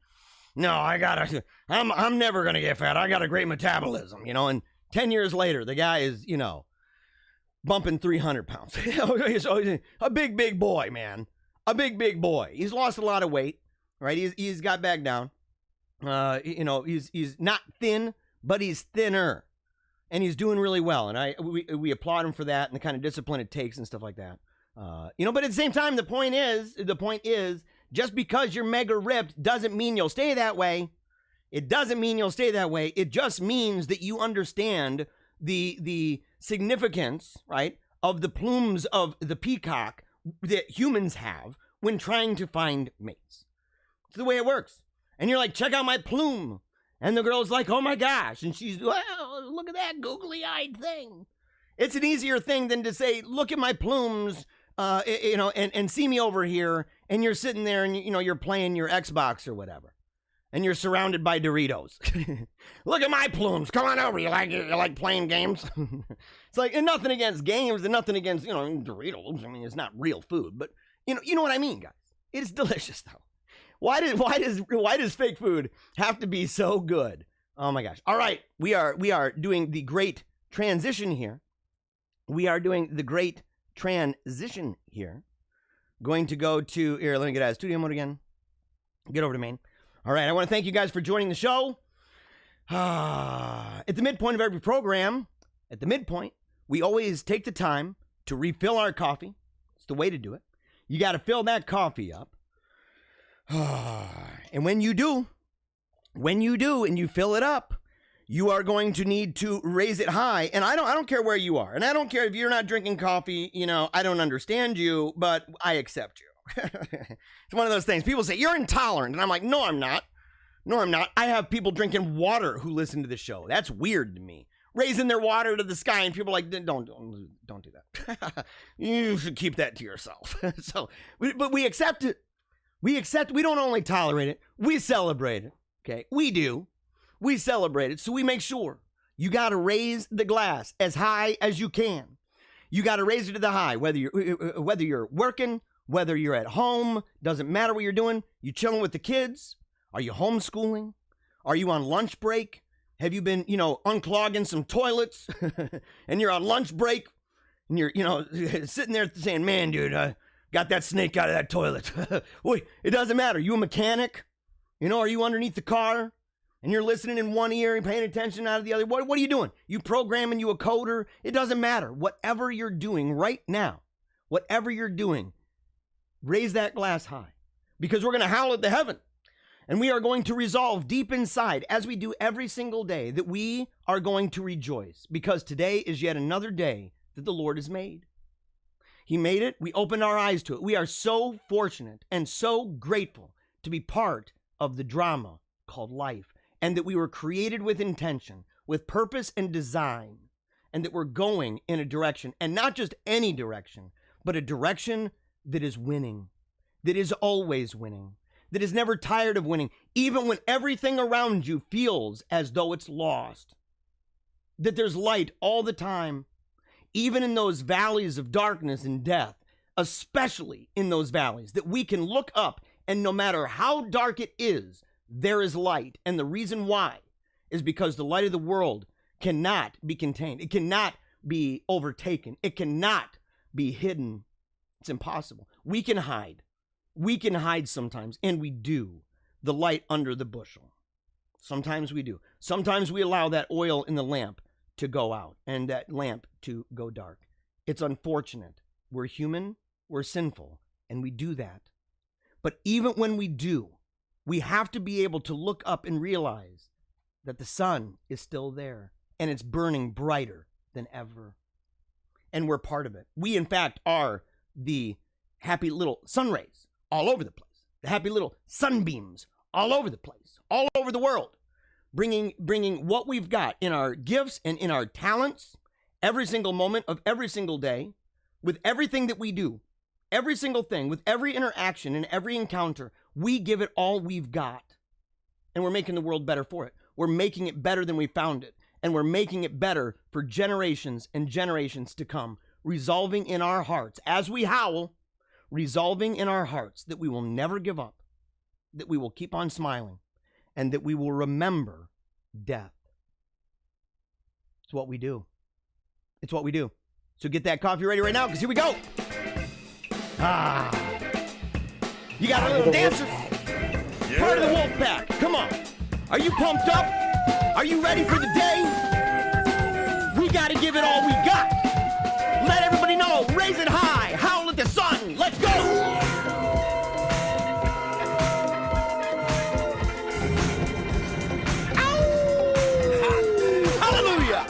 No, I'm never going to get fat. I got a great metabolism, you know. And 10 years later, the guy is, you know, bumping 300 pounds. A big boy, man. A big boy. He's lost a lot of weight, right? He's got back down. You know, he's not thin, but he's thinner. And he's doing really well, and we applaud him for that and the kind of discipline it takes and stuff like that. You know, but at the same time, the point is, just because you're mega ripped doesn't mean you'll stay that way. It doesn't mean you'll stay that way. It just means that you understand the significance, right, of the plumes of the peacock that humans have when trying to find mates. It's the way it works. And you're like, check out my plume. And the girl's like, oh my gosh. And she's, well, look at that googly-eyed thing. It's an easier thing than to say, look at my plumes, you know, and see me over here. And you're sitting there and, you know, you're playing your Xbox or whatever. And you're surrounded by Doritos. Look at my plumes. Come on over. You like playing games? It's like, and nothing against games and nothing against, you know, Doritos. I mean, it's not real food, but you know what I mean, guys. It's delicious though. Why does fake food have to be so good? Oh my gosh. All right. We are doing the great transition here. Going to go to here. Let me get out of studio mode again. Get over to main. All right. I want to thank you guys for joining the show. At the midpoint of every program, at the midpoint, we always take the time to refill our coffee. It's the way to do it. You got to fill that coffee up. And when you do, and you fill it up, you are going to need to raise it high. And I don't care where you are. And I don't care if you're not drinking coffee, you know, I don't understand you, but I accept you. It's one of those things. People say, you're intolerant. And I'm like, no, I'm not. I have people drinking water who listen to the show. That's weird to me. Raising their water to the sky, and people are like, don't do that. You should keep that to yourself. But we accept it. We don't only tolerate it, we celebrate it. Okay, we do. We celebrate it. So we make sure you got to raise the glass as high as you can. You got to raise it to the high, whether you're working, whether you're at home, doesn't matter what you're doing. You chilling with the kids? Are you homeschooling? Are you on lunch break? Have you been, you know, unclogging some toilets and you're on lunch break and you're, you know, sitting there saying, man, dude, got that snake out of that toilet. Wait, it doesn't matter. You a mechanic? You know, are you underneath the car? And you're listening in one ear and paying attention out of the other. What are you doing? You programming, you a coder? It doesn't matter. Whatever you're doing right now, whatever you're doing, Raise that glass high, because we're going to howl at the heaven. And we are going to resolve deep inside, as we do every single day, that we are going to rejoice, because today is yet another day that the Lord has made. He made it. We opened our eyes to it. We are so fortunate and so grateful to be part of the drama called life, and that we were created with intention, with purpose and design, and that we're going in a direction, and not just any direction, but a direction that is winning, that is always winning, that is never tired of winning, even when everything around you feels as though it's lost, that there's light all the time, even in those valleys of darkness and death, especially in those valleys, that we can look up, and no matter how dark it is, there is light. And the reason why is because the light of the world cannot be contained. It cannot be overtaken. It cannot be hidden. It's impossible. We can hide. We can hide sometimes, and we do, the light under the bushel. Sometimes we do. Sometimes we allow that oil in the lamp to go out and that lamp to go dark. It's unfortunate. We're human, we're sinful, and we do that. But even when we do, we have to be able to look up and realize that the sun is still there, and it's burning brighter than ever. And we're part of it. We, in fact, are the happy little sun rays all over the place, the happy little sunbeams all over the place, all over the world, bringing what we've got in our gifts and in our talents every single moment of every single day, with everything that we do, every single thing, with every interaction and every encounter. We give it all we've got, and we're making the world better for it. We're making it better than we found it, and we're making it better for generations and generations to come, resolving in our hearts, as we howl, resolving in our hearts that we will never give up, that we will keep on smiling, and that we will remember death. It's what we do. It's what we do. So get that coffee ready right now, because here we go. You got a little dancer? Yeah. Part of the wolf pack. Come on. Are you pumped up? Are you ready for the day? We got to give it all we got. Let everybody know. Raise it high. Howl at the sun. Let's go. Hallelujah.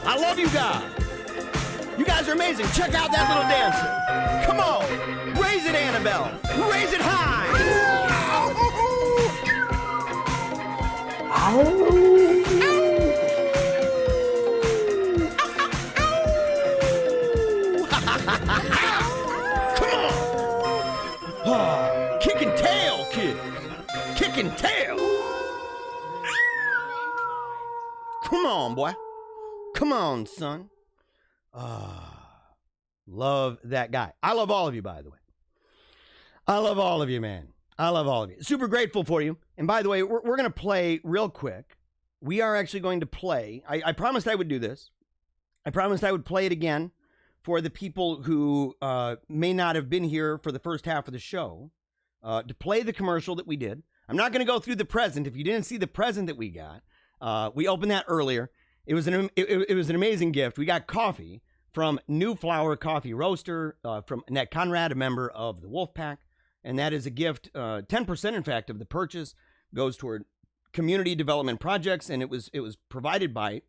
I love you guys. You guys are amazing. Check out that little dancer. Come on. Raise it, Annabelle. Raise it high. Come on. Kicking tail, kids. Kicking tail. Come on, boy. Come on, son. Love that guy. I love all of you, by the way. I love all of you, man. I love all of you. Super grateful for you. And by the way, we're going to play real quick. We are actually going to play. I promised I would do this. I promised I would play it again for the people who may not have been here for the first half of the show, to play the commercial that we did. I'm not going to go through the present. If you didn't see the present that we got, we opened that earlier. It was an amazing gift. We got coffee from New Flower Coffee Roaster, from Annette Conrad, a member of the Wolf Pack. And that is a gift. 10%, in fact, of the purchase goes toward community development projects. And it was provided by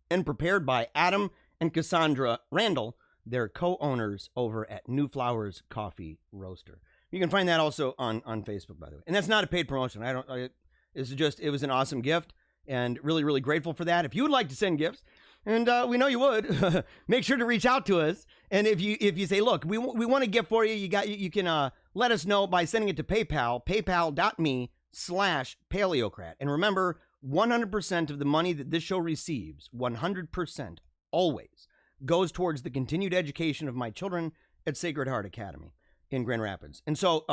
and prepared by Adam and Cassandra Randall, their co-owners over at New Flowers Coffee Roaster. You can find that also on Facebook, by the way. And that's not a paid promotion. It was an awesome gift, and really, really grateful for that. If you would like to send gifts, and we know you would, make sure to reach out to us. And if you say, look, we want a gift for you, you can let us know by sending it to PayPal, paypal.me/Paleocrat. And remember, 100% of the money that this show receives, 100%, always, goes towards the continued education of my children at Sacred Heart Academy in Grand Rapids. And so,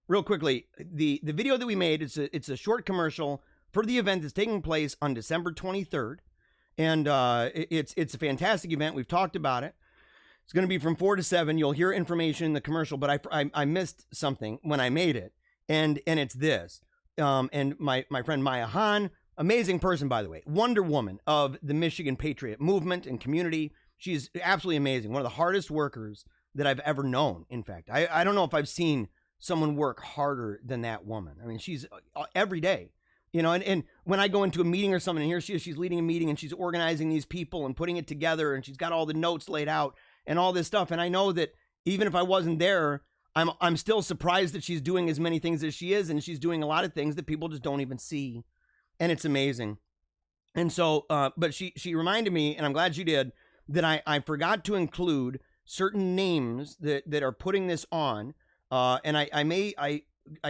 real quickly, the video that we made, it's a short commercial for the event that's taking place on December 23rd. And it's a fantastic event. We've talked about it. It's going to be from 4 to 7. You'll hear information in the commercial, but I missed something when I made it, and it's this. And my friend Maya Hahn, amazing person, by the way, Wonder Woman of the Michigan Patriot Movement and community. She's absolutely amazing. One of the hardest workers that I've ever known. In fact, I don't know if I've seen someone work harder than that woman. I mean, she's every day, you know, and when I go into a meeting or something, and here she is, she's leading a meeting and she's organizing these people and putting it together, and she's got all the notes laid out and all this stuff. And I know that even if I wasn't there, I'm still surprised that she's doing as many things as she is, and she's doing a lot of things that people just don't even see, and it's amazing. And so, but she reminded me, and I'm glad she did, that I forgot to include certain names that are putting this on, and I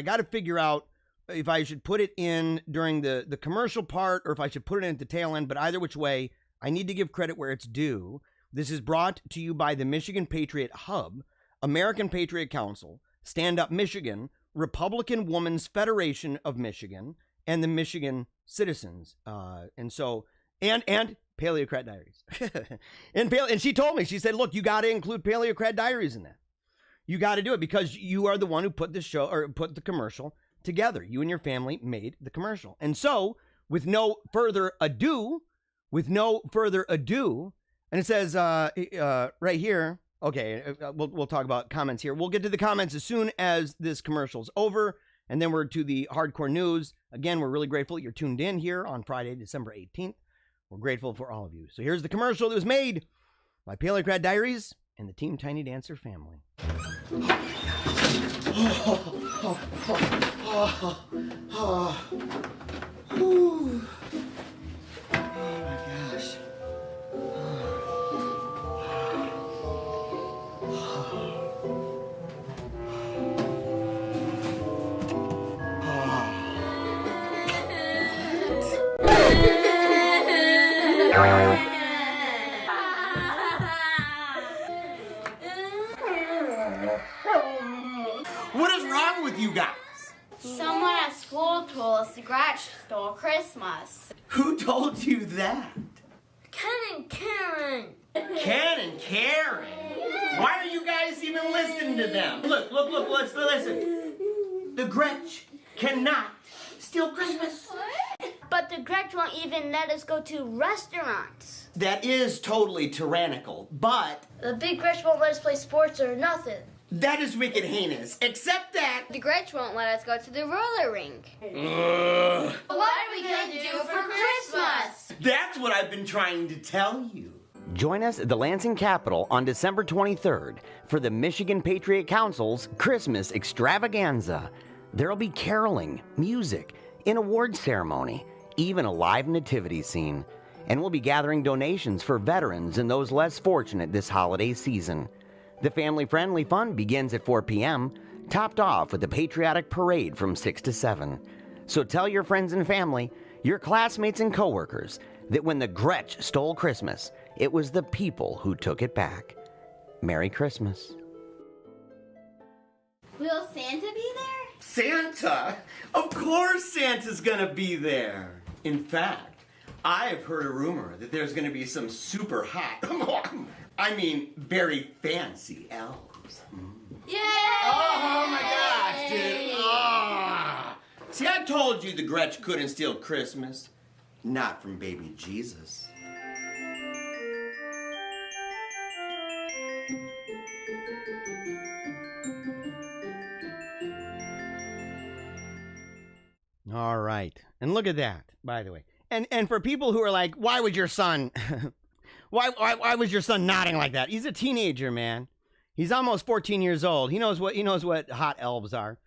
got to figure out if I should put it in during the commercial part or if I should put it in at the tail end. But either which way, I need to give credit where it's due. This is brought to you by the Michigan Patriot Hub, American Patriot Council, Stand Up Michigan, Republican Women's Federation of Michigan, and the Michigan Citizens. And Paleocrat Diaries. and she told me, she said, look, you got to include Paleocrat Diaries in that. You got to do it because you are the one who put the show or put the commercial together. You and your family made the commercial. And so with no further ado, and it says right here, okay, we'll talk about comments here. We'll get to the comments as soon as this commercial's over, and then we're to the hardcore news. Again, we're really grateful you're tuned in here on Friday, December 18th. We're grateful for all of you. So here's the commercial that was made by Paleocrat Diaries and the Team Tiny Dancer family. What is wrong with you guys? Someone at school told us the Grinch stole Christmas. Who told you that? Ken and Karen. Ken and Karen? Why are you guys even listening to them? Look, let's listen. The Grinch cannot steal Christmas. But the Grinch won't even let us go to restaurants. That is totally tyrannical, but The big Grinch won't let us play sports or nothing. that is wicked heinous, except that... The Grinch won't let us go to the roller rink. What are we gonna do for Christmas? That's what I've been trying to tell you. Join us at the Lansing Capitol on December 23rd for the Michigan Patriot Council's Christmas Extravaganza. There'll be caroling, music, an award ceremony, even a live nativity scene. And we'll be gathering donations for veterans and those less fortunate this holiday season. The family-friendly fun begins at 4 p.m., topped off with a patriotic parade from 6 to 7. So tell your friends and family, your classmates and coworkers, that when the Grinch stole Christmas, it was the people who took it back. Merry Christmas. Will Santa be there? Santa? Of course Santa's gonna be there. In fact, I've heard a rumor that there's gonna be some super hot, I mean, very fancy elves. Yay! Oh my gosh, dude. Oh. See, I told you the Grinch couldn't steal Christmas. Not from baby Jesus. All right. And look at that, by the way. And for people who are like, why would your son why was your son nodding like that? He's a teenager, man. He's almost 14 years old. He knows what hot elves are.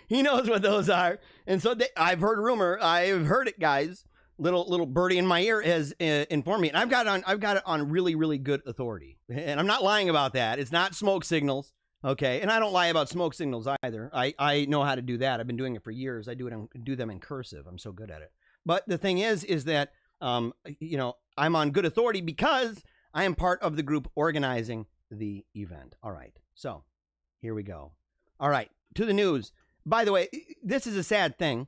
He knows what those are. And so I've heard rumor. I've heard it, guys. Little birdie in my ear has informed me. And I've got it on really, really good authority. And I'm not lying about that. It's not smoke signals. Okay. And I don't lie about smoke signals either. I know how to do that. I've been doing it for years. I do them in cursive. I'm so good at it. But the thing is that, I'm on good authority because I am part of the group organizing the event. All right. So here we go. All right. To the news. By the way, this is a sad thing.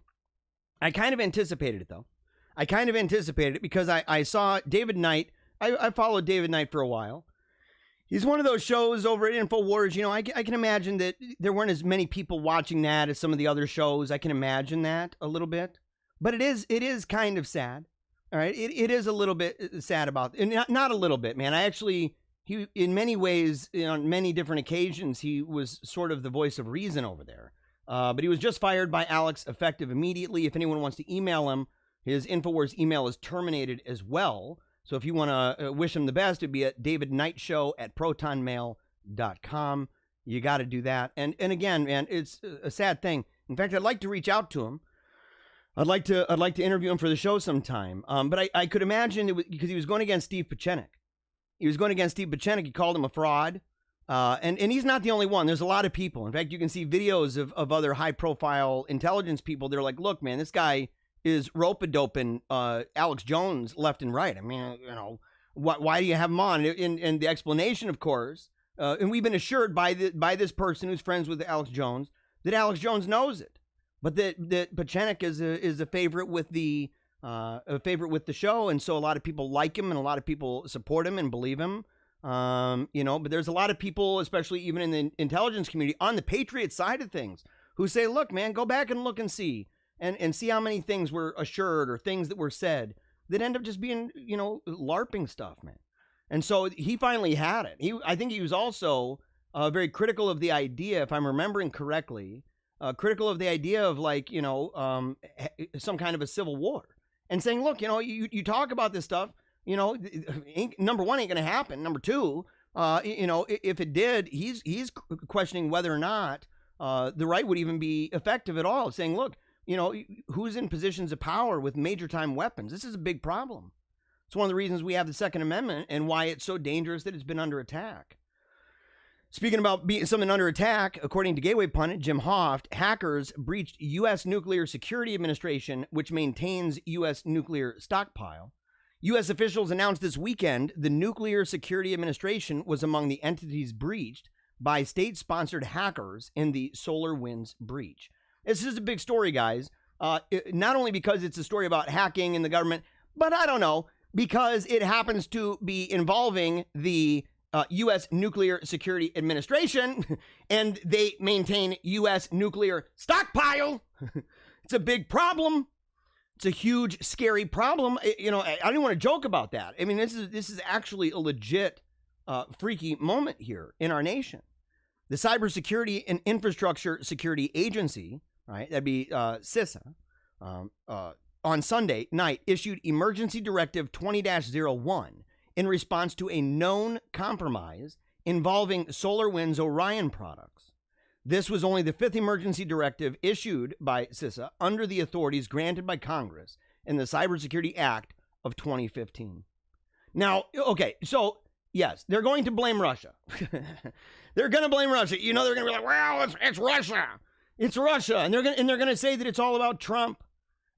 I kind of anticipated it, though. I kind of anticipated it because I saw David Knight. I followed David Knight for a while. He's one of those shows over at InfoWars. You know, I can imagine that there weren't as many people watching that as some of the other shows. I can imagine that a little bit. But it is kind of sad. All right. It is a little bit sad about it. Not a little bit, man. I actually he, in many ways, on many different occasions, he was sort of the voice of reason over there. But he was just fired by Alex, effective immediately. If anyone wants to email him, his InfoWars email is terminated as well. So if you want to wish him the best, it'd be at davidknightshow@protonmail.com. You got to do that. And again, man, it's a sad thing. In fact, I'd like to reach out to him. I'd like to interview him for the show sometime. But I could imagine it was because he was going against Steve Pieczenik. He was going against Steve Pieczenik. He called him a fraud. And he's not the only one. There's a lot of people. In fact, you can see videos of other high-profile intelligence people. They're like, look, man, this guy is rope-a-doping Alex Jones left and right. I mean, you know, why do you have him on? And the explanation, of course, and we've been assured by this person who's friends with Alex Jones that Alex Jones knows it, but that Pieczenik is a favorite with the show, and so a lot of people like him and a lot of people support him and believe him. You know, but there's a lot of people, especially even in the intelligence community, on the Patriot side of things, who say, look, man, go back and look and see how many things were assured or things that were said that end up just being, you know, LARPing stuff, man. And so he finally had it. I think he was also very critical of the idea, if I'm remembering correctly, critical of the idea of, like, you know, some kind of a civil war, and saying, look, you know, you talk about this stuff, you know, number one, ain't going to happen. Number two, you know, if it did, he's questioning whether or not the right would even be effective at all, saying, look, you know, who's in positions of power with major time weapons? This is a big problem. It's one of the reasons we have the Second Amendment and why it's so dangerous that it's been under attack. Speaking about being something under attack, according to Gateway pundit Jim Hoft, hackers breached U.S. Nuclear Security Administration, which maintains U.S. nuclear stockpile. U.S. officials announced this weekend the Nuclear Security Administration was among the entities breached by state-sponsored hackers in the SolarWinds breach. This is a big story, guys, not only because it's a story about hacking in the government, but I don't know, because it happens to be involving the U.S. Nuclear Security Administration, and they maintain U.S. nuclear stockpile. It's a big problem. It's a huge, scary problem. You know, I don't want to joke about that. I mean, this is actually a legit, freaky moment here in our nation. The Cybersecurity and Infrastructure Security Agency, right, that'd be CISA, on Sunday night issued Emergency Directive 20-01 in response to a known compromise involving SolarWinds Orion products. This was only the fifth emergency directive issued by CISA under the authorities granted by Congress in the Cybersecurity Act of 2015. Now, okay, so yes, they're going to blame Russia. They're going to blame Russia. You know, they're going to be like, well, it's Russia. It's Russia. And they're going to say that it's all about Trump.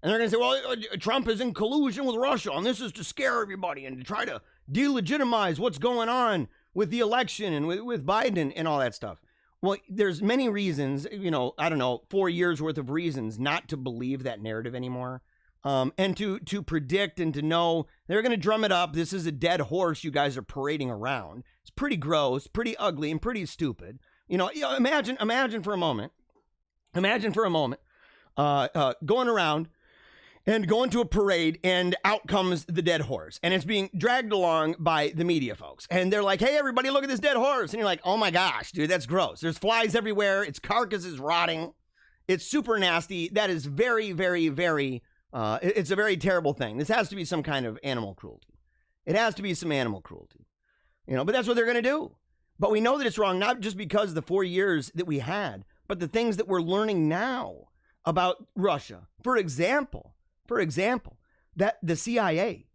And they're going to say, well, Trump is in collusion with Russia, and this is to scare everybody and to try to delegitimize what's going on with the election and with Biden and all that stuff. Well, there's many reasons, you know, I don't know, 4 years worth of reasons not to believe that narrative anymore. And to predict and to know they're going to drum it up. This is a dead horse you guys are parading around. It's pretty gross, pretty ugly, and pretty stupid. You know, imagine for a moment, going around and going to a parade, and out comes the dead horse, and it's being dragged along by the media folks, and they're like, hey, everybody, look at this dead horse, and you're like, oh my gosh, dude, that's gross. There's flies everywhere. Its carcass is rotting. It's super nasty. That is very, very, very, it's a very terrible thing. This has to be some kind of animal cruelty. It has to be some animal cruelty, you know, but that's what they're going to do. But we know that it's wrong, not just because of the 4 years that we had, but the things that we're learning now about Russia. For example, that the CIA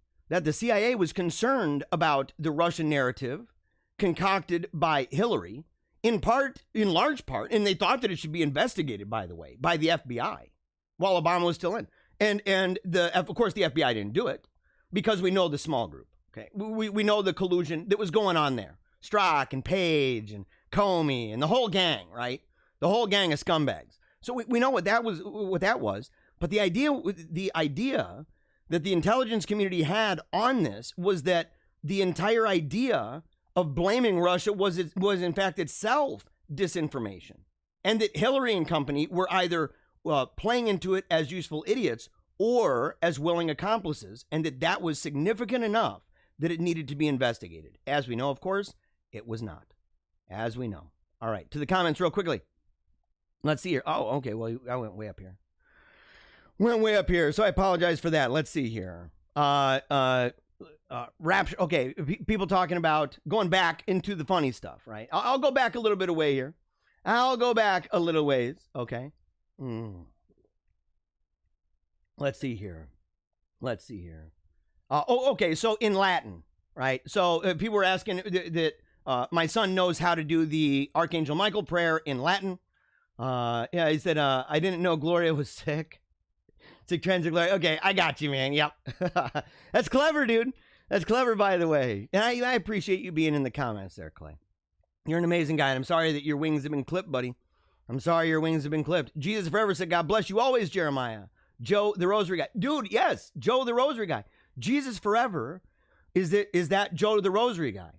was concerned about the Russian narrative concocted by Hillary, in large part, and they thought that it should be investigated, by the way, by the FBI while Obama was still in. And of course, the FBI didn't do it because we know the small group. Okay, we know the collusion that was going on there. Strzok and Page and Comey and the whole gang, right? The whole gang of scumbags. So we know what that was. But the idea that the intelligence community had on this was that the entire idea of blaming Russia was in fact itself disinformation, and that Hillary and company were either playing into it as useful idiots or as willing accomplices, and that was significant enough that it needed to be investigated. As we know, of course, It was not, as we know. All right, to the comments real quickly. Let's see here. Oh, okay, well, I went way up here. So I apologize for that. Let's see here. Rapture. Okay, people talking about going back into the funny stuff, right? I'll go back a little bit away here. I'll go back a little ways, okay? Let's see here. Okay, so in Latin, right? So people were asking that my son knows how to do the Archangel Michael prayer in Latin. Yeah, he said, I didn't know Gloria was sick. Sick transit Gloria. Okay, I got you, man. Yep. That's clever, dude. That's clever, by the way. And I appreciate you being in the comments there, Clay. You're an amazing guy, and I'm sorry that your wings have been clipped, buddy. I'm sorry your wings have been clipped. Jesus Forever said, God bless you always, Jeremiah. Joe, the Rosary guy. Dude, yes, Joe, the Rosary guy. Jesus Forever, is that Joe, the Rosary guy?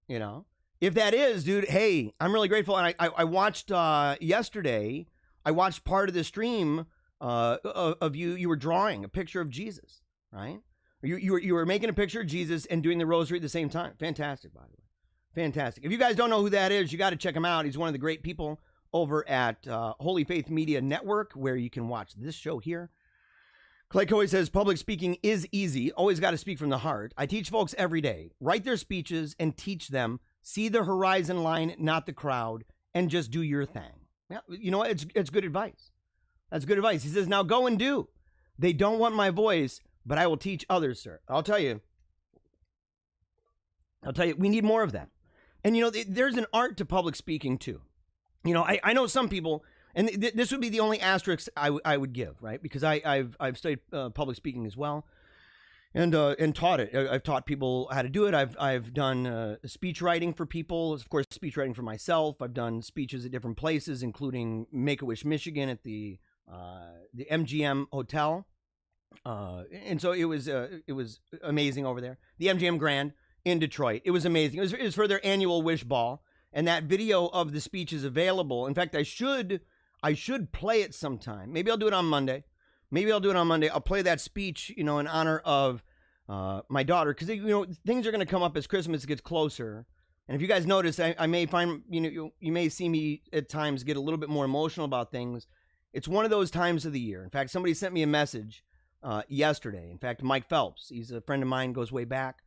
You know? If that is, dude, hey, I'm really grateful. And I watched yesterday, I watched part of the stream of you were drawing a picture of Jesus, right? You were making a picture of Jesus and doing the rosary at the same time. Fantastic, by the way. Fantastic. If you guys don't know who that is, you got to check him out. He's one of the great people over at Holy Faith Media Network, where you can watch this show here. Clay Coy says, public speaking is easy. Always got to speak from the heart. I teach folks every day. Write their speeches and teach them. See the horizon line, not the crowd, and just do your thing. Yeah, you know what? It's good advice. That's good advice. He says, now go and do. They don't want my voice, but I will teach others, sir. I'll tell you, we need more of that. And, you know, there's an art to public speaking, too. You know, I know some people, and this would be the only asterisk I would give, right? Because I've studied public speaking as well and taught it. I've taught people how to do it. I've done speech writing for people, of course, speech writing for myself. I've done speeches at different places, including Make-A-Wish, Michigan at the MGM Hotel. And so it was amazing over there. The MGM Grand in Detroit. It was amazing. It was for their annual Wish Ball, and that video of the speech is available. In fact, I should play it sometime. Maybe I'll do it on Monday. I'll play that speech, you know, in honor of my daughter, because, you know, things are going to come up as Christmas gets closer. And if you guys notice, I may find, you know, you may see me at times get a little bit more emotional about things. It's one of those times of the year. In fact, somebody sent me a message yesterday. In fact, Mike Phelps, he's a friend of mine, goes way back.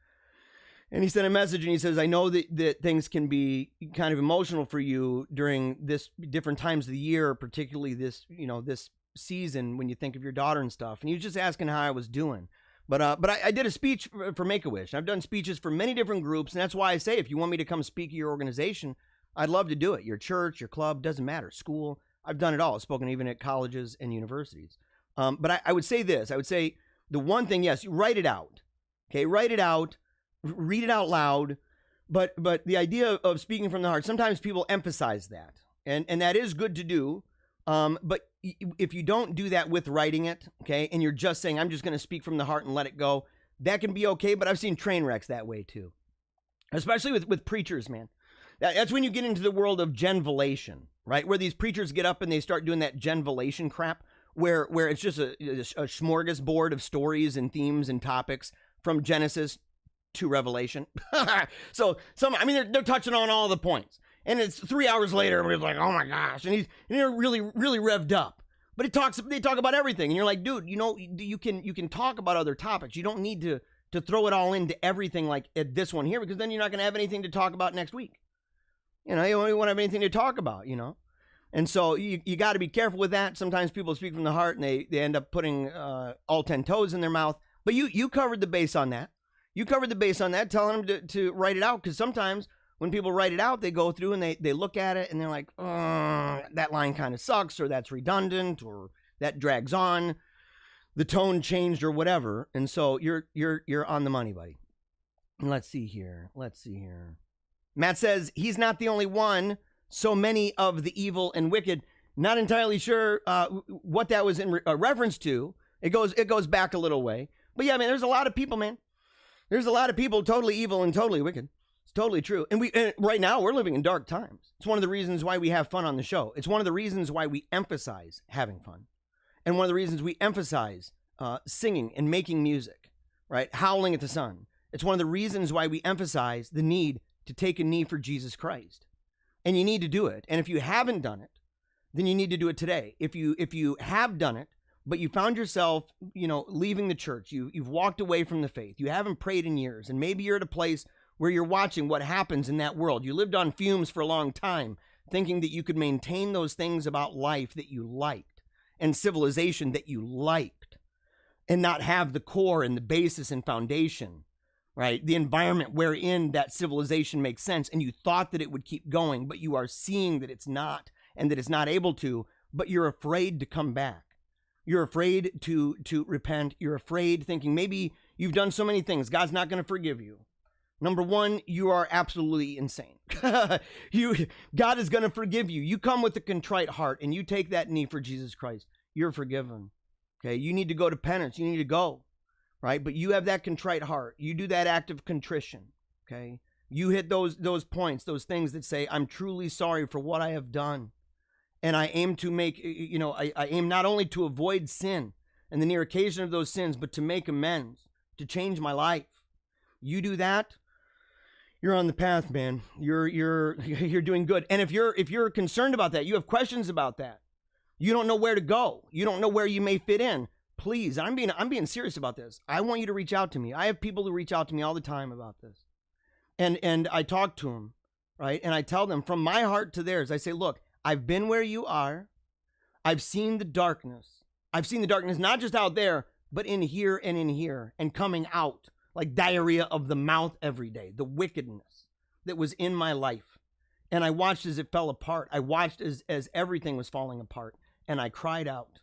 And he sent a message and he says, I know that things can be kind of emotional for you during this different times of the year, particularly this, you know, this season when you think of your daughter and stuff. And he was just asking how I was doing. But I did a speech for Make-A-Wish. I've done speeches for many different groups. And that's why I say, if you want me to come speak at your organization, I'd love to do it. Your church, your club, doesn't matter. School. I've done it all. I've spoken even at colleges and universities. But I would say this. I would say the one thing, yes, write it out. Okay, write it out. Read it out loud, but the idea of speaking from the heart, sometimes people emphasize that, and that is good to do, but if you don't do that with writing it, okay, and you're just saying, I'm just going to speak from the heart and let it go, that can be okay, but I've seen train wrecks that way too, especially with preachers, man. That's when you get into the world of genvolation, right, where these preachers get up and they start doing that genvolation crap, where it's just a smorgasbord of stories and themes and topics from Genesis to Revelation. So they're touching on all the points, and it's 3 hours later, everybody's like, oh my gosh, and they're really, really revved up. But they talk about everything, and you're like, dude, you know, you can talk about other topics. You don't need to throw it all into everything like at this one here, because then you're not going to have anything to talk about next week. You know, you won't have anything to talk about, you know. And so you got to be careful with that. Sometimes people speak from the heart, and they end up putting all 10 toes in their mouth. But you covered the base on that. You covered the base on that, telling them to write it out, because sometimes when people write it out, they go through and they look at it and they're like, that line kind of sucks, or that's redundant, or that drags on, the tone changed, or whatever. And so you're on the money, buddy. Let's see here. Matt says he's not the only one. So many of the evil and wicked. Not entirely sure what that was in reference to. It goes back a little way. But yeah, man, there's a lot of people, man. There's a lot of people totally evil and totally wicked. It's totally true. And right now we're living in dark times. It's one of the reasons why we have fun on the show. It's one of the reasons why we emphasize having fun. And one of the reasons we emphasize singing and making music, right? Howling at the sun. It's one of the reasons why we emphasize the need to take a knee for Jesus Christ. And you need to do it. And if you haven't done it, then you need to do it today. If you have done it, but you found yourself, leaving the church, you've walked away from the faith, you haven't prayed in years, and maybe you're at a place where you're watching what happens in that world. You lived on fumes for a long time, thinking that you could maintain those things about life that you liked and civilization that you liked and not have the core and the basis and foundation, right? The environment wherein that civilization makes sense. And you thought that it would keep going, but you are seeing that it's not and that it's not able to, but you're afraid to come back. You're afraid to repent. You're afraid, thinking maybe you've done so many things, God's not going to forgive you. Number one, you are absolutely insane. God is going to forgive you. You come with a contrite heart and you take that knee for Jesus Christ. You're forgiven. Okay, you need to go to penance. You need to go, right? But you have that contrite heart. You do that act of contrition. Okay, you hit those points, those things that say, I'm truly sorry for what I have done. And I aim to make, I aim not only to avoid sin and the near occasion of those sins, but to make amends, to change my life. You do that, you're on the path, man. You're doing good. And if you're concerned about that, you have questions about that, you don't know where to go, you don't know where you may fit in, please, I'm being serious about this. I want you to reach out to me. I have people who reach out to me all the time about this. And I talk to them, right? And I tell them from my heart to theirs, I say, look, I've been where you are. I've seen the darkness. I've seen the darkness, not just out there, but in here and coming out like diarrhea of the mouth every day, the wickedness that was in my life. And I watched as it fell apart. I watched as everything was falling apart, and I cried out.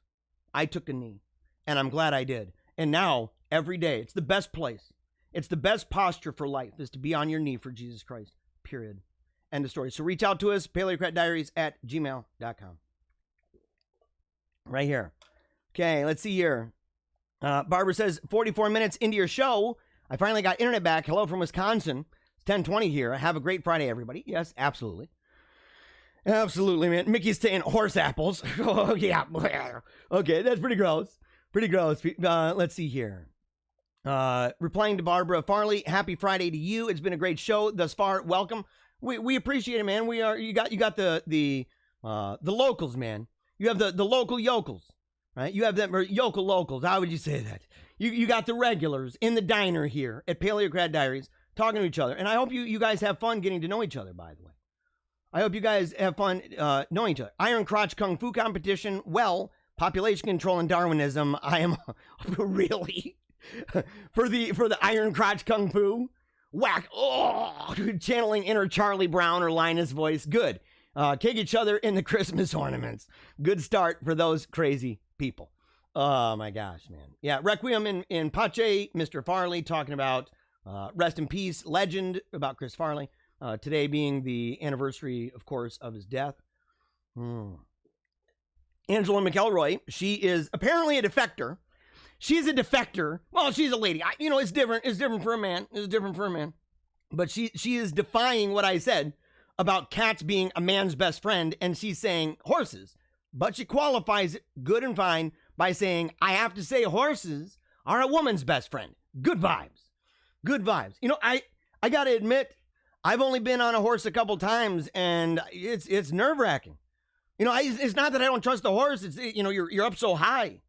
I took a knee, and I'm glad I did. And now every day, it's the best place. It's the best posture for life is to be on your knee for Jesus Christ, period. End of story. So reach out to us, paleocratdiaries@gmail.com. Right here. Okay, let's see here. Barbara says, 44 minutes into your show, I finally got internet back. Hello from Wisconsin. It's 10:20 here. Have a great Friday, everybody. Yes, absolutely. Absolutely, man. Mickey's saying horse apples. Oh, yeah. Okay, that's pretty gross. Pretty gross. Let's see here. Replying to Barbara Farley, happy Friday to you. It's been a great show thus far. Welcome. We appreciate it, man. You got the locals, man. You have the local yokels, right? You have them, or yokel locals. How would you say that? You got the regulars in the diner here at Paleocrat Diaries talking to each other. And I hope you guys have fun getting to know each other, by the way. I hope you guys have fun knowing each other. Iron Crotch Kung Fu competition. Well, population control and Darwinism. I am really for the Iron Crotch Kung Fu. Whack. Oh, channeling inner Charlie Brown or Linus voice. Good. Kick each other in the Christmas ornaments. Good start for those crazy people. Oh my gosh, man. Yeah, Requiem in Pace, Mr. Farley talking about rest in peace, legend about Chris Farley. Today being the anniversary, of course, of his death. Angela McElroy, she is apparently a defector. She's a defector. Well, she's a lady. It's different. It's different for a man. It's different for a man. But she is defying what I said about cats being a man's best friend, and she's saying horses. But she qualifies it good and fine by saying, I have to say horses are a woman's best friend. Good vibes. Good vibes. I got to admit, I've only been on a horse a couple times, and it's nerve-wracking. It's not that I don't trust the horse. It's, you're up so high.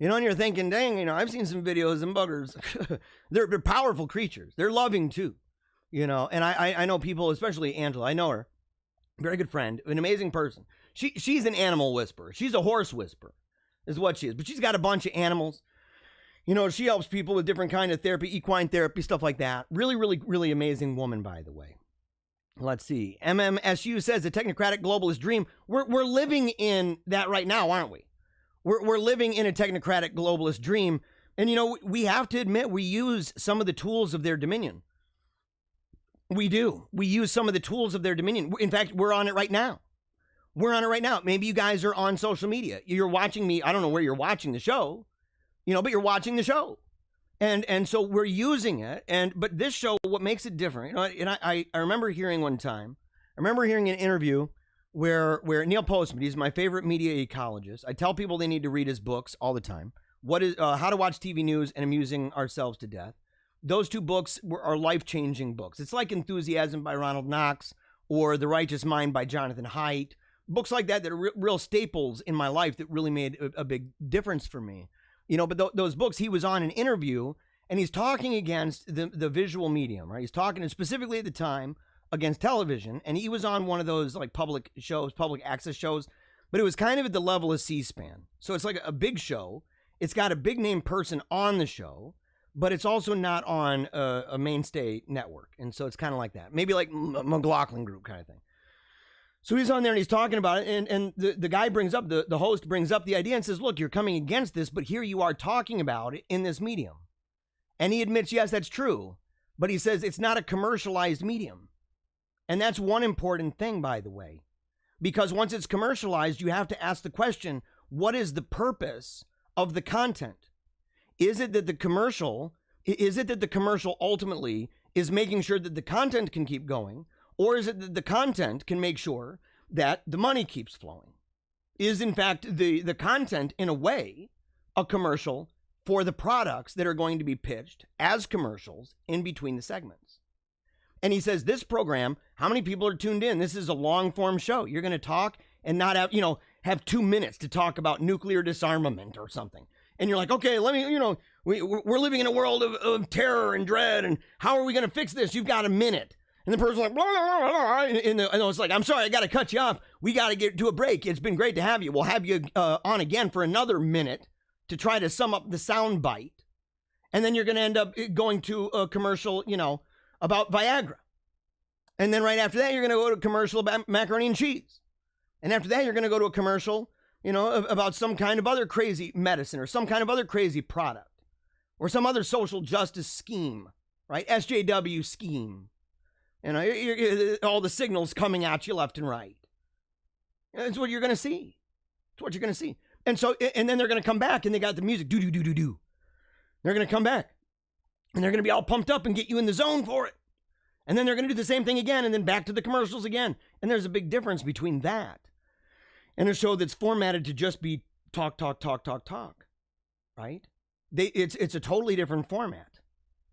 And you're thinking, dang, I've seen some videos and buggers. They're powerful creatures. They're loving too, and I know people, especially Angela. I know her, very good friend, an amazing person. She's an animal whisperer. She's a horse whisperer, is what she is. But she's got a bunch of animals. She helps people with different kind of therapy, equine therapy, stuff like that. Really, really, really amazing woman, by the way. Let's see. MMSU says the technocratic globalist dream. We're living in that right now, aren't we? We're living in a technocratic globalist dream. And, we have to admit we use some of the tools of their dominion. We do. We use some of the tools of their dominion. In fact, we're on it right now. We're on it right now. Maybe you guys are on social media. You're watching me. I don't know where you're watching the show, but you're watching the show. And so we're using it. But this show, what makes it different, and I remember hearing one time, an interview where Neil Postman, he's my favorite media ecologist. I tell people they need to read his books all the time. How to Watch TV News and Amusing Ourselves to Death. those two books are life-changing books. It's like Enthusiasm by Ronald Knox or The Righteous Mind by Jonathan Haidt. Books like that are real staples in my life that really made a big difference for me. You know, but those books, he was on an interview and he's talking against the visual medium, right? He's talking specifically at the time against television, and he was on one of those like public shows, public access shows, but it was kind of at the level of C-SPAN. So it's like a big show. It's got a big name person on the show, but it's also not on a mainstay network. And so it's kind of like that. Maybe like McLaughlin Group kind of thing. So he's on there and he's talking about it. And the guy brings up, the host brings up the idea and says, look, you're coming against this, but here you are talking about it in this medium. And he admits, yes, that's true. But he says it's not a commercialized medium. And that's one important thing, by the way. Because once it's commercialized, you have to ask the question, what is the purpose of the content? Is it that the commercial ultimately is making sure that the content can keep going? Or is it that the content can make sure that the money keeps flowing? Is, in fact, the content, in a way, a commercial for the products that are going to be pitched as commercials in between the segments? And he says, this program, how many people are tuned in? This is a long-form show. You're going to talk and not have 2 minutes to talk about nuclear disarmament or something. And you're like, okay, let me, we're living in a world of terror and dread, and how are we going to fix this? You've got a minute. And the person's like, blah, blah, blah, blah. And it's like, I'm sorry, I got to cut you off. We got to get to a break. It's been great to have you. We'll have you on again for another minute to try to sum up the sound bite. And then you're going to end up going to a commercial, about Viagra. And then right after that, you're going to go to a commercial about macaroni and cheese. And after that, you're going to go to a commercial, about some kind of other crazy medicine or some kind of other crazy product or some other social justice scheme, right? SJW scheme. All the signals coming at you left and right. That's what you're going to see. That's what you're going to see. And so, and then they're going to come back and they got the music, do. They're going to come back and they're going to be all pumped up and get you in the zone for it. And then they're going to do the same thing again and then back to the commercials again. And there's a big difference between that and a show that's formatted to just be talk, right? It's a totally different format.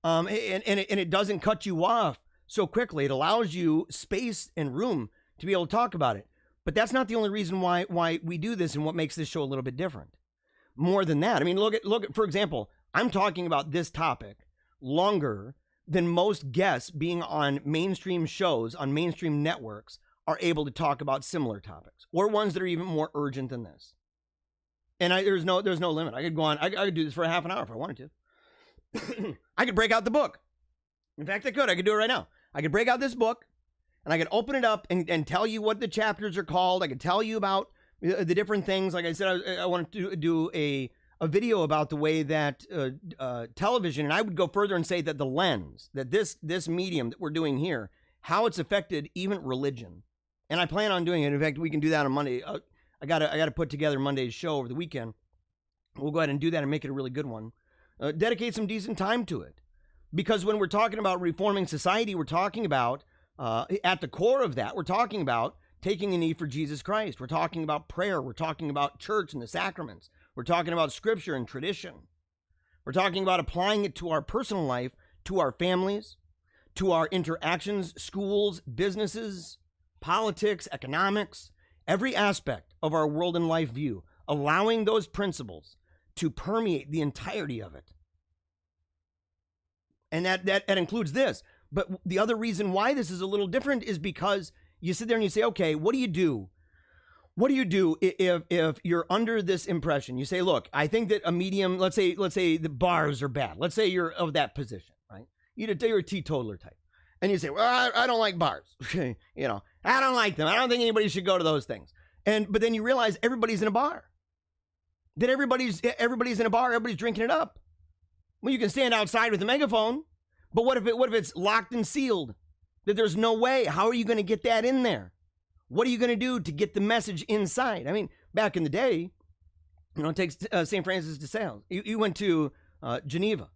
And it doesn't cut you off so quickly. It allows you space and room to be able to talk about it. But that's not the only reason why we do this and what makes this show a little bit different. More than that, I mean, look at, for example, I'm talking about this topic longer than most guests being on mainstream shows, on mainstream networks, are able to talk about similar topics or ones that are even more urgent than this. And there's no limit. I could go on. I could do this for a half an hour if I wanted to. I could break out the book. In fact, I could do it right now. I could break out this book and I could open it up and tell you what the chapters are called. I could tell you about the different things. Like I said, I wanted to do a video about the way that television, and I would go further and say that the lens, that this medium that we're doing here, how it's affected even religion. And I plan on doing it. In fact, we can do that on Monday. I gotta put together Monday's show over the weekend. We'll go ahead and do that and make it a really good one. Dedicate some decent time to it. Because when we're talking about reforming society, we're talking about, at the core of that, we're talking about taking a knee for Jesus Christ. We're talking about prayer. We're talking about church and the sacraments. We're talking about scripture and tradition. We're talking about applying it to our personal life, to our families, to our interactions, schools, businesses, politics, economics, every aspect of our world and life view, allowing those principles to permeate the entirety of it. And that includes this. But the other reason why this is a little different is because you sit there and you say, okay, what do you do? What do you do if you're under this impression? You say, look, I think that a medium, let's say the bars are bad. Let's say you're of that position, right? You're a teetotaler type. And you say, well, I don't like bars. I don't like them. I don't think anybody should go to those things. But then you realize everybody's in a bar. That everybody's in a bar, everybody's drinking it up. Well, you can stand outside with a megaphone, but what if it's locked and sealed? That there's no way. How are you going to get that in there? What are you going to do to get the message inside? I mean, back in the day, it takes St. Francis de Sales. He went to Geneva.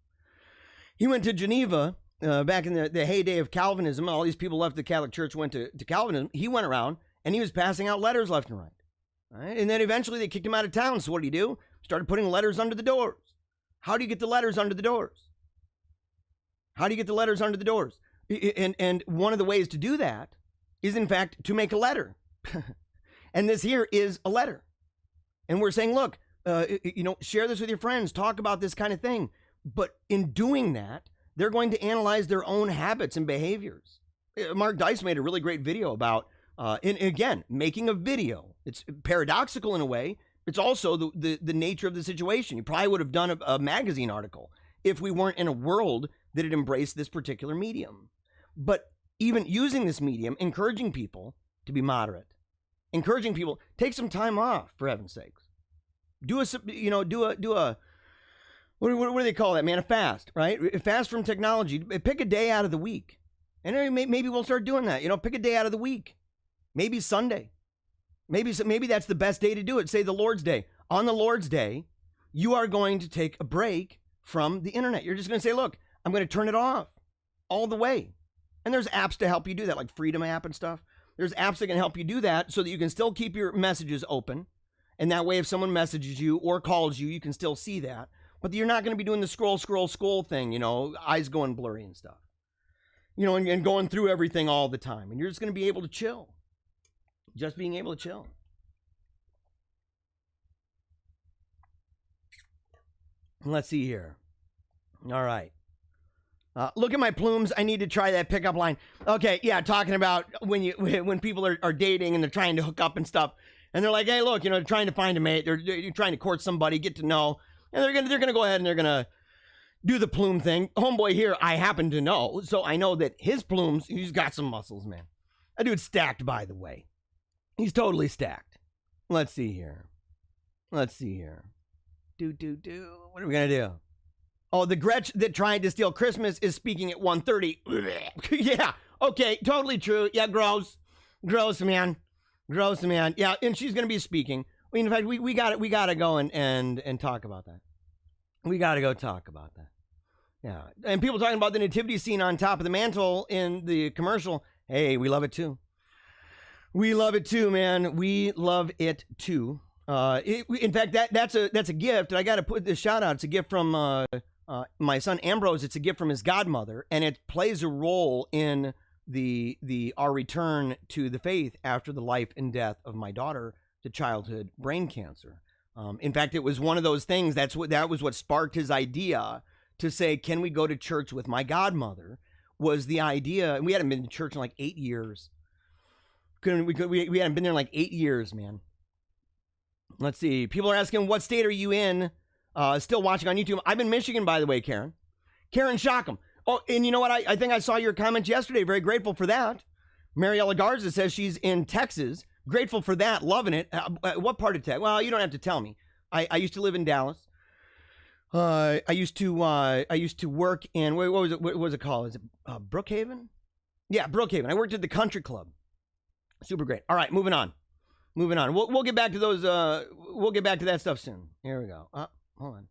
He went to Geneva back in the heyday of Calvinism. All these people left the Catholic Church, went to Calvinism. He went around and he was passing out letters left and right. Right? And then eventually they kicked him out of town. So what did he do? Started putting letters under the doors. How do you get the letters under the doors? How do you get the letters under the doors? And one of the ways to do that is, in fact, to make a letter. And this here is a letter. And we're saying, look, share this with your friends. Talk about this kind of thing. But in doing that, they're going to analyze their own habits and behaviors. Mark Dice made a really great video about, and again, making a video. It's paradoxical in a way. It's also the nature of the situation. You probably would have done a magazine article if we weren't in a world that had embraced this particular medium. But even using this medium, encouraging people to be moderate, encouraging people, take some time off, for heaven's sakes. Do a what do they call that, man? A fast, right? A fast from technology. Pick a day out of the week. And maybe we'll start doing that. Pick a day out of the week. Maybe Sunday. Maybe that's the best day to do it. Say the Lord's Day. On the Lord's Day, you are going to take a break from the internet. You're just going to say, look, I'm going to turn it off all the way. And there's apps to help you do that, like Freedom app and stuff. There's apps that can help you do that so that you can still keep your messages open. And that way, if someone messages you or calls you, you can still see that. But you're not going to be doing the scroll thing, eyes going blurry and stuff. And going through everything all the time. And you're just going to be able to chill. Just being able to chill. Let's see here. All right. Look at my plumes. I need to try that pickup line. Okay, yeah, talking about when people are dating and they're trying to hook up and stuff. And they're like, hey, look, they're trying to find a mate. They're trying to court somebody, get to know. And they're gonna go ahead and they're gonna do the plume thing. Homeboy here, I happen to know. So I know that his plumes, he's got some muscles, man. That dude's stacked, by the way. He's totally stacked. Let's see here. What are we gonna do? Oh, the Gretch that tried to steal Christmas is speaking at 1:30. Yeah, okay, totally true. Yeah, gross, man. Yeah, and she's gonna be speaking. In fact, we gotta go and talk about that. We gotta go talk about that. Yeah, and people talking about the nativity scene on top of the mantle in the commercial. Hey, we love it too. We love it too, man. We love it too. In fact, that's a gift. I got to put this shout out. It's a gift from my son Ambrose. It's a gift from his godmother, and it plays a role in our return to the faith after the life and death of my daughter to childhood brain cancer. In fact, it was one of those things. That was what sparked his idea to say, "Can we go to church with my godmother?" Was the idea, and we hadn't been to church in like 8 years. We hadn't been there in like 8 years, man. Let's see. People are asking, what state are you in? Still watching on YouTube. I'm in Michigan, by the way, Karen. Karen Shockham. Oh, and you know what? I think I saw your comment yesterday. Very grateful for that. Mariella Garza says she's in Texas. Grateful for that. Loving it. What part of Texas? Well, you don't have to tell me. I used to live in Dallas. I used to work in, what was it called? Is it Brookhaven? Yeah, Brookhaven. I worked at the country club. Super great. All right, moving on. We'll get back to those. We'll get back to that stuff soon. Here we go. Hold on.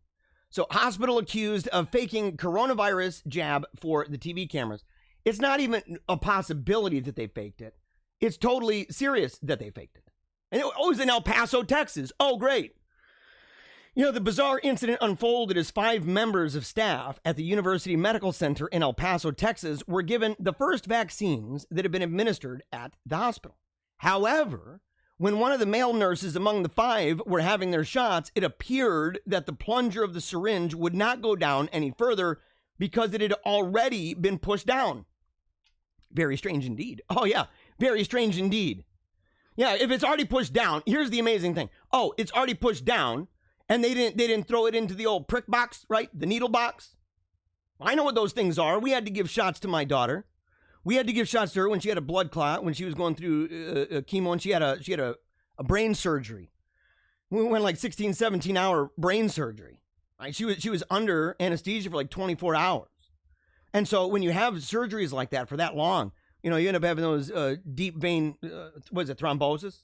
So, hospital accused of faking coronavirus jab for the TV cameras. It's not even a possibility that they faked it. It's totally serious that they faked it. And it was in El Paso, Texas. Oh, great. The bizarre incident unfolded as 5 members of staff at the University Medical Center in El Paso, Texas, were given the first vaccines that had been administered at the hospital. However, when one of the male nurses among the 5 were having their shots, it appeared that the plunger of the syringe would not go down any further because it had already been pushed down. Very strange indeed. Oh, yeah. Very strange indeed. Yeah, if it's already pushed down, here's the amazing thing. Oh, it's already pushed down, and they didn't throw it into the old prick box, right? The needle box. I know what those things are. We had to give shots to my daughter. We had to give shots to her when she had a blood clot, when she was going through chemo, and she had a brain surgery. We went like 16, 17-hour brain surgery. Right? She was under anesthesia for like 24 hours. And so when you have surgeries like that for that long, you end up having those deep vein, thrombosis?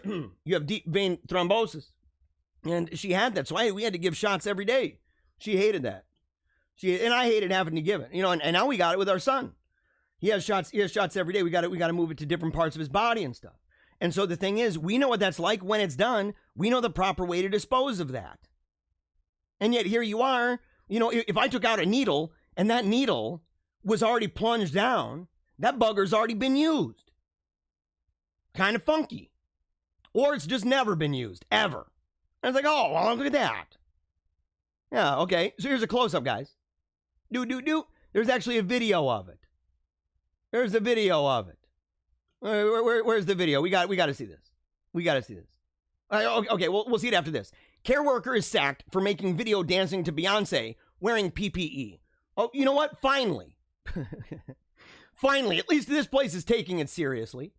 You have deep vein thrombosis. And she had that. So we had to give shots every day. She hated that. And I hated having to give it. And now we got it with our son. He has shots every day. We got to move it to different parts of his body and stuff. And so the thing is, we know what that's like when it's done. We know the proper way to dispose of that. And yet here you are, if I took out a needle and that needle was already plunged down, that bugger's already been used. Kind of funky. Or it's just never been used, ever. And it's like, oh, well, look at that. Yeah, okay. So here's a close-up, guys. There's actually a video of it. There's a video of it. Where's the video? We got to see this. We got to see this. Okay, we'll see it after this. Care worker is sacked for making video dancing to Beyonce wearing PPE. Oh, you know what? Finally. Finally, at least this place is taking it seriously.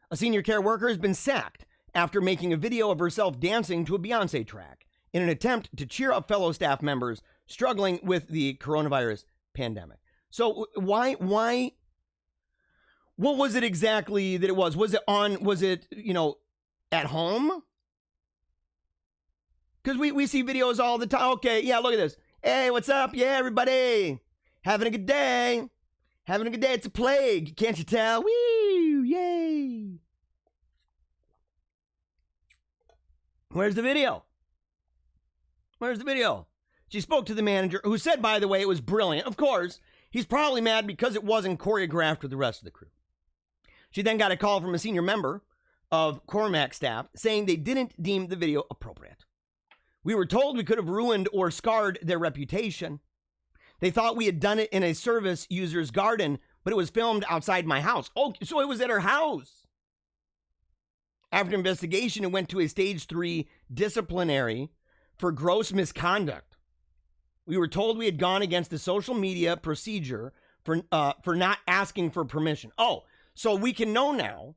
A senior care worker has been sacked after making a video of herself dancing to a Beyonce track in an attempt to cheer up fellow staff members struggling with the coronavirus pandemic. So why, what was it exactly that it was? Was it, at home? Because we see videos all the time. Okay, yeah, look at this. Hey, what's up? Yeah, everybody. Having a good day. Having a good day. It's a plague. Can't you tell? Woo! Yay! Where's the video? Where's the video? She spoke to the manager, who said, by the way, it was brilliant. Of course, he's probably mad because it wasn't choreographed with the rest of the crew. She then got a call from a senior member of Cormac staff saying they didn't deem the video appropriate. We were told we could have ruined or scarred their reputation. They thought we had done it in a service user's garden, but it was filmed outside my house. Oh, so it was at her house. After investigation, it went to a stage 3 disciplinary for gross misconduct. We were told we had gone against the social media procedure for not asking for permission. Oh, so we can know now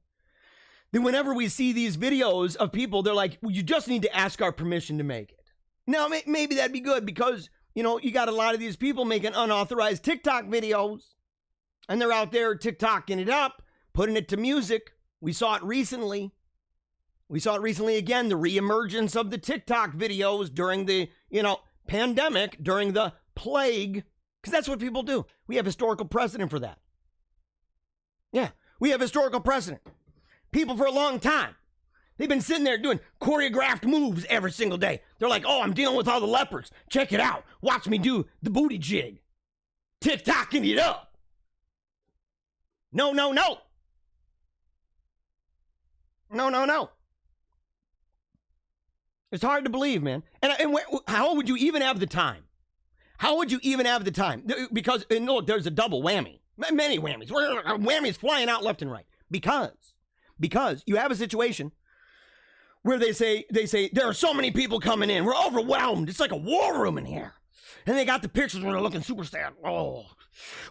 that whenever we see these videos of people, they're like, well, you just need to ask our permission to make it. Now, maybe that'd be good because, you got a lot of these people making unauthorized TikTok videos and they're out there TikToking it up, putting it to music. We saw it recently. We saw it recently again, the reemergence of the TikTok videos during the, pandemic, during the plague, because that's what people do. We have historical precedent for that. Yeah, we have historical precedent. People for a long time, they've been sitting there doing choreographed moves every single day. They're like, oh, I'm dealing with all the lepers. Check it out. Watch me do the booty jig. TikToking it up. No. No. It's hard to believe, man. And how would you even have the time? How would you even have the time? Because, look, there's a double whammy. Many whammies. Whammies flying out left and right. Because you have a situation where they say there are so many people coming in. We're overwhelmed. It's like a war room in here. And they got the pictures where they're looking super sad. Oh,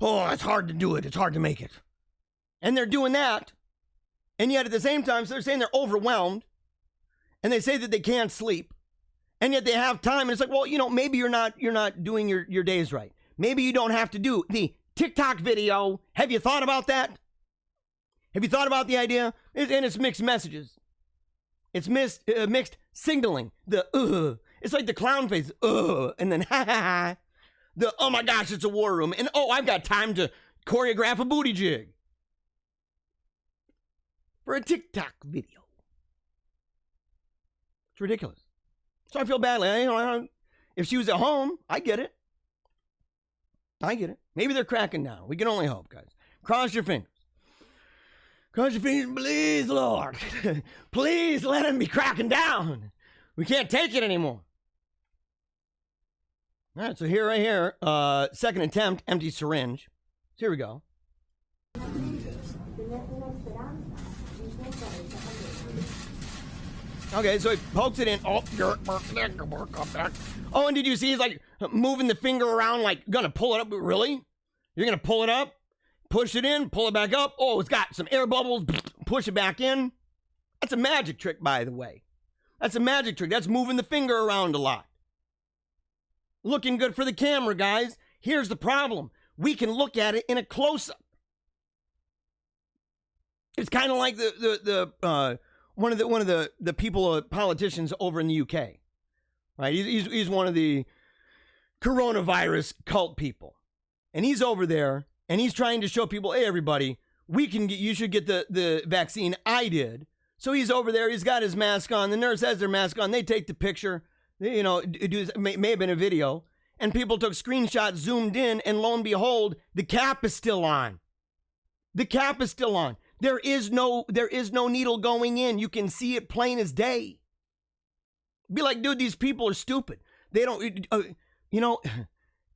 it's hard to do it. It's hard to make it. And they're doing that. And yet at the same time, so they're saying they're overwhelmed. And they say that they can't sleep. And yet they have time. And it's like, well, maybe you're not doing your days right. Maybe you don't have to do the TikTok video. Have you thought about that? Have you thought about the idea? And it's mixed messages. It's mixed signaling. It's like the clown face. And then the oh my gosh, it's a war room. And oh, I've got time to choreograph a booty jig for a TikTok video. It's ridiculous. So I feel badly. If she was at home, I get it. Maybe they're cracking down. We can only hope, guys. Cross your fingers. Cross your fingers, please, Lord. Please let him be cracking down. We can't take it anymore. All right, so right here, second attempt, empty syringe. So here we go. Okay, so he pokes it in. Oh, and did you see he's like moving the finger around like gonna pull it up? Really? You're gonna pull it up? Push it in, pull it back up. Oh, it's got some air bubbles. Push it back in. That's a magic trick, by the way. That's a magic trick. That's moving the finger around a lot. Looking good for the camera, guys. Here's the problem. We can look at it in a close-up. It's kind of like one of the people, politicians over in the UK, right? He's one of the coronavirus cult people, and he's over there. And he's trying to show people, hey, everybody, you should get the vaccine. I did. So he's over there. He's got his mask on. The nurse has their mask on. They take the picture. It may have been a video. And people took screenshots, zoomed in, and lo and behold, the cap is still on. The cap is still on. There is no needle going in. You can see it plain as day. Be like, dude, these people are stupid. They don't,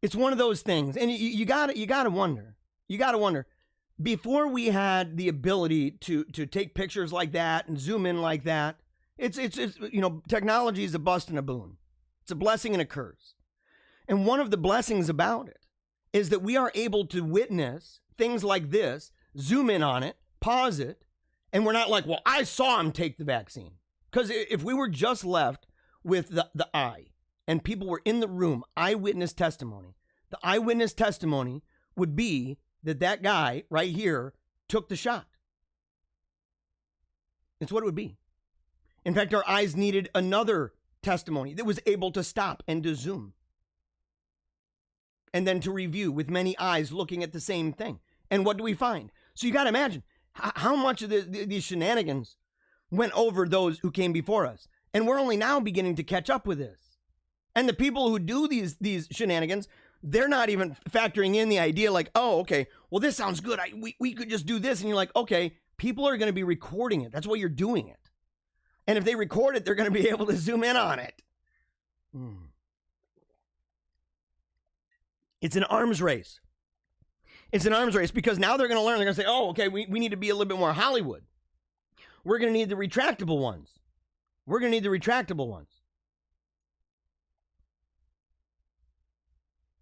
it's one of those things. And you gotta wonder. You gotta wonder. Before we had the ability to take pictures like that and zoom in like that, it's technology is a bust and a boon. It's a blessing and a curse. And one of the blessings about it is that we are able to witness things like this, zoom in on it, pause it, and we're not like, well, I saw him take the vaccine. Because if we were just left with the eye and people were in the room, eyewitness testimony, the eyewitness testimony would be that guy right here took the shot. It's what it would be. In fact, our eyes needed another testimony that was able to stop and to zoom. And then to review with many eyes looking at the same thing. And what do we find? So you got to imagine how much of these shenanigans went over those who came before us. And we're only now beginning to catch up with this. And the people who do these shenanigans, they're not even factoring in the idea like, oh, okay, well, this sounds good. We could just do this. And you're like, okay, people are going to be recording it. That's why you're doing it. And if they record it, they're going to be able to zoom in on it. It's an arms race. It's an arms race because now they're going to learn. They're going to say, oh, okay, we need to be a little bit more Hollywood. We're going to need the retractable ones. We're going to need the retractable ones.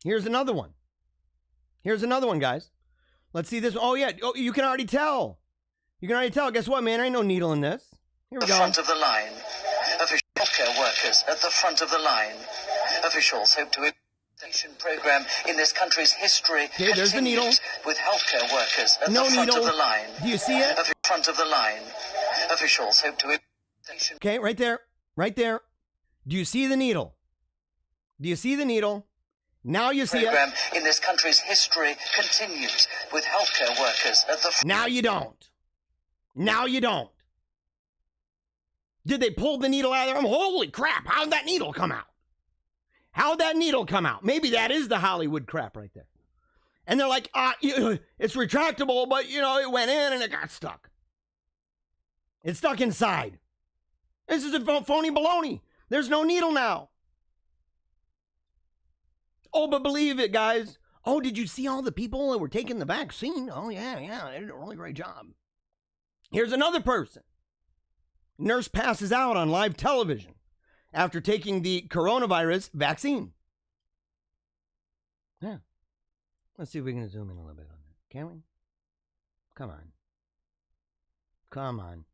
Here's another one. Here's another one, guys. Let's see this. Oh, yeah. Oh, you can already tell. You can already tell. Guess what, man? There ain't no needle in this. Here we go. Front of the line. Official healthcare workers at the front of the line. Officials hope to program in this country's history. Okay, there's the needle. With healthcare workers at no the front needle. of the line. Do you see it? At the front of the line. Officials hope to. Okay, right there. Right there. Do you see the needle? Do you see the needle? Now you see program it. In this country's history continues with healthcare workers at the. Now you don't. Now you don't. Did they pull the needle out of there? Holy crap! How'd that needle come out? How'd that needle come out? Maybe that is the Hollywood crap right there. And they're like, it's retractable, but, it went in and it got stuck. It's stuck inside. This is a phony baloney. There's no needle now. Oh, but believe it, guys. Oh, did you see all the people that were taking the vaccine? Oh, yeah. They did a really great job. Here's another person. Nurse passes out on live television after taking the coronavirus vaccine. Yeah. Let's see if we can zoom in a little bit on that. Can we? Come on. Come on.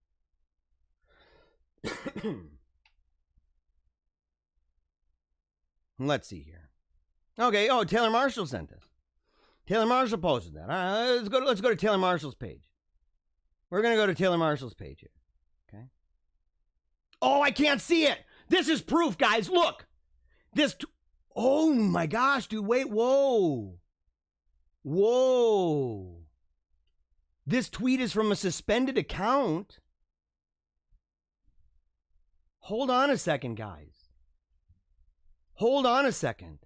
Let's see here. Okay. Oh, Taylor Marshall sent this. Taylor Marshall posted that. All right, let's go to Taylor Marshall's page. We're going to go to Taylor Marshall's page here. Okay. Oh, I can't see it. This is proof, guys. Look. Oh, my gosh, dude. Wait. Whoa. This tweet is from a suspended account. Hold on a second, guys. Hold on a second.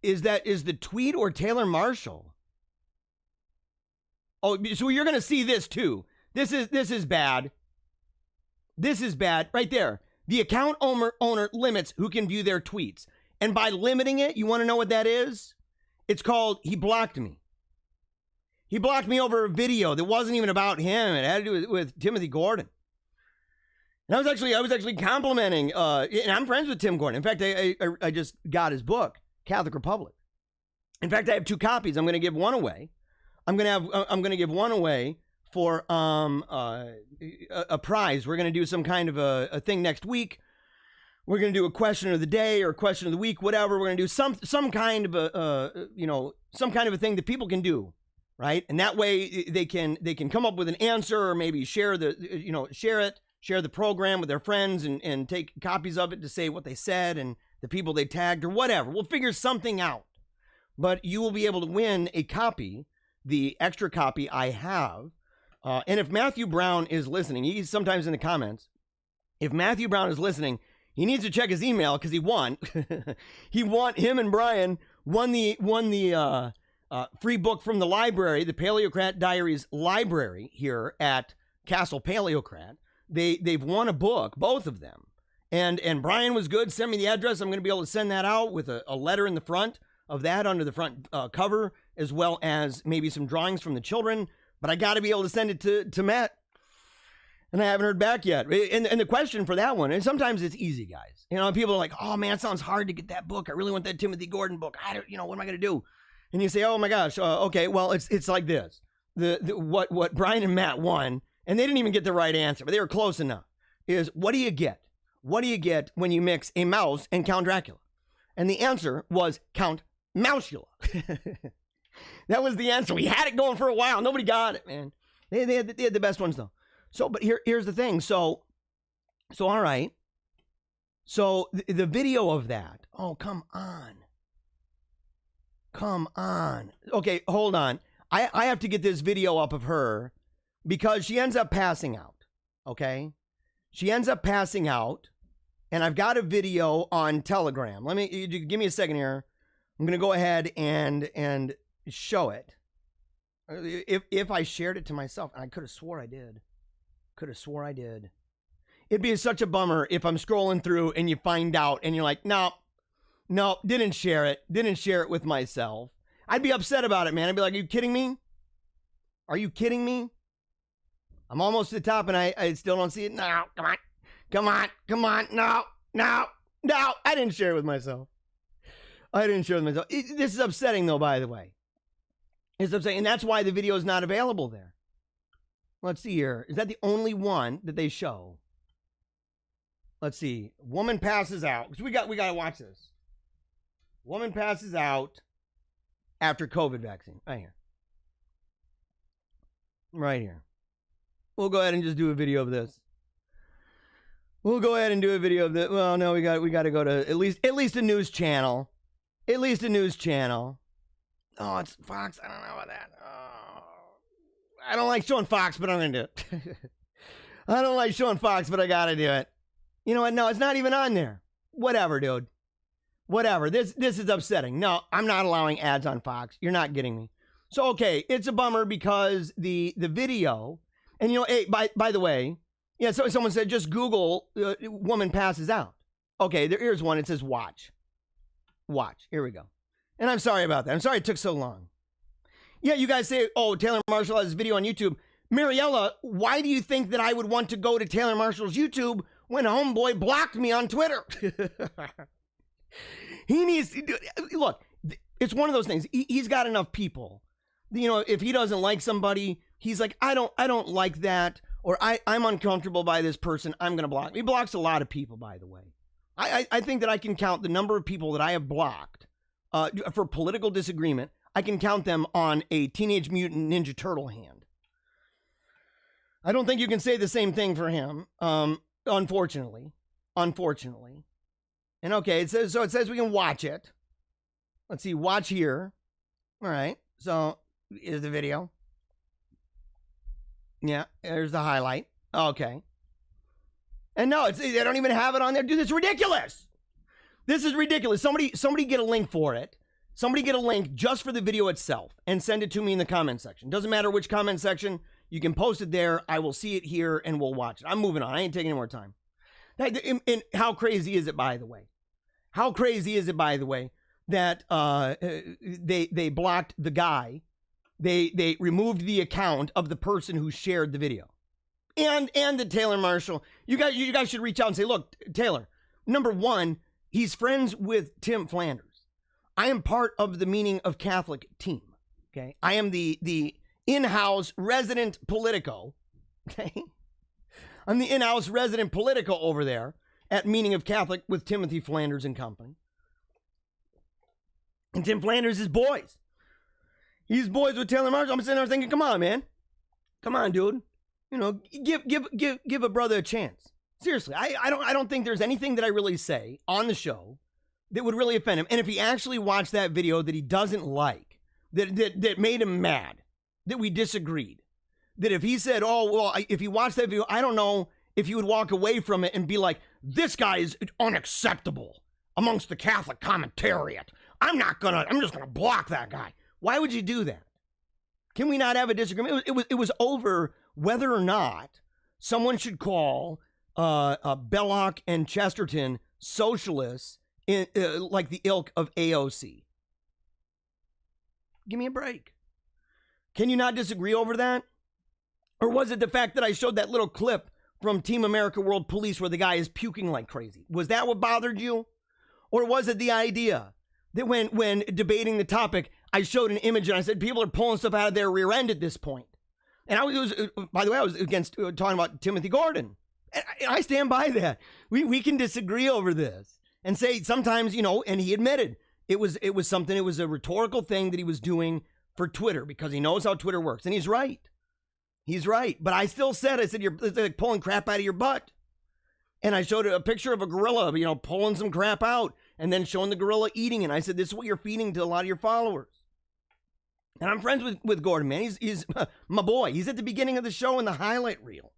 Is the tweet or Taylor Marshall? Oh, so you're going to see this too. This is bad. This is bad right there. The account owner limits who can view their tweets. And by limiting it, you want to know what that is? It's called, he blocked me. He blocked me over a video that wasn't even about him. It had to do with Timothy Gordon. And I was actually complimenting, and I'm friends with Tim Gordon. In fact, I just got his book, Catholic Republic. In fact, I have 2 copies. I'm going to give one away. I'm going to give one away for a prize. We're going to do some kind of a thing next week. We're going to do a question of the day or question of the week, whatever. We're going to do some kind of a thing that people can do, right? And that way they can come up with an answer or maybe share the program with their friends and take copies of it to say what they said and the people they tagged or whatever. We'll figure something out. But you will be able to win a copy, the extra copy I have. And if Matthew Brown is listening, he's sometimes in the comments. If Matthew Brown is listening, He needs to check his email because he won. Him and Brian won the free book from the library, the Paleocrat Diaries library here at Castle Paleocrat. They've won a book, both of them. And Brian was good. Send me the address. I'm going to be able to send that out with a letter in the front of that under the front cover, as well as maybe some drawings from the children. But I got to be able to send it to Matt. And I haven't heard back yet. And the question for that one, and sometimes it's easy, guys. You know, people are like, oh, man, it sounds hard to get that book. I really want that Timothy Gordon book. What am I going to do? And you say, oh, my gosh, okay, well, it's like this. What Brian and Matt won, and they didn't even get the right answer, but they were close enough, is what do you get? What do you get when you mix a mouse and Count Dracula? And the answer was Count Mousula. That was the answer. We had it going for a while. Nobody got it, man. They had the best ones, though. So, but here's the thing. So all right. So the video of that. Oh, come on. Come on. Okay, hold on. I have to get this video up of her because she ends up passing out. Okay? She ends up passing out. And I've got a video on Telegram. Give me a second here. I'm going to go ahead and show it. If I shared it to myself, I could have swore I did. It'd be such a bummer if I'm scrolling through and you find out and you're like, no, didn't share it. Didn't share it with myself. I'd be upset about it, man. I'd be like, are you kidding me? Are you kidding me? I'm almost to the top and I still don't see it. No, come on. No. I didn't share it with myself. This is upsetting, though, by the way. It's upsetting. And that's why the video is not available there. Let's see here. Is that the only one that they show? Let's see. Woman passes out. Because we got to watch this. Woman passes out after COVID vaccine. Right here. We'll go ahead and just do a video of this. Well, no, we got to go to at least a news channel. Oh, it's Fox. I don't know about that. Oh, I don't like showing Fox, but I'm going to do it. I don't like showing Fox, but I got to do it. You know what? No, it's not even on there. Whatever, dude. Whatever. This is upsetting. No, I'm not allowing ads on Fox. You're not getting me. So, okay, it's a bummer because the video, and hey, by the way, yeah, so someone said just Google woman passes out. Okay, here's one. It says watch. Here we go. And I'm sorry about that. I'm sorry it took so long. Yeah, you guys say, oh, Taylor Marshall has a video on YouTube. Mariella, why do you think that I would want to go to Taylor Marshall's YouTube when homeboy blocked me on Twitter? He needs to look, it's one of those things. He's got enough people. If he doesn't like somebody, he's like, I don't like that. Or I'm uncomfortable by this person. I'm going to block. He blocks a lot of people, by the way. I think that I can count the number of people that I have blocked for political disagreement. I can count them on a Teenage Mutant Ninja Turtle hand. I don't think you can say the same thing for him, unfortunately. And okay, it says we can watch it. Let's see, watch here. All right, so here's the video. Yeah, there's the highlight. Okay. And no, they don't even have it on there. Dude, it's ridiculous. This is ridiculous. Somebody get a link for it. Somebody get a link just for the video itself and send it to me in the comment section. Doesn't matter which comment section. You can post it there. I will see it here and we'll watch it. I'm moving on. I ain't taking any more time. And how crazy is it, by the way? That they blocked the guy. They removed the account of the person who shared the video. And the Taylor Marshall. You guys should reach out and say, look, Taylor, number one, he's friends with Tim Flanders. I am part of the Meaning of Catholic team. Okay. I am the in-house resident Politico. Okay. I'm the in-house resident Politico over there at Meaning of Catholic with Timothy Flanders and company. And Tim Flanders is boys. He's boys with Taylor Marshall. I'm sitting there thinking, come on, man. Come on, dude. Give a brother a chance. Seriously, I don't think there's anything that I really say on the show that would really offend him. And if he actually watched that video that he doesn't like, that made him mad, that we disagreed, that if he said, oh, well, if he watched that video, I don't know if he would walk away from it and be like, this guy is unacceptable amongst the Catholic commentariat. I'm just gonna block that guy. Why would you do that? Can we not have a disagreement? It was over whether or not someone should call Belloc and Chesterton socialists in like the ilk of AOC. Give me a break. Can you not disagree over that? Or was it the fact that I showed that little clip from Team America World Police where the guy is puking like crazy? Was that what bothered you? Or was it the idea that when debating the topic, I showed an image and I said people are pulling stuff out of their rear end at this point? And by the way, I was against talking about Timothy Gordon. And I stand by that. We can disagree over this and say sometimes, and he admitted it was something, it was a rhetorical thing that he was doing for Twitter because he knows how Twitter works. And he's right. He's right. But I still said, you're like pulling crap out of your butt. And I showed a picture of a gorilla, pulling some crap out and then showing the gorilla eating it. And I said, this is what you're feeding to a lot of your followers. And I'm friends with Gordon, man. He's my boy. He's at the beginning of the show in the highlight reel.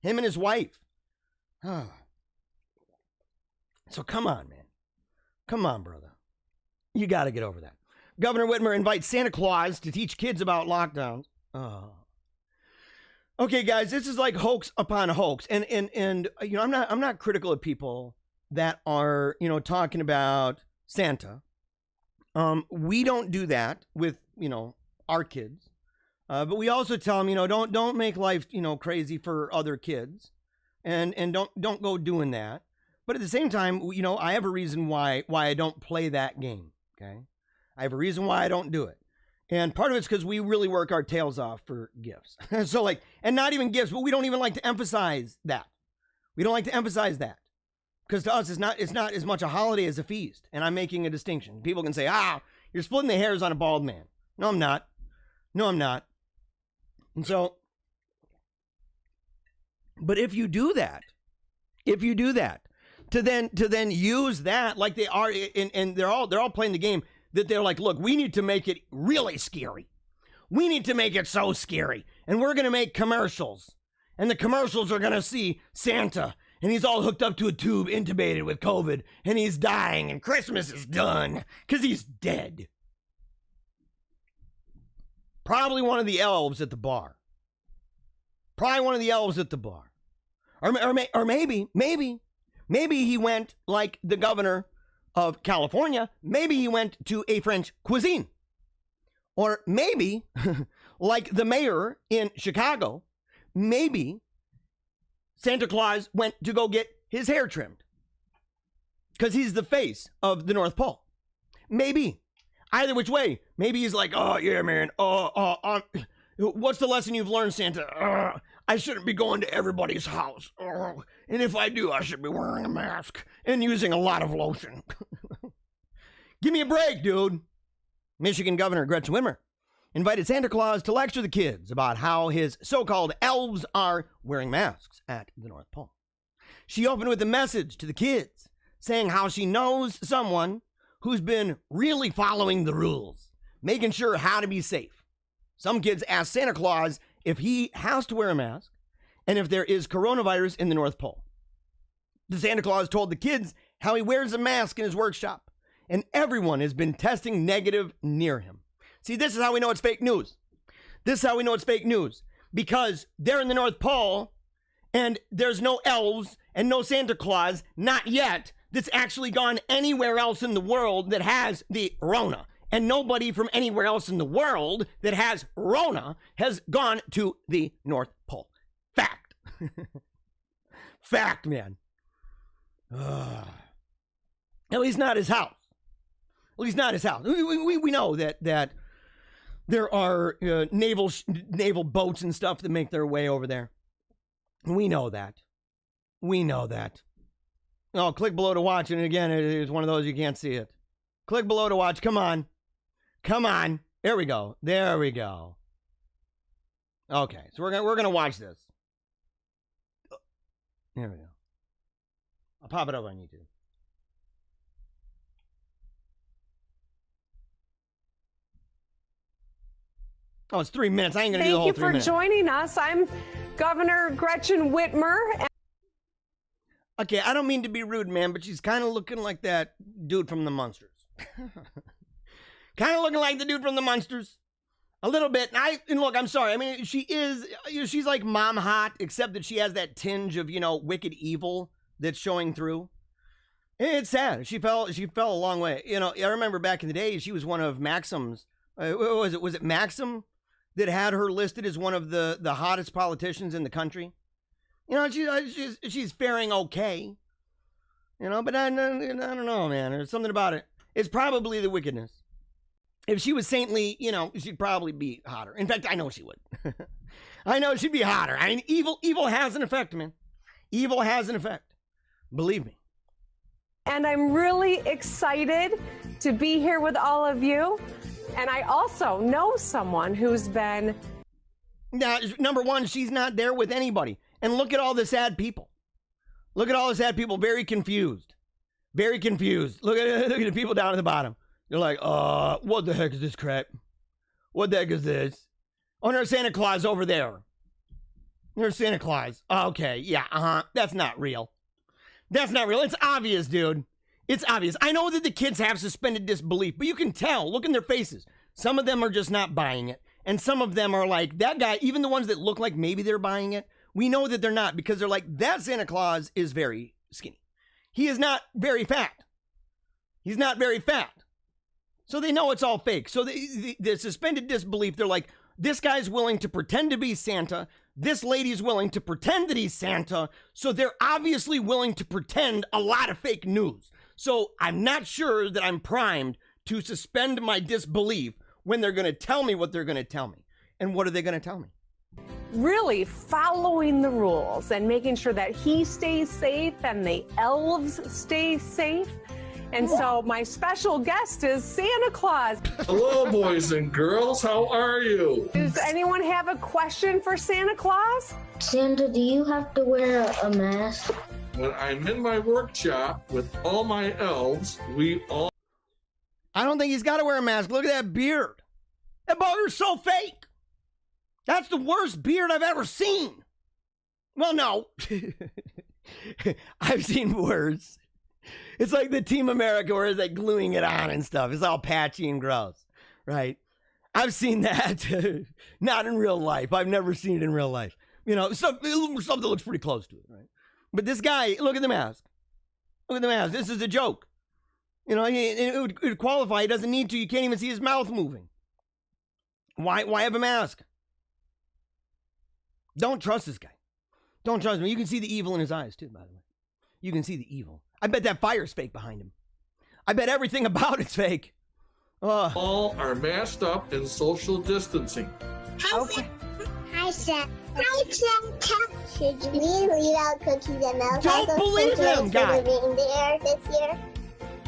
Him and his wife. So come on, man. Come on, brother. You got to get over that. Governor Whitmer invites Santa Claus to teach kids about lockdowns. Okay, guys, this is like hoax upon hoax. And I'm not critical of people that are, talking about Santa. We don't do that with, our kids. But we also tell them, don't make life, crazy for other kids. And don't go doing that. But at the same time, I have a reason why I don't play that game, okay? I have a reason why I don't do it. And part of it's because we really work our tails off for gifts. So and not even gifts, but we don't even like to emphasize that. We don't like to emphasize that. Because to us, it's not as much a holiday as a feast. And I'm making a distinction. People can say, you're splitting the hairs on a bald man. No, I'm not. No, I'm not. And so, but if you do that, to then use that like they are, and they're all playing the game that they're like, look, we need to make it really scary. We need to make it so scary. And we're going to make commercials. And the commercials are going to see Santa. And he's all hooked up to a tube, intubated with COVID. And he's dying. And Christmas is done. Because he's dead. Probably one of the elves at the bar. Or maybe he went like the governor of California. Maybe he went to a French cuisine. Or maybe, like the mayor in Chicago, maybe Santa Claus went to go get his hair trimmed. Because he's the face of the North Pole. Maybe. Either which way. Maybe he's like, oh, yeah, man. What's the lesson you've learned, Santa? I shouldn't be going to everybody's house. And if I do, I should be wearing a mask and using a lot of lotion. Give me a break, dude. Michigan Governor Gretchen Whitmer invited Santa Claus to lecture the kids about how his so-called elves are wearing masks at the North Pole. She opened with a message to the kids, saying how she knows someone who's been really following the rules, making sure how to be safe. Some kids asked Santa Claus if he has to wear a mask and if there is coronavirus in the North Pole. The Santa Claus told the kids how he wears a mask in his workshop, and everyone has been testing negative near him. See, this is how we know it's fake news. Because they're in the North Pole, and there's no elves and no Santa Claus, not yet, that's actually gone anywhere else in the world that has the Rona. And nobody from anywhere else in the world that has Rona has gone to the North Pole. Fact. Fact, man. At least not his house. We know that there are naval boats and stuff that make their way over there. We know that. Oh, click below to watch. And again, it's one of those you can't see it. Click below to watch. Come on. There we go. Okay, so we're gonna watch this. There we go. I'll pop it up on YouTube. Oh, it's 3 minutes. I ain't gonna do the whole 3 minutes. Thank you for joining us. I'm Governor Gretchen Whitmer. Okay, I don't mean to be rude, man, but she's kind of looking like that dude from the Munsters. Kind of looking like the dude from the Munsters. A little bit. And look, I'm sorry. I mean, she's like mom hot, except that she has that tinge of, wicked evil that's showing through. It's sad. She fell a long way. I remember back in the day, she was one of Maxim's. Was it Maxim that had her listed as one of the hottest politicians in the country? She's faring okay. But I don't know, man. There's something about it. It's probably the wickedness. If she was saintly, she'd probably be hotter. In fact, I know she would. I know she'd be hotter. I mean, evil has an effect, man. Evil has an effect. Believe me. And I'm really excited to be here with all of you. And I also know someone who's been... Now, number one, she's not there with anybody. And look at all the sad people. Look at all the sad people, very confused. Very confused. Look at the people down at the bottom. They're like, what the heck is this crap? What the heck is this? Oh, there's Santa Claus over there. There's Santa Claus. Okay, yeah, that's not real. That's not real. It's obvious, dude. It's obvious. I know that the kids have suspended disbelief, but you can tell. Look in their faces. Some of them are just not buying it. And some of them are like, that guy, even the ones that look like maybe they're buying it, we know that they're not because they're like, that Santa Claus is very skinny. He is not very fat. He's not very fat. So they know it's all fake. So the suspended disbelief, they're like, this guy's willing to pretend to be Santa. This lady's willing to pretend that he's Santa. So they're obviously willing to pretend a lot of fake news. So I'm not sure that I'm primed to suspend my disbelief when they're going to tell me what they're going to tell me. And what are they going to tell me? Really following the rules and making sure that he stays safe and the elves stay safe. And so my special guest is Santa Claus. Hello, boys and girls. How are you? Does anyone have a question for Santa Claus? Santa, do you have to wear a mask? When I'm in my workshop with all my elves, we all... I don't think he's got to wear a mask. Look at that beard. That bugger's so fake. That's the worst beard I've ever seen. Well, no. I've seen worse. It's like the Team America where it's like gluing it on and stuff. It's all patchy and gross, right? I've seen that. Not in real life. I've never seen it in real life. Something looks pretty close to it, right? But this guy, look at the mask. Look at the mask. This is a joke. It would qualify. He doesn't need to. You can't even see his mouth moving. Why have a mask? Don't trust this guy. Don't trust him. You can see the evil in his eyes, too, by the way. You can see the evil. I bet that fire's fake behind him. I bet everything about it's fake. All are masked up in social distancing. Okay. Hi, Santa. Hi, Santa. Should we leave out cookies and milk? Don't believe him, guy. This year?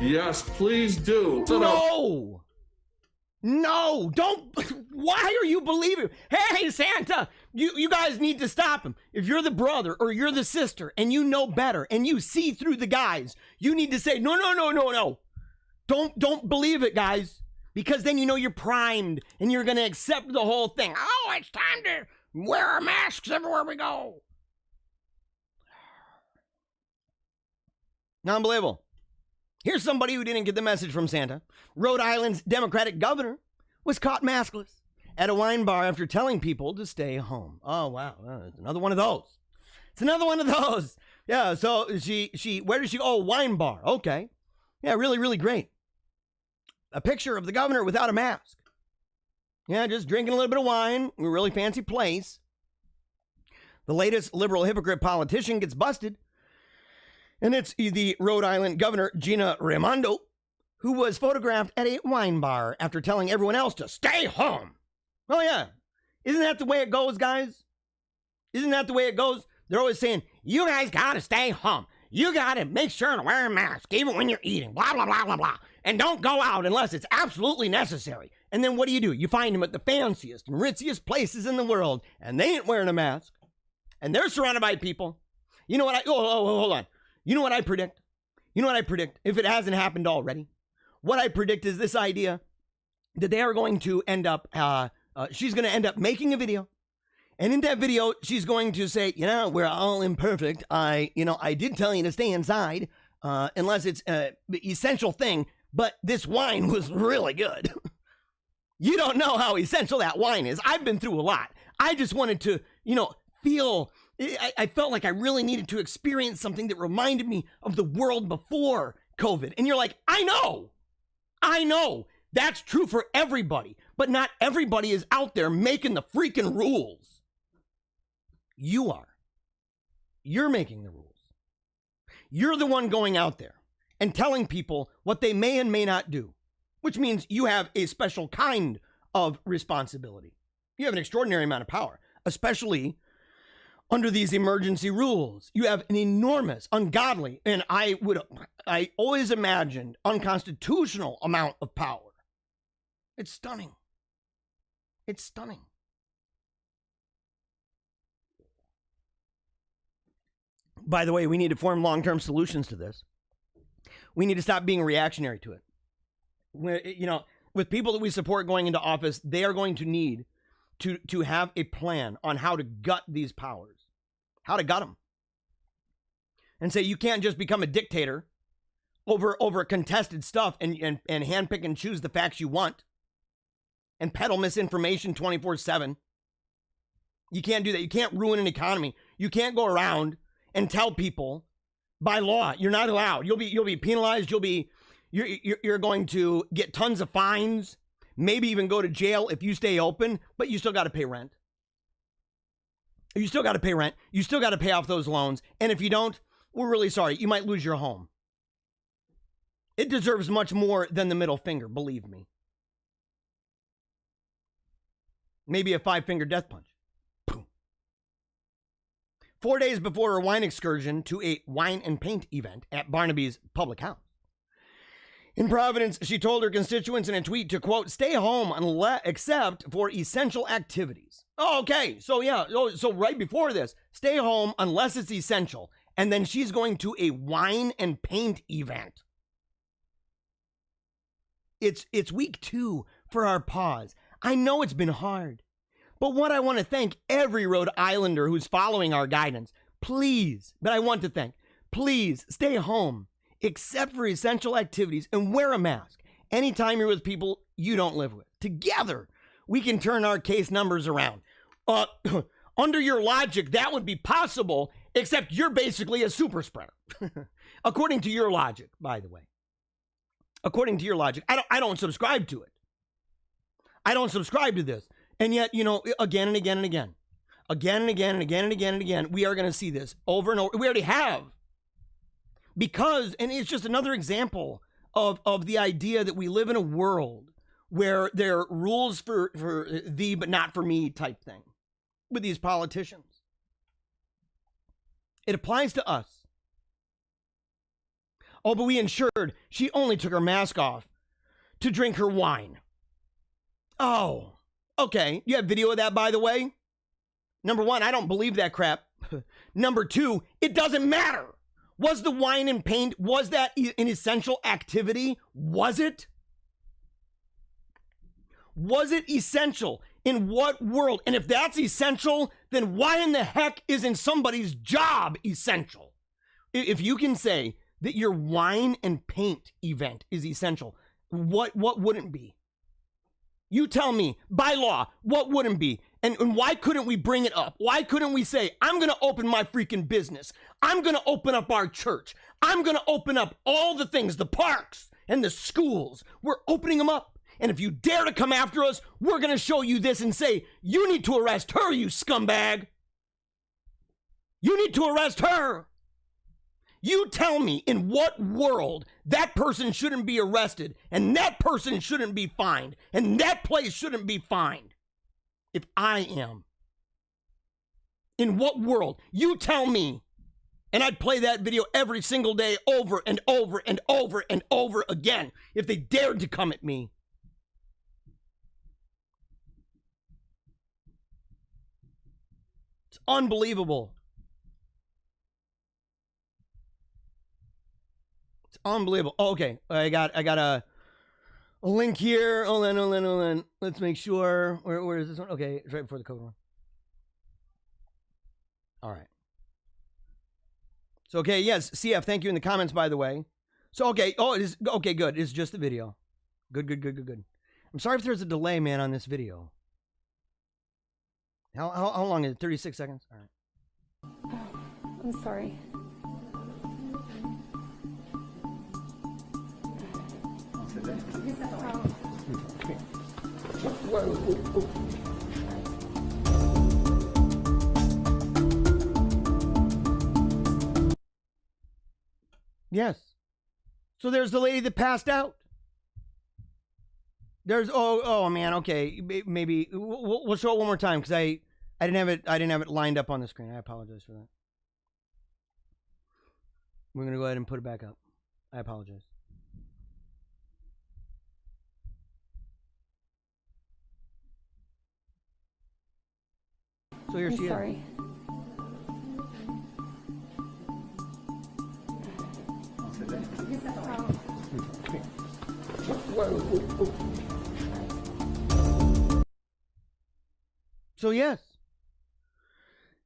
Yes, please do. No, don't. Why are you believing? Hey, Santa, you guys need to stop him. If you're the brother or you're the sister and you know better and you see through the guys, you need to say, no. Don't believe it, guys. Because then you're primed and you're going to accept the whole thing. Oh, it's time to wear our masks everywhere we go. Unbelievable. Here's somebody who didn't get the message from Santa. Rhode Island's Democratic governor was caught maskless at a wine bar after telling people to stay home. Oh, wow. It's another one of those. It's another one of those. Yeah, so where did she go? Oh, wine bar. Okay. Yeah, really, really great. A picture of the governor without a mask. Yeah, just drinking a little bit of wine in a really fancy place. The latest liberal hypocrite politician gets busted. And it's the Rhode Island governor, Gina Raimondo, who was photographed at a wine bar after telling everyone else to stay home. Oh, yeah. Isn't that the way it goes, guys? Isn't that the way it goes? They're always saying, you guys got to stay home. You got to make sure to wear a mask, even when you're eating, blah, blah, blah, blah, blah. And don't go out unless it's absolutely necessary. And then what do? You find them at the fanciest and ritziest places in the world, and they ain't wearing a mask. And they're surrounded by people. You know what hold on. You know what I predict? If it hasn't happened already? What I predict is this idea that they are going to end up, she's going to end up making a video, And in that video, she's going to say, we're all imperfect. I did tell you to stay inside unless it's the essential thing, but this wine was really good. You don't know how essential that wine is. I've been through a lot. I just wanted to, feel, I felt like I really needed to experience something that reminded me of the world before COVID. And you're like, I know. That's true for everybody, but not everybody is out there making the freaking rules. You are. You're making the rules. You're the one going out there and telling people what they may and may not do, which means you have a special kind of responsibility. You have an extraordinary amount of power, especially under these emergency rules. You have an enormous, ungodly, and I always imagined unconstitutional amount of power. It's stunning. It's stunning. By the way, we need to form long-term solutions to this. We need to stop being reactionary to it. With people that we support going into office, they are going to need to have a plan on how to gut these powers, how to gut them. And say you can't just become a dictator over contested stuff and handpick and choose the facts you want and peddle misinformation 24/7. You can't do that. You can't ruin an economy. You can't go around and tell people by law you're not allowed. You'll be penalized. You're going to get tons of fines, maybe even go to jail if you stay open, but you still got to pay rent. You still got to pay rent. You still got to pay off those loans. And if you don't, we're really sorry. You might lose your home. It deserves much more than the middle finger, believe me. Maybe a 5-finger death punch. 4 days before her wine excursion to a wine and paint event at Barnaby's public house in Providence, she told her constituents in a tweet to, quote, stay home except for essential activities. Oh, okay. So, yeah. So right before this, stay home unless it's essential. And then she's going to a wine and paint event. It's week 2 for our pause. I know it's been hard. But what I want to thank every Rhode Islander who's following our guidance, please stay home except for essential activities and wear a mask anytime you're with people you don't live with. Together, we can turn our case numbers around. Under your logic, that would be possible, except you're basically a super spreader. According to your logic, by the way. According to your logic. I don't subscribe to it. I don't subscribe to this. And yet, again and again and again, we are going to see this over and over. We already have. Because, and it's just another example of the idea that we live in a world where there are rules for thee but not for me type thing with these politicians. It applies to us. Oh, but we ensured she only took her mask off to drink her wine. Oh. Okay, you have video of that, by the way? Number 1, I don't believe that crap. Number 2, it doesn't matter. Was the wine and paint, was that an essential activity? Was it? Was it essential? In what world? And if that's essential, then why in the heck isn't somebody's job essential? If you can say that your wine and paint event is essential, what wouldn't be? You tell me, by law, what wouldn't be? And why couldn't we bring it up? Why couldn't we say, I'm going to open my freaking business. I'm going to open up our church. I'm going to open up all the things, the parks and the schools. We're opening them up. And if you dare to come after us, we're going to show you this and say, you need to arrest her, you scumbag. You need to arrest her. You tell me in what world that person shouldn't be arrested and that person shouldn't be fined and that place shouldn't be fined if I am. In what world? You tell me. And I'd play that video every single day over and over and over and over again if they dared to come at me. It's unbelievable. Unbelievable. Oh, okay, I got a link here. Hold on. Let's make sure. Where is this one? Okay, it's right before the code one. All right. So, okay, yes, CF, thank you in the comments, by the way. So, okay, it is, okay, good. It's just the video. Good. I'm sorry if there's a delay, man, on this video. How long is it? 36 seconds? All right. I'm sorry. Yes. So there's the lady that passed out. There's oh man, okay, maybe we'll show it one more time because I didn't have it lined up on the screen. I apologize for that. We're gonna go ahead and put it back up. I apologize. So here she is. Sorry. So yes.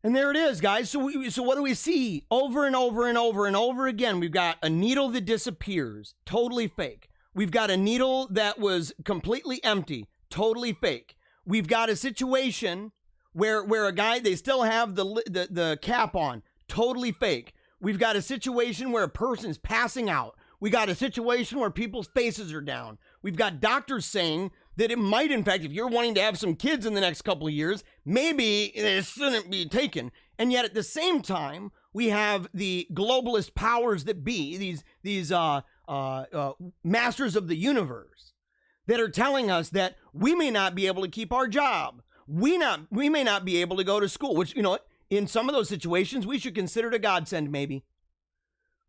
And there it is, guys. So what do we see? Over and over and over and over again, we've got a needle that disappears, totally fake. We've got a needle that was completely empty, totally fake. We've got a situation where a guy, they still have the cap on, totally fake. We've got a situation where a person's passing out. We got a situation where people's faces are down. We've got doctors saying that it might, in fact, if you're wanting to have some kids in the next couple of years, maybe it shouldn't be taken. And yet at the same time, we have the globalist powers that be, these masters of the universe, that are telling us that we may not be able to keep our job. We may not be able to go to school, which, you know, in some of those situations, we should consider it a godsend, maybe.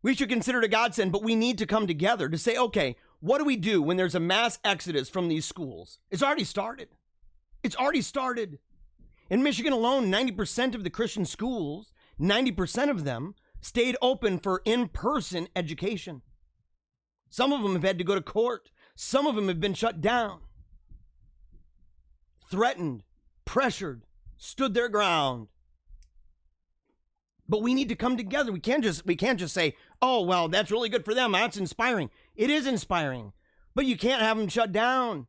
We should consider it a godsend, but we need to come together to say, okay, what do we do when there's a mass exodus from these schools? It's already started. It's already started. In Michigan alone, 90% of the Christian schools, 90% of them stayed open for in-person education. Some of them have had to go to court. Some of them have been shut down. Threatened, pressured, stood their ground. But we need to come together. We can't just say, oh, well, that's really good for them. That's inspiring. It is inspiring. But you can't have them shut down.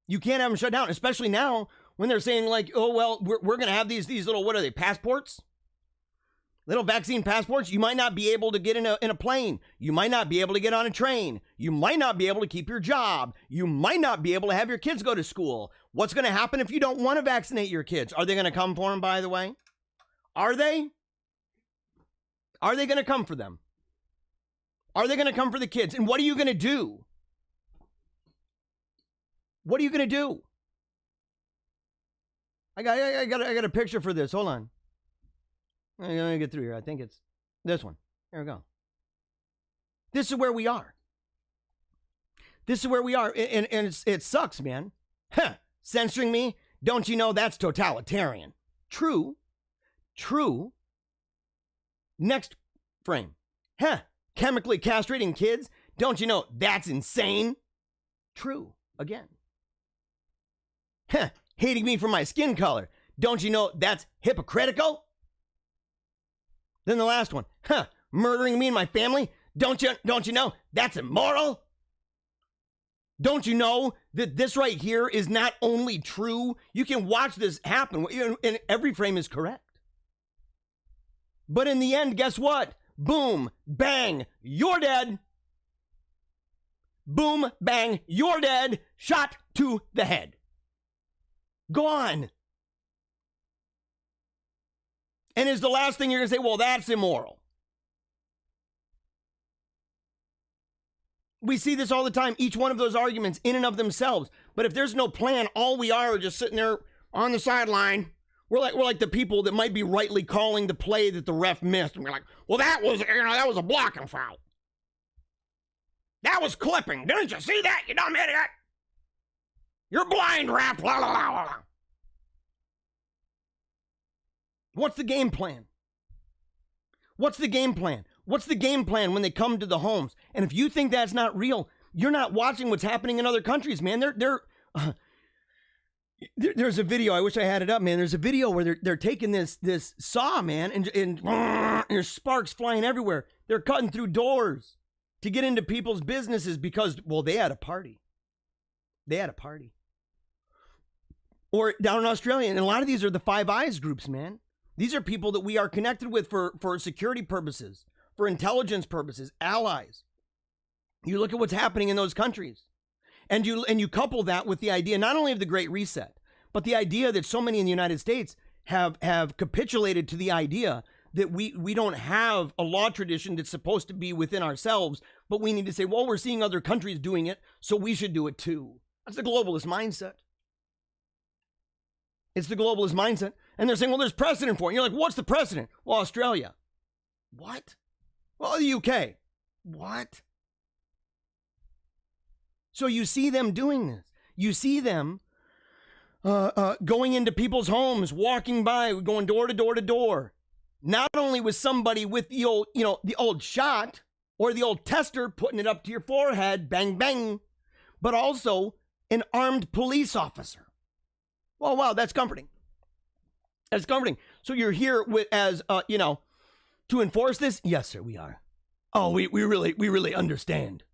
You can't have them shut down, especially now when they're saying, like, oh, well, we're going to have these little, what are they, passports? Little vaccine passports. You might not be able to get in a plane. You might not be able to get on a train. You might not be able to keep your job. You might not be able to have your kids go to school. What's going to happen if you don't want to vaccinate your kids? Are they going to come for them, by the way? Are they? Are they going to come for them? Are they going to come for the kids? And what are you going to do? What are you going to do? I got a picture for this. Hold on. Let me get through here. I think it's this one. There we go. This is where we are. This is where we are. And it sucks, man. Huh. Censoring me? Don't you know that's totalitarian? True. True. Next frame. Huh. Chemically castrating kids? Don't you know that's insane? True. Again. Huh. Hating me for my skin color? Don't you know that's hypocritical? Then the last one. Huh. Murdering me and my family? Don't you know that's immoral? Don't you know that this right here is not only true? You can watch this happen, and every frame is correct. But in the end, guess what? Boom, bang, you're dead. Boom, bang, you're dead. Shot to the head. Gone. And is the last thing you're going to say, well, that's immoral. We see this all the time, each one of those arguments in and of themselves. But if there's no plan, all we are just sitting there on the sideline. We're like the people that might be rightly calling the play that the ref missed. And we're like, well, that was a blocking foul. That was clipping. Didn't you see that, you dumb idiot? You're blind, ref. La, la, la, la. What's the game plan? What's the game plan? What's the game plan when they come to the homes? And if you think that's not real, you're not watching what's happening in other countries, man. There's a video. I wish I had it up, man. There's a video where they're taking this saw, man, and there's sparks flying everywhere. They're cutting through doors to get into people's businesses because, well, they had a party. They had a party. Or down in Australia, and a lot of these are the Five Eyes groups, man. These are people that we are connected with for security purposes, for intelligence purposes, allies. You look at what's happening in those countries. And you couple that with the idea not only of the Great Reset, but the idea that so many in the United States have capitulated to the idea that we don't have a law tradition that's supposed to be within ourselves, but we need to say, well, we're seeing other countries doing it, so we should do it too. That's the globalist mindset. It's the globalist mindset. And they're saying, well, there's precedent for it. And you're like, what's the precedent? Well, Australia. What? Well, the UK. What? So you see them doing this. You see them going into people's homes, walking by, going door to door to door. Not only with somebody with the old, the old shot or the old tester putting it up to your forehead, bang, bang, but also an armed police officer. Oh, wow, that's comforting. That's comforting. So you're here with to enforce this? Yes, sir, we are. Oh, we really understand.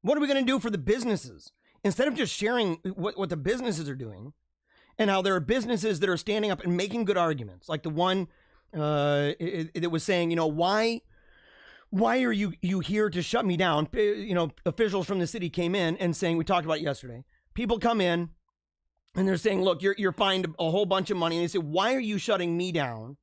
What are we going to do for the businesses? Instead of just sharing what the businesses are doing and how there are businesses that are standing up and making good arguments, like the one that was saying, why are you here to shut me down? Officials from the city came in and saying, we talked about it yesterday. People come in and they're saying, look, you're fined a whole bunch of money. And they say, why are you shutting me down?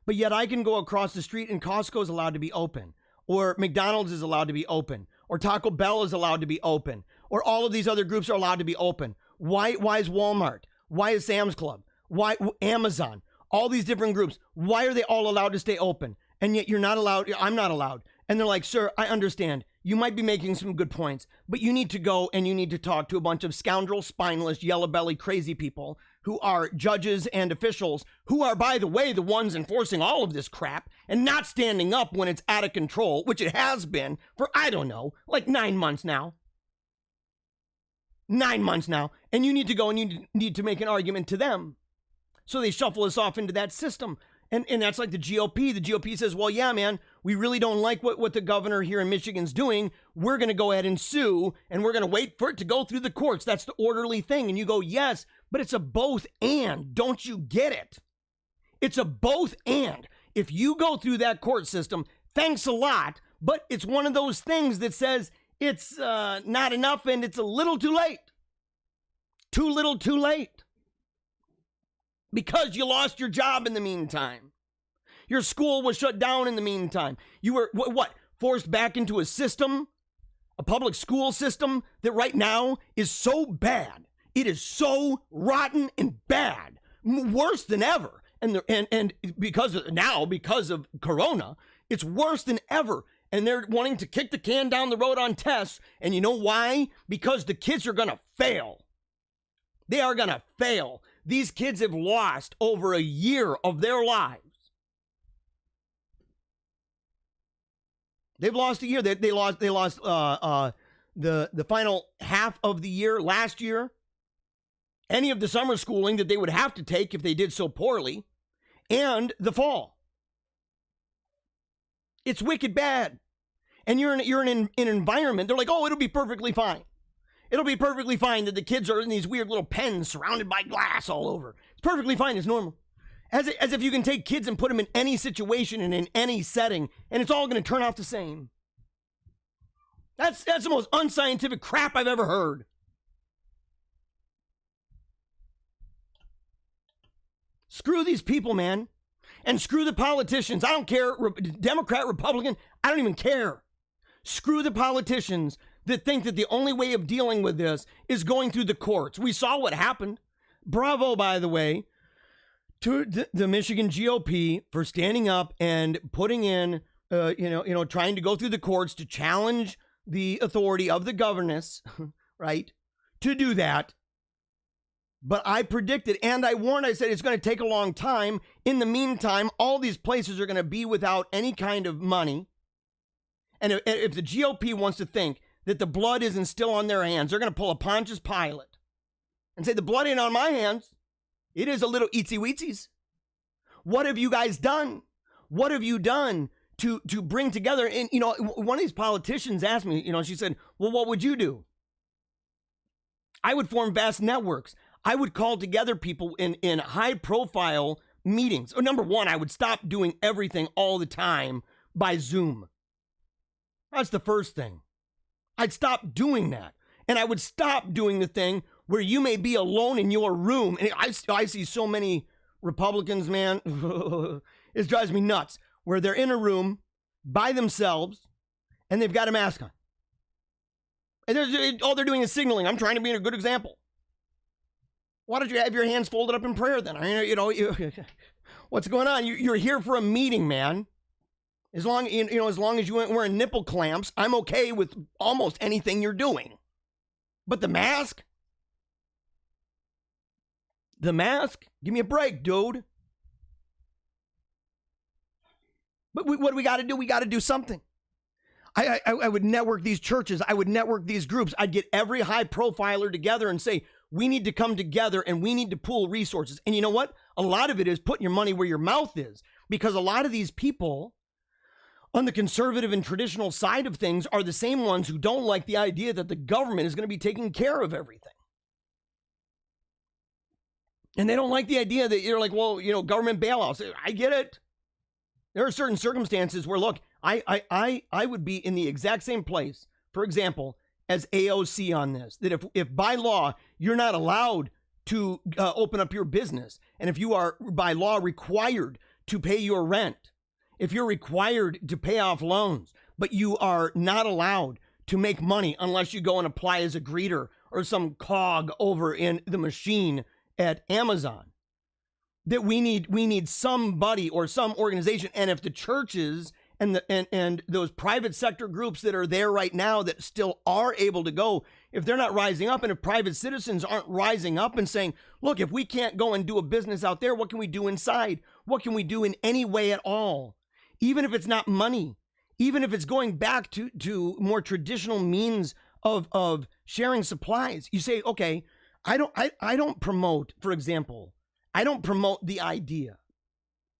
But yet I can go across the street and Costco is allowed to be open, or McDonald's is allowed to be open, or Taco Bell is allowed to be open, or all of these other groups are allowed to be open. Why is Walmart? Why is Sam's Club? Why Amazon? All these different groups. Why are they all allowed to stay open? And yet you're not allowed. I'm not allowed. And they're like, sir, I understand. You might be making some good points, but you need to go and you need to talk to a bunch of scoundrel, spineless, yellow-belly, crazy people who are judges and officials who are, by the way, the ones enforcing all of this crap and not standing up when it's out of control, which it has been for, I don't know, like 9 months now. 9 months now. And you need to go and you need to make an argument to them. So they shuffle us off into that system. And that's like the GOP. The GOP says, well, yeah, man, we really don't like what the governor here in Michigan's doing. We're going to go ahead and sue, and we're going to wait for it to go through the courts. That's the orderly thing. And you go, yes, but it's a both and. Don't you get it? It's a both and. If you go through that court system, thanks a lot, but it's one of those things that says it's not enough and it's a little too late. Too little too late. Because you lost your job in the meantime. Your school was shut down in the meantime. You were, forced back into a system, a public school system that right now is so bad. It is so rotten and bad. Worse than ever. And because of Corona, it's worse than ever. And they're wanting to kick the can down the road on tests. And you know why? Because the kids are going to fail. They are going to fail. These kids have lost over a year of their lives. They've lost a year. They lost the final half of the year last year. Any of the summer schooling that they would have to take if they did so poorly, and the fall. It's wicked bad. And you're in an environment. They're like, oh, it'll be perfectly fine. It'll be perfectly fine that the kids are in these weird little pens surrounded by glass all over. It's perfectly fine. It's normal. As if you can take kids and put them in any situation and in any setting, and it's all going to turn out the same. That's the most unscientific crap I've ever heard. Screw these people, man. And screw the politicians. I don't care. Democrat, Republican, I don't even care. Screw the politicians that think that the only way of dealing with this is going through the courts. We saw what happened. Bravo, by the way, to the Michigan GOP for standing up and putting in, trying to go through the courts to challenge the authority of the governess, right, to do that. But I predicted and I warned, I said it's going to take a long time. In the meantime, all these places are going to be without any kind of money. And if the GOP wants to think that the blood isn't still on their hands, they're going to pull a Pontius Pilate. and say, the blood ain't on my hands. It is a little itsy weetsies. What have you guys done? What have you done to bring together? And, you know, one of these politicians asked me, you know, she said, well, what would you do? I would form vast networks. I would call together people in high profile meetings. Oh, number one, I would stop doing everything all the time by Zoom. That's the first thing. I'd stop doing that. And I would stop doing the thing where you may be alone in your room. And I see so many Republicans, man, it drives me nuts, where they're in a room by themselves and they've got a mask on. And all they're doing is signaling. I'm trying to be a good example. Why don't you have your hands folded up in prayer then? What's going on? You're here for a meeting, man. As long as you ain't wearing nipple clamps, I'm okay with almost anything you're doing. But the mask? The mask? Give me a break, dude. But what do we got to do? We got to do something. I would network these churches. I would network these groups. I'd get every high profiler together and say, we need to come together and we need to pool resources. And you know what? A lot of it is putting your money where your mouth is, because a lot of these people on the conservative and traditional side of things are the same ones who don't like the idea that the government is going to be taking care of everything. And they don't like the idea that you're like, well, you know, government bailouts. I get it. There are certain circumstances where, look, I would be in the exact same place, for example, as AOC on this, that if by law you're not allowed to open up your business, and if you are by law required to pay your rent, if you're required to pay off loans, but you are not allowed to make money unless you go and apply as a greeter or some cog over in the machine at Amazon, that we need somebody or some organization. And if the churches and those private sector groups that are there right now that still are able to go, if they're not rising up, and if private citizens aren't rising up and saying, look, if we can't go and do a business out there, what can we do inside? What can we do in any way at all? Even if it's not money, even if it's going back to more traditional means of sharing supplies. You say, okay, I don't promote, for example, I don't promote the idea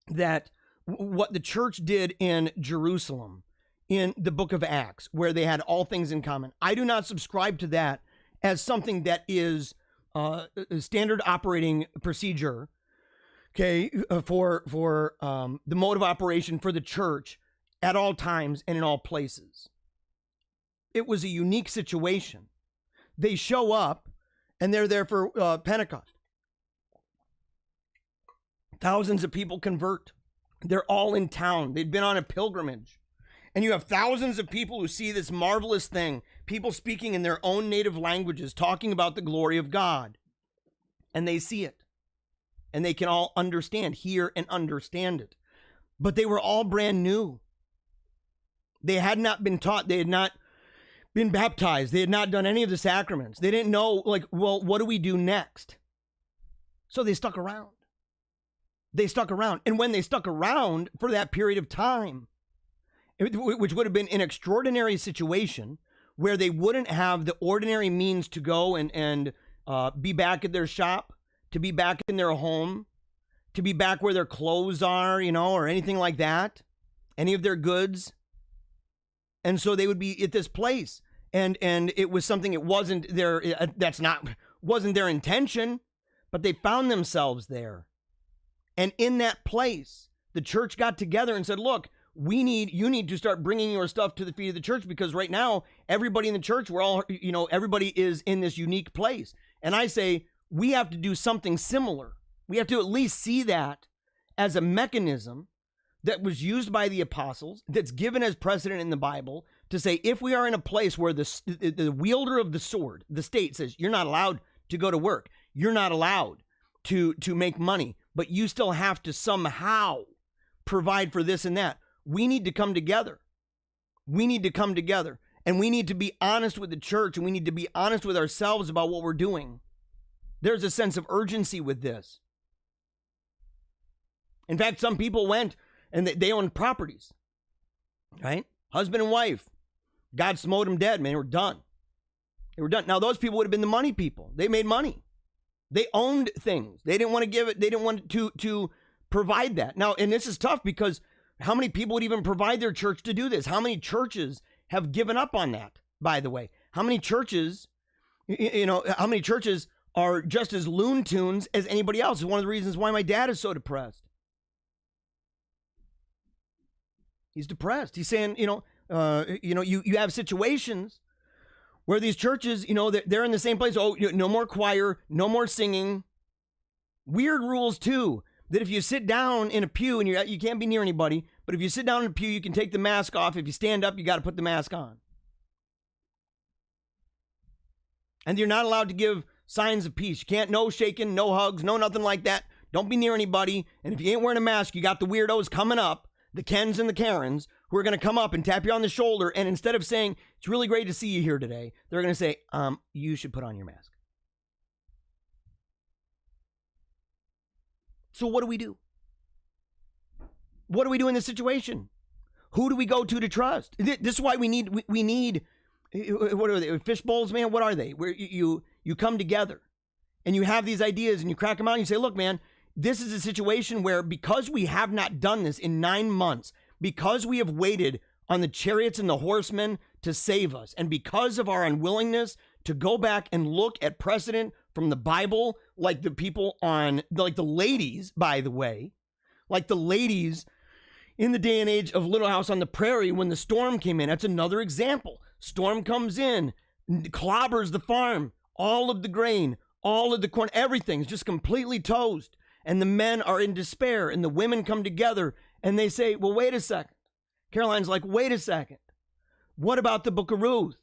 that what the church did in Jerusalem in the book of Acts, where they had all things in common. I do not subscribe to that as something that is a standard operating procedure, okay, for the mode of operation for the church at all times and in all places. It was a unique situation. They show up and they're there for Pentecost. Thousands of people convert. They're all in town. They'd been on a pilgrimage. And you have thousands of people who see this marvelous thing, people speaking in their own native languages, talking about the glory of God. And they see it. And they can all hear and understand it. But they were all brand new. They had not been taught. They had not been baptized. They had not done any of the sacraments. They didn't know, like, well, what do we do next? So they stuck around. They stuck around. And when they stuck around for that period of time, which would have been an extraordinary situation where they wouldn't have the ordinary means to go and be back at their shop, to be back in their home, to be back where their clothes are, or anything like that, any of their goods. And so they would be at this place. And it was something, it wasn't wasn't their intention, but they found themselves there. And in that place, the church got together and said, look, you need to start bringing your stuff to the feet of the church, because right now, everybody in the church, everybody is in this unique place. And I say, we have to do something similar. We have to at least see that as a mechanism that was used by the apostles, that's given as precedent in the Bible, to say, if we are in a place where the wielder of the sword, the state, says, you're not allowed to go to work, you're not allowed to make money, but you still have to somehow provide for this and that. We need to come together. We need to come together. And we need to be honest with the church, and we need to be honest with ourselves about what we're doing. There's a sense of urgency with this. In fact, some people went and they owned properties, right? Husband and wife. God smote them dead, man. They were done. They were done. Now, those people would have been the money people. They made money. They owned things. They didn't want to give it. They didn't want to provide that. Now, and this is tough because how many people would even provide their church to do this? How many churches have given up on that, by the way? How many churches, how many churches are just as Looney Tunes as anybody else? It's one of the reasons why my dad is so depressed. He's depressed. He's saying, you have situations where these churches, they're in the same place. Oh, no more choir, no more singing. Weird rules too. That if you sit down in a pew and you can't be near anybody, but if you sit down in a pew, you can take the mask off. If you stand up, you got to put the mask on. And you're not allowed to give signs of peace. You can't, no shaking, no hugs, no nothing like that. Don't be near anybody. And if you ain't wearing a mask, you got the weirdos coming up, the Kens and the Karens, who are going to come up and tap you on the shoulder. And instead of saying, it's really great to see you here today, they're going to say, you should put on your mask. So what do we do? What do we do in this situation? Who do we go to trust? This is why we need, what are they? Fish bowls, man? What are they? Where you come together and you have these ideas and you crack them out and you say, look, man, this is a situation where because we have not done this in 9 months, because we have waited on the chariots and the horsemen to save us, and because of our unwillingness to go back and look at precedent from the Bible, like the people like the ladies, by the way, like the ladies in the day and age of Little House on the Prairie when the storm came in. That's another example. Storm comes in, clobbers the farm, all of the grain, all of the corn, everything's just completely toast. And the men are in despair, and the women come together and they say, well, wait a second. Caroline's like, wait a second. What about the Book of Ruth?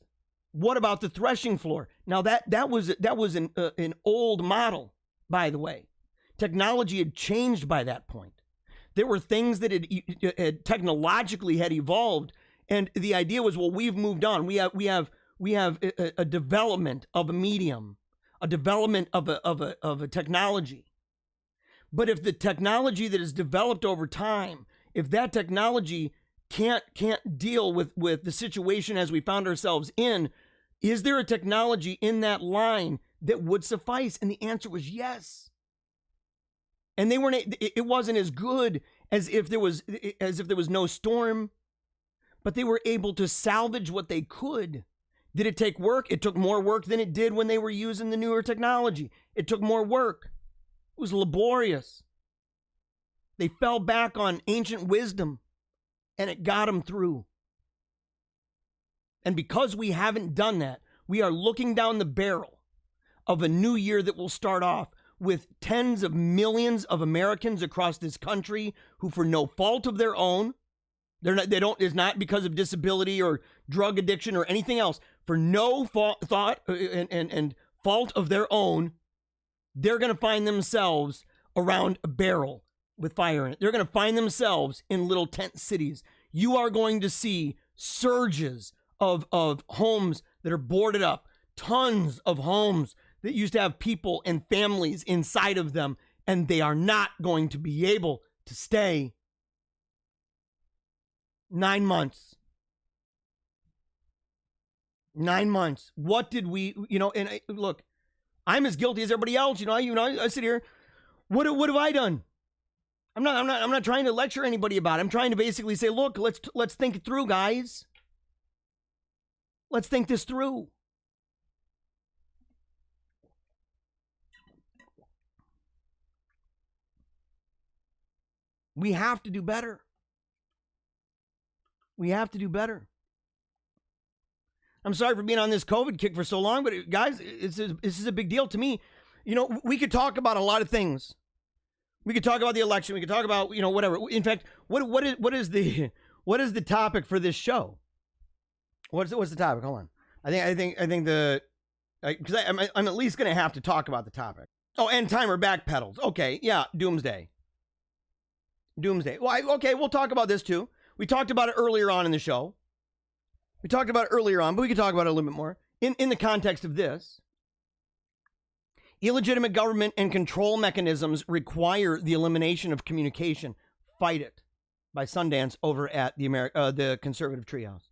What about the threshing floor? Now that was an old model, by the way. Technology had changed by that point. There were things that had technologically had evolved, and the idea was, well, we've moved on. We have a development of a medium, a development of a technology. But if the technology that is developed over time, if that technology can't deal with the situation as we found ourselves in, is there a technology in that line that would suffice? And the answer was yes. And it wasn't as good as if there was no storm, but they were able to salvage what they could. Did it take work? It took more work than it did when they were using the newer technology. It took more work. It was laborious. They fell back on ancient wisdom, and it got them through. And because we haven't done that, we are looking down the barrel of a new year that will start off with tens of millions of Americans across this country who, for no fault of their own, it's not because of disability or drug addiction or anything else, for no thought and fault of their own, they're going to find themselves around a barrel with fire in it. They're going to find themselves in little tent cities. You are going to see surges of homes that are boarded up, tons of homes that used to have people and families inside of them, and they are not going to be able to stay. 9 months. 9 months. What did we, and look, I'm as guilty as everybody else. I sit here. What have I done? I'm not trying to lecture anybody about it. I'm trying to basically say, look, let's think it through, guys. Let's think this through. We have to do better. We have to do better. I'm sorry for being on this COVID kick for so long, but guys, this is a big deal to me. We could talk about a lot of things. We could talk about the election. We could talk about, whatever. In fact, what is the topic for this show? What's the topic? Hold on. I think because I'm at least going to have to talk about the topic. Oh, end timer backpedals. Okay, yeah, Doomsday. Well, okay, we'll talk about this too. We talked about it earlier on in the show. But we could talk about it a little bit more in the context of this. Illegitimate government and control mechanisms require the elimination of communication. Fight It by Sundance over at the Conservative Treehouse.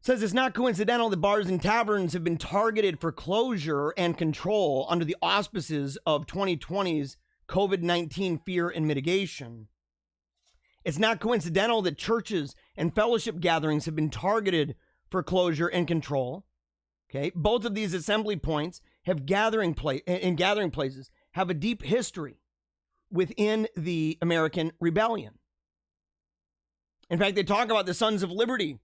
Says it's not coincidental that bars and taverns have been targeted for closure and control under the auspices of 2020's COVID-19 fear and mitigation. It's not coincidental that churches and fellowship gatherings have been targeted for closure and control. Okay, both of these assembly points have gathering places have a deep history within the American rebellion. In fact, they talk about the Sons of Liberty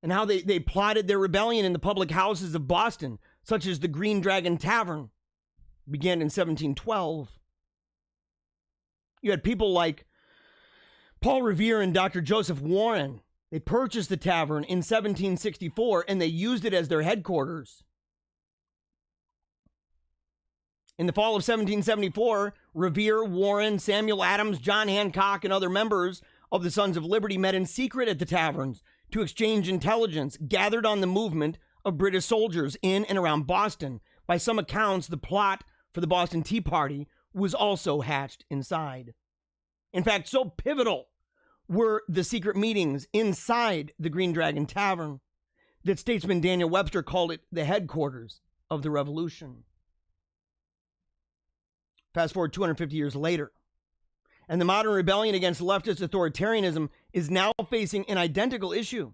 and how they plotted their rebellion in the public houses of Boston, such as the Green Dragon Tavern, began in 1712. You had people like Paul Revere and Dr. Joseph Warren. They purchased the tavern in 1764, and they used it as their headquarters. In the fall of 1774, Revere, Warren, Samuel Adams, John Hancock, and other members of the Sons of Liberty met in secret at the taverns to exchange intelligence gathered on the movement of British soldiers in and around Boston. By some accounts, the plot for the Boston Tea Party was also hatched inside. In fact, so pivotal were the secret meetings inside the Green Dragon Tavern that statesman Daniel Webster called it the headquarters of the revolution. Fast forward 250 years later, and the modern rebellion against leftist authoritarianism is now facing an identical issue.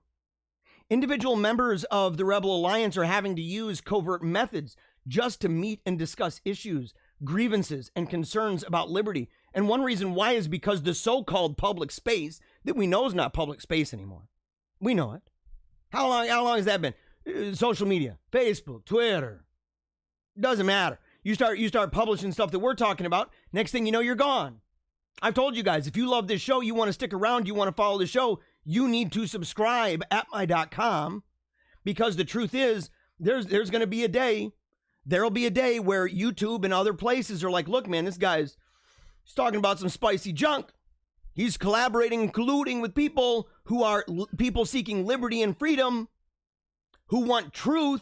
Individual members of the Rebel Alliance are having to use covert methods just to meet and discuss issues, grievances, and concerns about liberty. And one reason why is because the so-called public space that we know is not public space anymore. We know it. How long has that been? Social media, Facebook, Twitter. Doesn't matter. You start publishing stuff that we're talking about. Next thing you know, you're gone. I've told you guys, if you love this show, you want to stick around, you want to follow the show, you need to subscribe at my.com, because the truth is, there's going to be a day, there'll be a day where YouTube and other places are like, look, man, this guy's talking about some spicy junk. He's collaborating and colluding with people who are people seeking liberty and freedom, who want truth,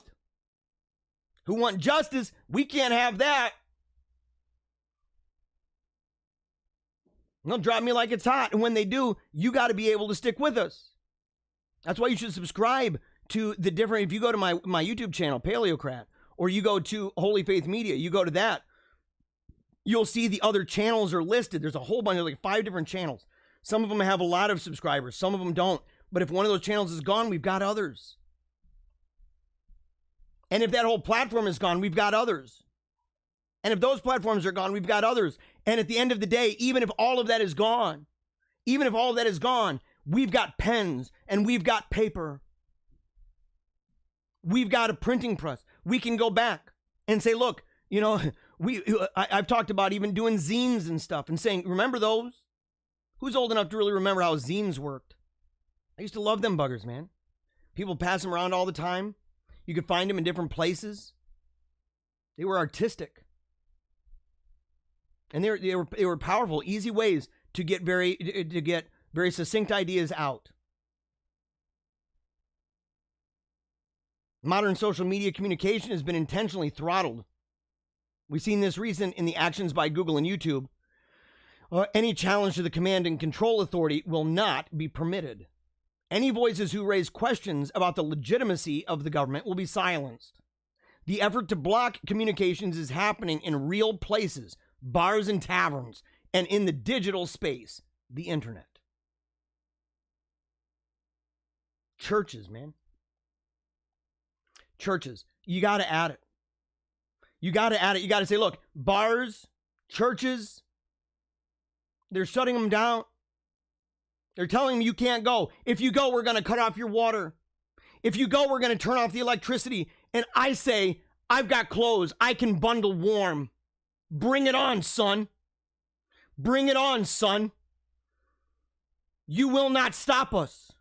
who want justice. We can't have that. They'll drop me like it's hot. And when they do, you got to be able to stick with us. That's why you should subscribe to the different, if you go to my YouTube channel, Paleocrat, or you go to Holy Faith Media, you go to that, you'll see the other channels are listed. There's a whole bunch of like 5 different channels. Some of them have a lot of subscribers. Some of them don't. But if one of those channels is gone, we've got others. And if that whole platform is gone, we've got others. And if those platforms are gone, we've got others. And at the end of the day, even if all of that is gone, we've got pens and we've got paper. We've got a printing press. We can go back and say, look, you know, I've talked about even doing zines and stuff and saying, remember those? Who's old enough to really remember how zines worked? I used to love them buggers, man. People pass them around all the time. You could find them in different places. They were artistic. And they were powerful, easy ways to get very succinct ideas out. Modern social media communication has been intentionally throttled. We've seen this recent in the actions by Google and YouTube. Any challenge to the command and control authority will not be permitted. Any voices who raise questions about the legitimacy of the government will be silenced. The effort to block communications is happening in real places, bars and taverns, and in the digital space, the internet. Churches, man. Churches. You got to add it. You got to add it. You got to say, look, bars, churches, they're shutting them down. They're telling them you can't go. If you go, we're going to cut off your water. If you go, we're going to turn off the electricity. And I say, I've got clothes. I can bundle warm. Bring it on, son. Bring it on, son. You will not stop us.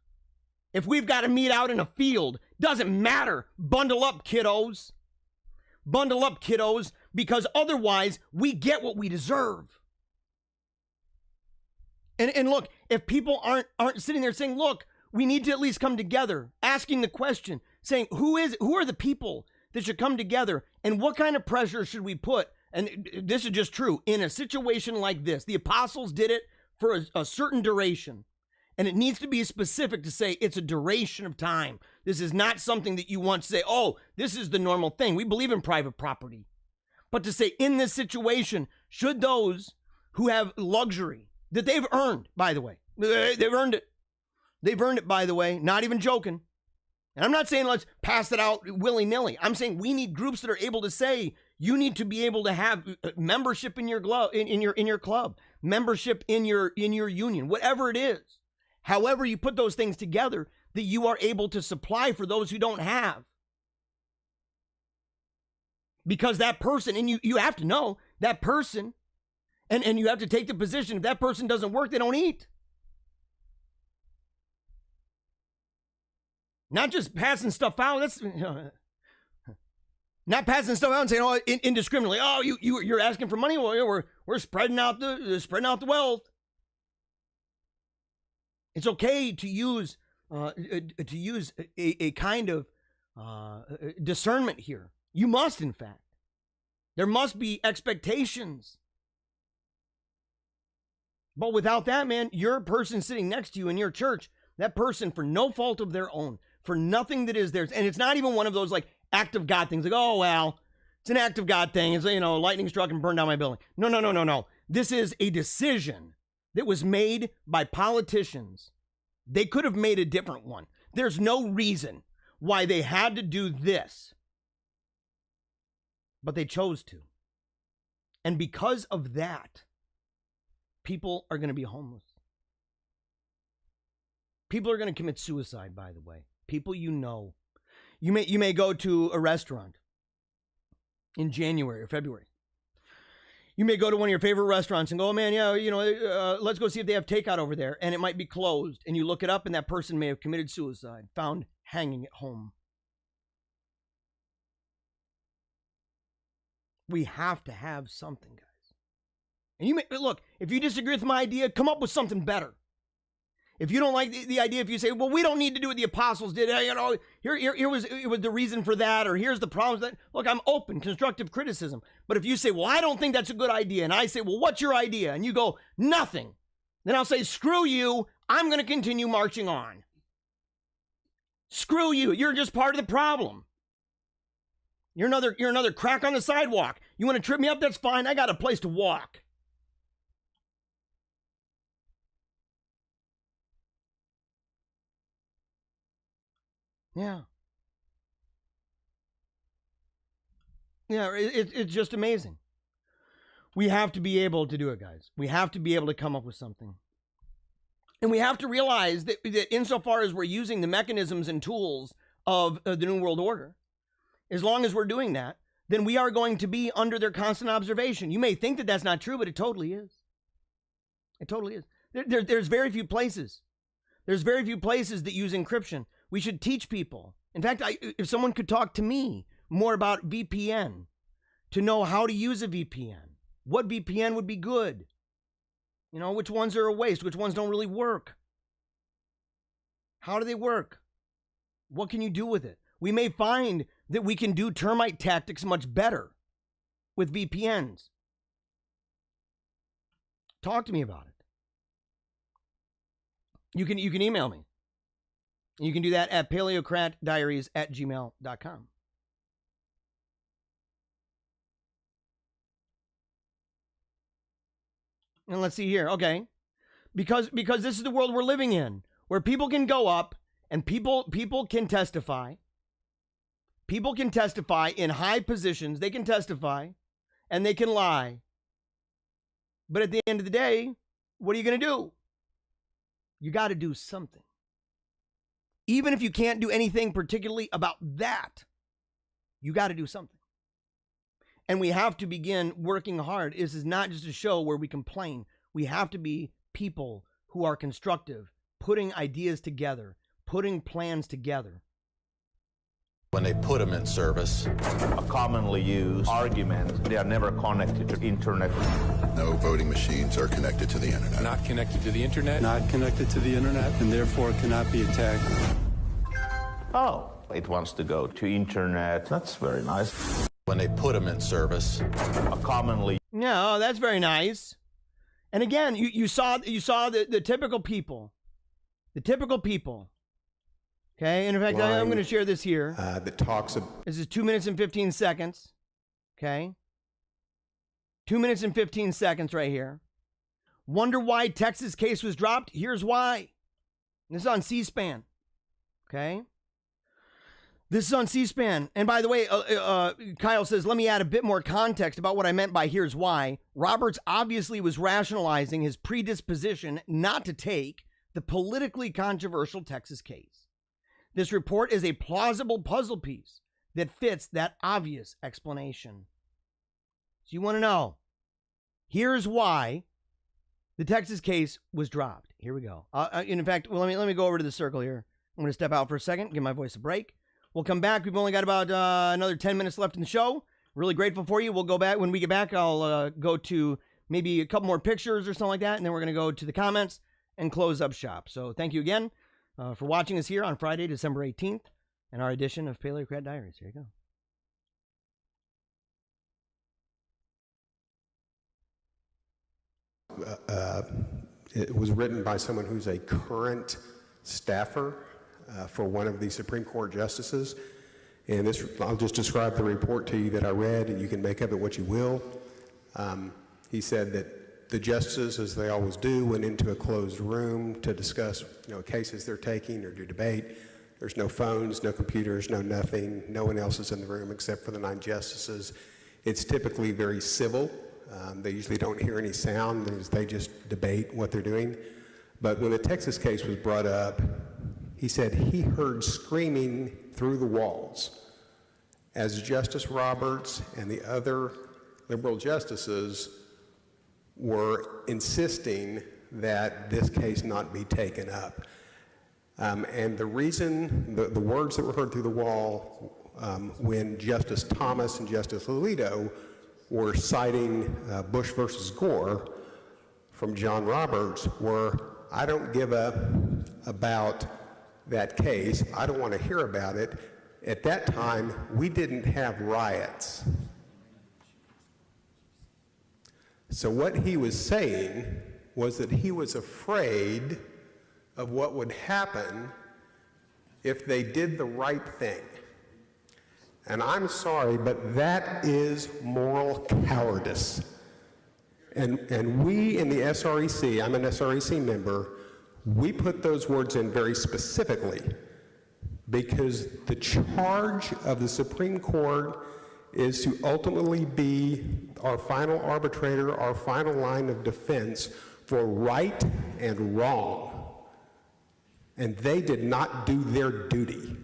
If we've got to meet out in a field, doesn't matter. Bundle up, kiddos. Bundle up, kiddos, because otherwise we get what we deserve. And look, if people aren't sitting there saying, look, we need to at least come together, asking the question, saying, who are the people that should come together, and what kind of pressure should we put? And this is just true. In a situation like this, the apostles did it for a certain duration. And it needs to be specific to say it's a duration of time. This is not something that you want to say, oh, this is the normal thing. We believe in private property. But to say in this situation, should those who have luxury that they've earned, by the way, they've earned it. They've earned it, by the way, not even joking. And I'm not saying let's pass it out willy-nilly. I'm saying we need groups that are able to say you need to be able to have membership in your club, membership in your union, whatever it is. However you put those things together, that you are able to supply for those who don't have. Because that person, and you have to know, that person, and you have to take the position, if that person doesn't work, they don't eat. Not just passing stuff out. That's not passing stuff out and saying, oh, indiscriminately. Oh, you're asking for money. Well, we're spreading out the wealth. It's okay to use a kind of discernment here. You must, in fact. There must be expectations. But without that, man, your person sitting next to you in your church, that person, for no fault of their own, for nothing that is theirs, and it's not even one of those like act of God things, like, oh, well, it's an act of God thing. It's, lightning struck and burned down my building. No. This is a decision that was made by politicians. They could have made a different one. There's no reason why they had to do this. But they chose to. And because of that, people are going to be homeless. People are going to commit suicide, by the way. People you know. You may go to a restaurant in January or February. You may go to one of your favorite restaurants and go, oh man, let's go see if they have takeout over there. And it might be closed. And you look it up and that person may have committed suicide, found hanging at home. We have to have something, guys. And you may, look, if you disagree with my idea, come up with something better. If you don't like the idea, if you say, well, we don't need to do what the apostles did, here was the reason for that, or here's the problems that, look, I'm open, constructive criticism. But if you say, well, I don't think that's a good idea, and I say, well, what's your idea? And you go, nothing. Then I'll say, screw you, I'm going to continue marching on. Screw you, you're just part of the problem. You're another crack on the sidewalk. You want to trip me up? That's fine. I got a place to walk. Yeah. Yeah, it's just amazing. We have to be able to do it, guys. We have to be able to come up with something. And we have to realize that insofar as we're using the mechanisms and tools of the New World Order, as long as we're doing that, then we are going to be under their constant observation. You may think that that's not true, but it totally is. It totally is. There's very few places. There's very few places that use encryption. We should teach people. In fact, if someone could talk to me more about VPN, to know how to use a VPN, what VPN would be good, which ones are a waste, which ones don't really work. How do they work? What can you do with it? We may find that we can do termite tactics much better with VPNs. Talk to me about it. You can email me. You can do that at paleocratdiaries@gmail.com. And let's see here. Okay. Because this is the world we're living in, where people can go up and people can testify. People can testify in high positions. They can testify and they can lie. But at the end of the day, what are you going to do? You got to do something. Even if you can't do anything particularly about that, you got to do something. And we have to begin working hard. This is not just a show where we complain. We have to be people who are constructive, putting ideas together, putting plans together. When they put them in service, a commonly used argument, they are never connected to internet. No voting machines are connected to the internet. Not connected to the internet. Not connected to the internet, and therefore cannot be attacked. Oh, it wants to go to internet. That's very nice. When they put them in service, a commonly... No, that's very nice. And again, you saw the typical people The typical people. Okay, and in fact, I'm going to share this here. That talks about. This is 2 minutes and 15 seconds. Okay. 2 minutes and 15 seconds right here. Wonder why Texas case was dropped? Here's why. This is on C-SPAN. Okay. This is on C-SPAN. And by the way, Kyle says, let me add a bit more context about what I meant by here's why. Roberts obviously was rationalizing his predisposition not to take the politically controversial Texas case. This report is a plausible puzzle piece that fits that obvious explanation. So you want to know, here's why the Texas case was dropped. Here we go. In fact, well, let me go over to the circle here. I'm going to step out for a second, give my voice a break. We'll come back. We've only got about another 10 minutes left in the show. Really grateful for you. We'll go back. When we get back, I'll go to maybe a couple more pictures or something like that, and then we're going to go to the comments and close up shop. So thank you again for watching us here on Friday, December 18th, and our edition of Paleocrat Diaries. Here you go. It was written by someone who's a current staffer for one of the Supreme Court justices. And this, I'll just describe the report to you that I read, and you can make of it what you will. He said that the justices, as they always do, went into a closed room to discuss, cases they're taking or do debate. There's no phones, no computers, no nothing. No one else is in the room except for the 9 justices. It's typically very civil. They usually don't hear any sound. They just debate what they're doing. But when the Texas case was brought up, he said he heard screaming through the walls as Justice Roberts and the other liberal justices were insisting that this case not be taken up. And the reason, the words that were heard through the wall when Justice Thomas and Justice Alito were citing Bush versus Gore from John Roberts were, I don't give a about that case. I don't want to hear about it. At that time, we didn't have riots. So what he was saying was that he was afraid of what would happen if they did the right thing. And I'm sorry, but that is moral cowardice. And we in the SREC, I'm an SREC member, we put those words in very specifically because the charge of the Supreme Court is to ultimately be our final arbitrator, our final line of defense for right and wrong. And they did not do their duty.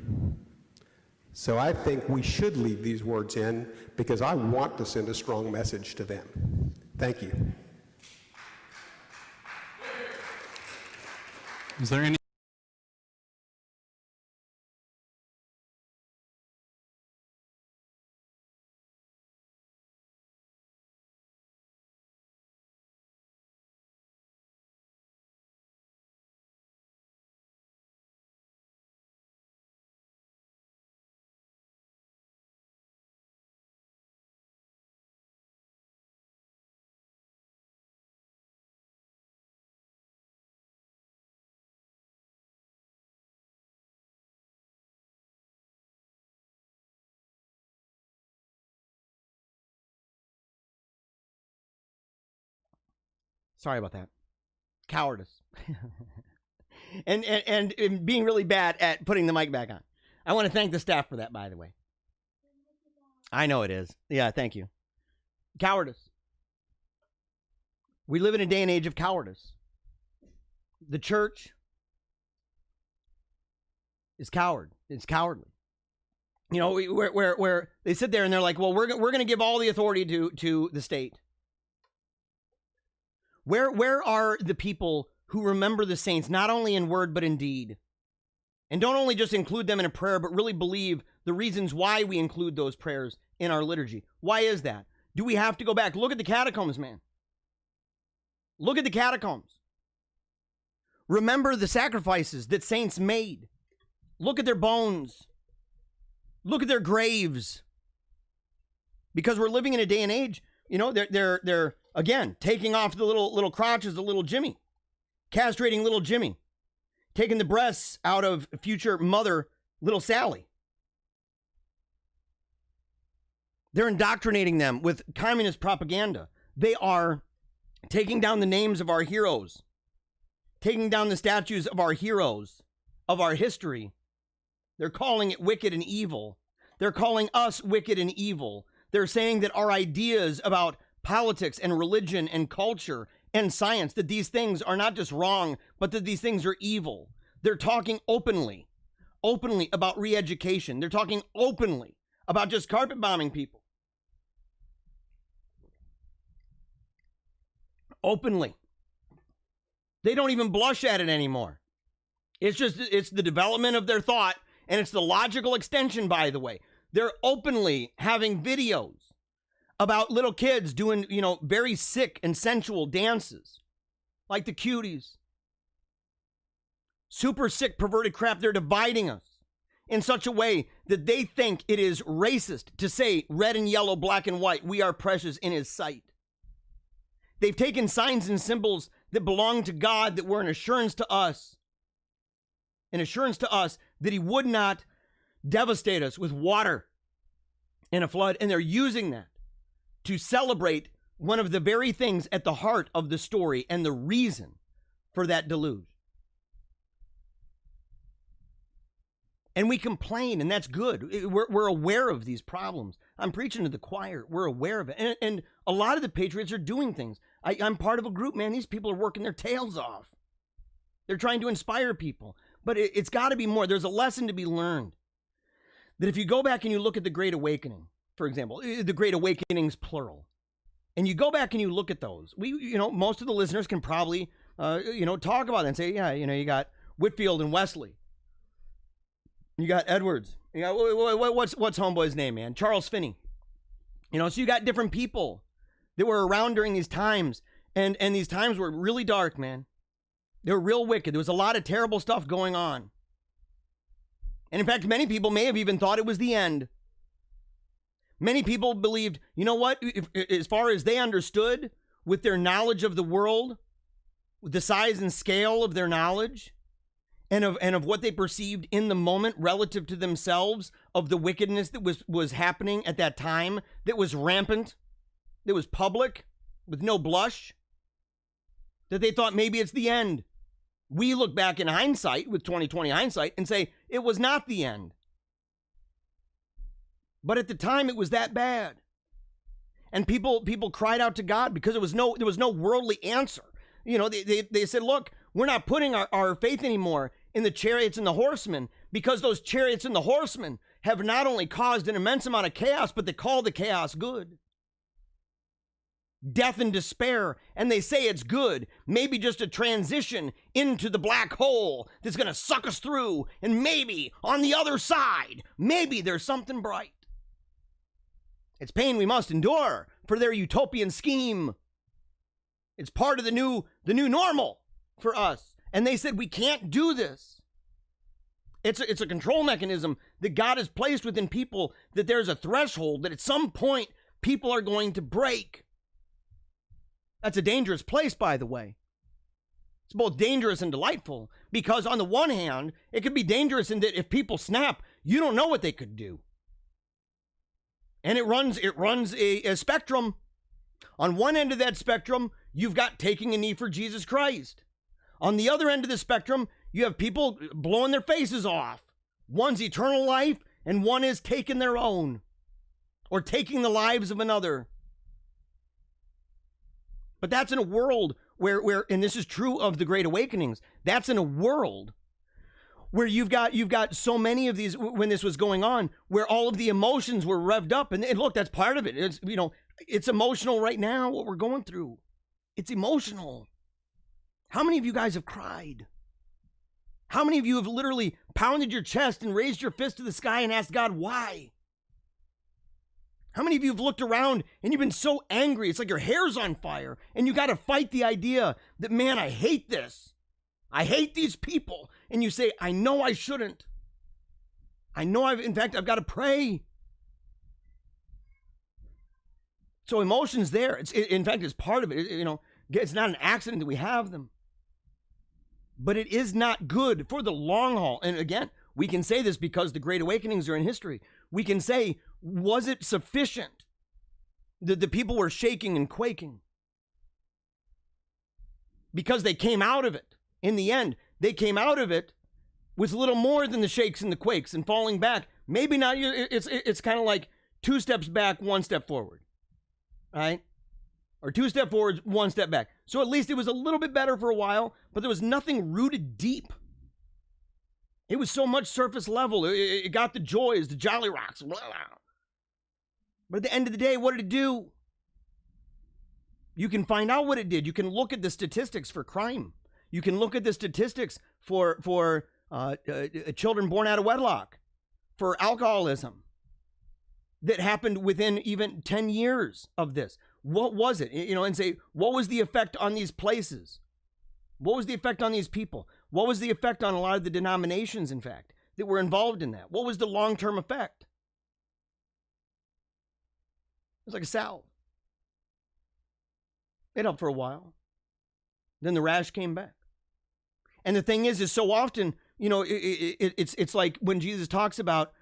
So I think we should leave these words in because I want to send a strong message to them. Thank you. Is there any? Sorry about that. Cowardice. and being really bad at putting the mic back on. I want to thank the staff for that, by the way. I know it is. Yeah, thank you. Cowardice. We live in a day and age of cowardice. The church is coward. It's cowardly. You know, where they sit there and they're like, well, we're going to give all the authority to the state. Where are the people who remember the saints, not only in word, but in deed? And don't only just include them in a prayer, but really believe the reasons why we include those prayers in our liturgy. Why is that? Do we have to go back? Look at the catacombs, man. Look at the catacombs. Remember the sacrifices that saints made. Look at their bones. Look at their graves. Because we're living in a day and age, you know, they're again taking off the little crotches of little Jimmy, castrating little Jimmy. taking the breasts out of future mother, little Sally. They're indoctrinating them with communist propaganda. They are taking down the names of our heroes, taking down the statues of our heroes, of our history. They're calling it wicked and evil. They're calling us wicked and evil. They're saying that our ideas about politics and religion and culture and science, that these things are not just wrong, but that these things are evil. They're talking openly about re-education. They're talking openly about just carpet bombing people. Openly. They don't even blush at it anymore. It's the development of their thought, and it's the logical extension, by the way. They're openly having videos about little kids doing, very sick and sensual dances, like the cuties. Super sick, perverted crap. They're dividing us in such a way that they think it is racist to say red and yellow, black and white, we are precious in his sight. They've taken signs and symbols that belong to God, that were an assurance to us that he would not devastate us with water in a flood. And they're using that to celebrate one of the very things at the heart of the story and the reason for that deluge. And we complain, and that's good. We're aware of these problems. I'm preaching to the choir. We're aware of it. And a lot of the patriots are doing things. I'm part of a group, man. These people are working their tails off. They're trying to inspire people. But it's got to be more. There's a lesson to be learned. That if you go back and you look at the Great Awakening, for example, the Great Awakenings, plural, and you go back and you look at those, most of the listeners can probably, talk about it and say, yeah, you got Whitfield and Wesley. You got Edwards. You got, what's homeboy's name, man? Charles Finney. So you got different people that were around during these times, and these times were really dark, man. They were real wicked. There was a lot of terrible stuff going on. And in fact, many people may have even thought it was the end. Many people believed, you know what, as far as they understood, with their knowledge of the world, with the size and scale of their knowledge, and of what they perceived in the moment relative to themselves, of the wickedness that was happening at that time, that was rampant, that was public, with no blush, that they thought maybe it's the end. We look back in hindsight, with 2020 hindsight, and say it was not the end. But at the time, it was that bad. And people cried out to God because there was no worldly answer. They said, look, we're not putting our faith anymore in the chariots and the horsemen, because those chariots and the horsemen have not only caused an immense amount of chaos, but they call the chaos good. Death and despair, and they say it's good, maybe just a transition into the black hole that's going to suck us through, and maybe on the other side, maybe there's something bright. It's pain we must endure for their utopian scheme. It's part of the new normal for us. And they said, we can't do this. It's a control mechanism that God has placed within people, that there's a threshold that at some point people are going to break. That's a dangerous place, by the way. It's both dangerous and delightful, because on the one hand, it could be dangerous in that if people snap, you don't know what they could do. And it runs a spectrum. On one end of that spectrum, you've got taking a knee for Jesus Christ. On the other end of the spectrum, you have people blowing their faces off. One's eternal life, and one is taking their own, or taking the lives of another. But that's in a world where, and this is true of the Great Awakenings, that's in a world where you've got so many of these, when this was going on, where all of the emotions were revved up. And look, that's part of it. It's emotional right now, what we're going through. It's emotional. How many of you guys have cried? How many of you have literally pounded your chest and raised your fist to the sky and asked God, why? How many of you have looked around and you've been so angry, it's like your hair's on fire, and you got to fight the idea that, man, I hate this. I hate these people. And you say, I know I shouldn't. I know I've got to pray. So emotion's there. In fact, it's part of it. It's not an accident that we have them. But it is not good for the long haul. And again, we can say this because the Great Awakenings are in history. We can say, was it sufficient that the people were shaking and quaking? Because they came out of it. In the end, they came out of it with little more than the shakes and the quakes and falling back. Maybe not. It's kind of like 2 steps back, 1 step forward, right? Or 2 steps forward, 1 step back. So at least it was a little bit better for a while, but there was nothing rooted deep. It was so much surface level. It got the joys, the jolly rocks. Blah, blah. But at the end of the day, what did it do? You can find out what it did. You can look at the statistics for crime. You can look at the statistics for children born out of wedlock, for alcoholism that happened within even 10 years of this. What was it? And say, what was the effect on these places? What was the effect on these people? What was the effect on a lot of the denominations, in fact, that were involved in that? What was the long-term effect? It was like a salve. It helped for a while. Then the rash came back. And the thing is so often, it's like when Jesus talks about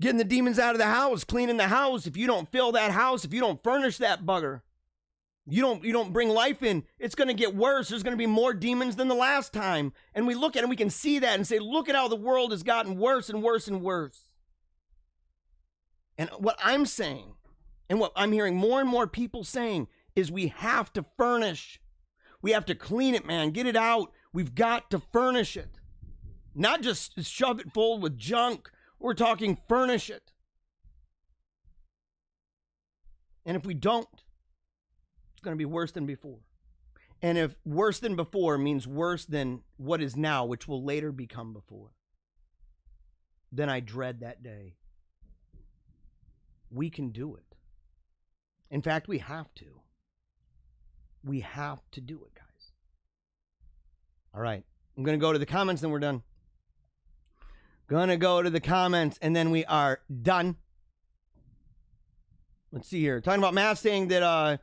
getting the demons out of the house, cleaning the house. If you don't fill that house, if you don't furnish that bugger, you don't bring life in, it's going to get worse. There's going to be more demons than the last time. And we look at it and we can see that and say, look at how the world has gotten worse and worse and worse. And what I'm saying, and what I'm hearing more and more people saying, is we have to furnish. We have to clean it, man. Get it out. We've got to furnish it. Not just shove it full with junk. We're talking furnish it. And if we don't, it's going to be worse than before. And if worse than before means worse than what is now, which will later become before, then I dread that day. We can do it. In fact, we have to. We have to do it, guys. All right. I'm going to go to the comments, then we're done. Gonna go to the comments, and then we are done. Let's see here. Talking about masks, saying that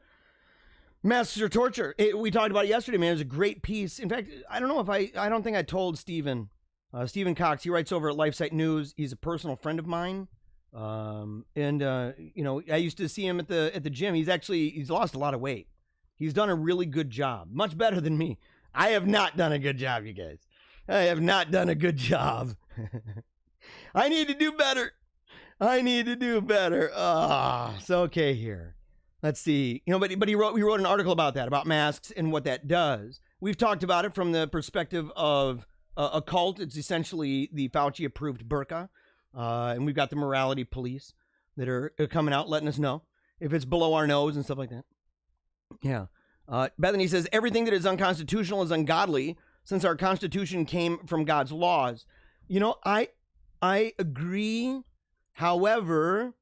masks are torture. We talked about it yesterday, man. It was a great piece. In fact, I don't know if I don't think I told Stephen Cox. He writes over at LifeSite News. He's a personal friend of mine. I used to see him at the gym. He's lost a lot of weight. He's done a really good job. Much better than me. I have not done a good job, you guys. I have not done a good job. I need to do better. So okay here. Let's see. But we wrote an article about that, about masks and what that does. We've talked about it from the perspective of a cult. It's essentially the Fauci-approved burqa. And we've got the morality police that are coming out letting us know if it's below our nose and stuff like that. Yeah. Bethany says, everything that is unconstitutional is ungodly, since our Constitution came from God's laws. I agree. However,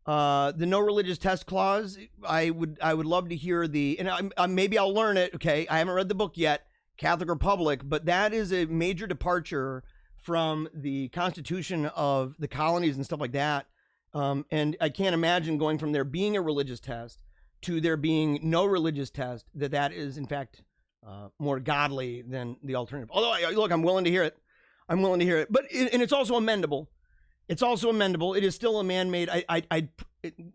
the no religious test clause, I would love to hear maybe I'll learn it. Okay. I haven't read the book yet, Catholic Republic, but that is a major departure from the Constitution of the colonies and stuff like that. And I can't imagine going from there being a religious test to there being no religious test, that is in fact more godly than the alternative. Although, look, I'm willing to hear it. But it's also amendable. It is still a man-made.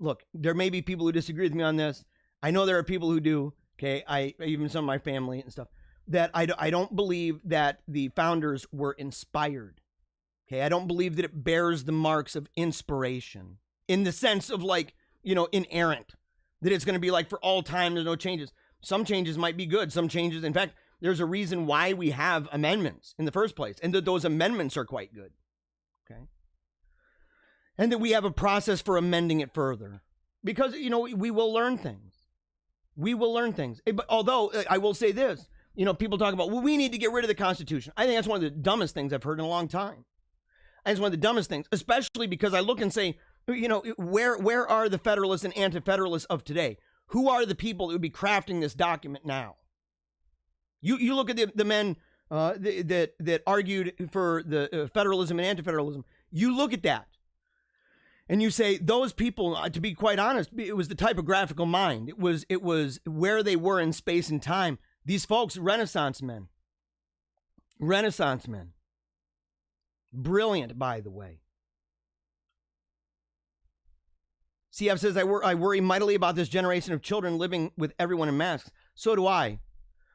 Look, there may be people who disagree with me on this. I know there are people who do. Okay, even some of my family and stuff, that I don't believe that the founders were inspired. Okay, I don't believe that it bears the marks of inspiration in the sense of inerrant, that it's going to be like for all time, there's no changes. Some changes might be good. Some changes, in fact, there's a reason why we have amendments in the first place, and that those amendments are quite good. Okay. And that we have a process for amending it further, because, we will learn things. But although I will say this, people talk about, well, we need to get rid of the Constitution. I think that's one of the dumbest things I've heard in a long time. I think it's one of the dumbest things, especially because I look and say, where are the Federalists and Anti-Federalists of today? Who are the people that would be crafting this document now? You look at the men that argued for the federalism and anti-federalism. You look at that, and you say those people. To be quite honest, it was the typographical mind. It was where they were in space and time. These folks, Renaissance men, Renaissance men. Brilliant, by the way. CF says, I worry mightily about this generation of children living with everyone in masks. So do I.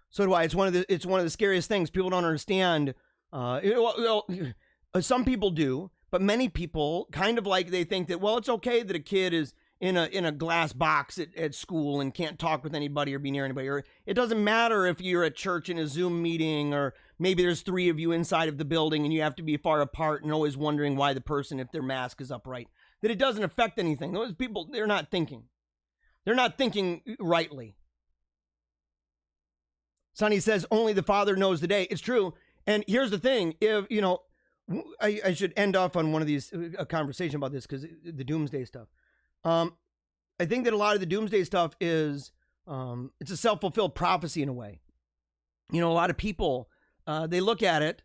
So do I. It's one of the scariest things. People don't understand. Some people do, but many people kind of like, they think that, well, it's okay that a kid is in a glass box at school and can't talk with anybody or be near anybody. Or it doesn't matter if you're at church in a Zoom meeting, or maybe there's 3 of you inside of the building and you have to be far apart and always wondering why the person, if their mask is upright, that it doesn't affect anything. Those people, they're not thinking. They're not thinking rightly. Sonny says, only the Father knows the day. It's true. And here's the thing. If, I should end off on one of these, a conversation about this, because the doomsday stuff. I think that a lot of the doomsday stuff is, it's a self-fulfilled prophecy in a way. A lot of people, they look at it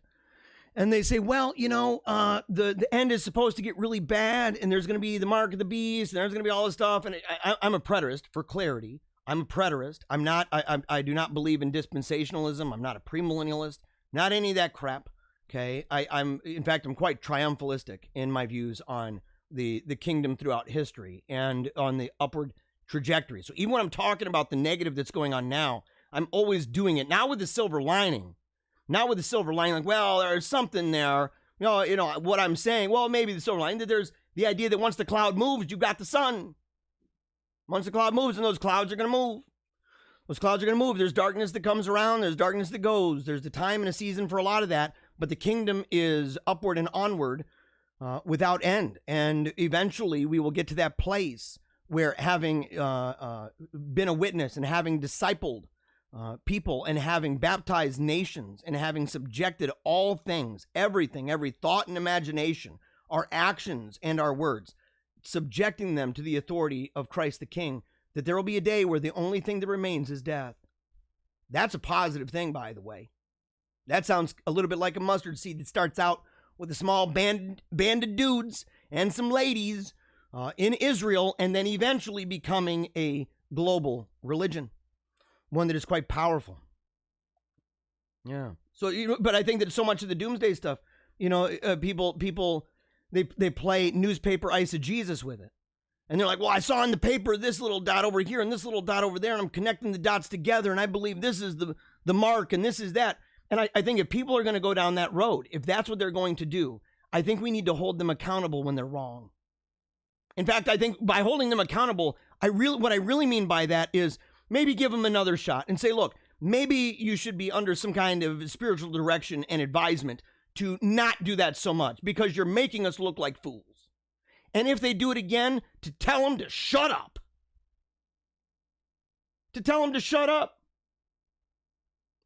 and they say, well, the end is supposed to get really bad, and there's going to be the mark of the beast, and there's going to be all this stuff. And I'm a preterist, for clarity. I'm a preterist. I do not believe in dispensationalism. I'm not a premillennialist, not any of that crap. Okay. In fact, I'm quite triumphalistic in my views on the kingdom throughout history and on the upward trajectory. So even when I'm talking about the negative that's going on now, I'm always doing it now with the silver lining. Not with the silver lining, like, well, there's something there. What I'm saying, well, maybe the silver lining, that there's the idea that once the cloud moves, you've got the sun. Once the cloud moves, and those clouds are going to move. Those clouds are going to move. There's darkness that comes around. There's darkness that goes. There's the time and a season for a lot of that. But the kingdom is upward and onward without end. And eventually we will get to that place where, having been a witness and having discipled people and having baptized nations and having subjected all things, everything, every thought and imagination, our actions and our words, subjecting them to the authority of Christ the King, that there will be a day where the only thing that remains is death. That's a positive thing, by the way. That sounds a little bit like a mustard seed that starts out with a small band of dudes and some ladies in Israel, and then eventually becoming a global religion, one that is quite powerful. Yeah. So, but I think that so much of the doomsday stuff, people, they play newspaper eisegesis with it. And they're like, well, I saw in the paper this little dot over here and this little dot over there, and I'm connecting the dots together, and I believe this is the mark and this is that. And I think if people are going to go down that road, if that's what they're going to do, I think we need to hold them accountable when they're wrong. In fact, I think by holding them accountable, what I really mean by that is maybe give them another shot and say, look, maybe you should be under some kind of spiritual direction and advisement to not do that so much, because you're making us look like fools. And if they do it again, to tell them to shut up. To tell them to shut up.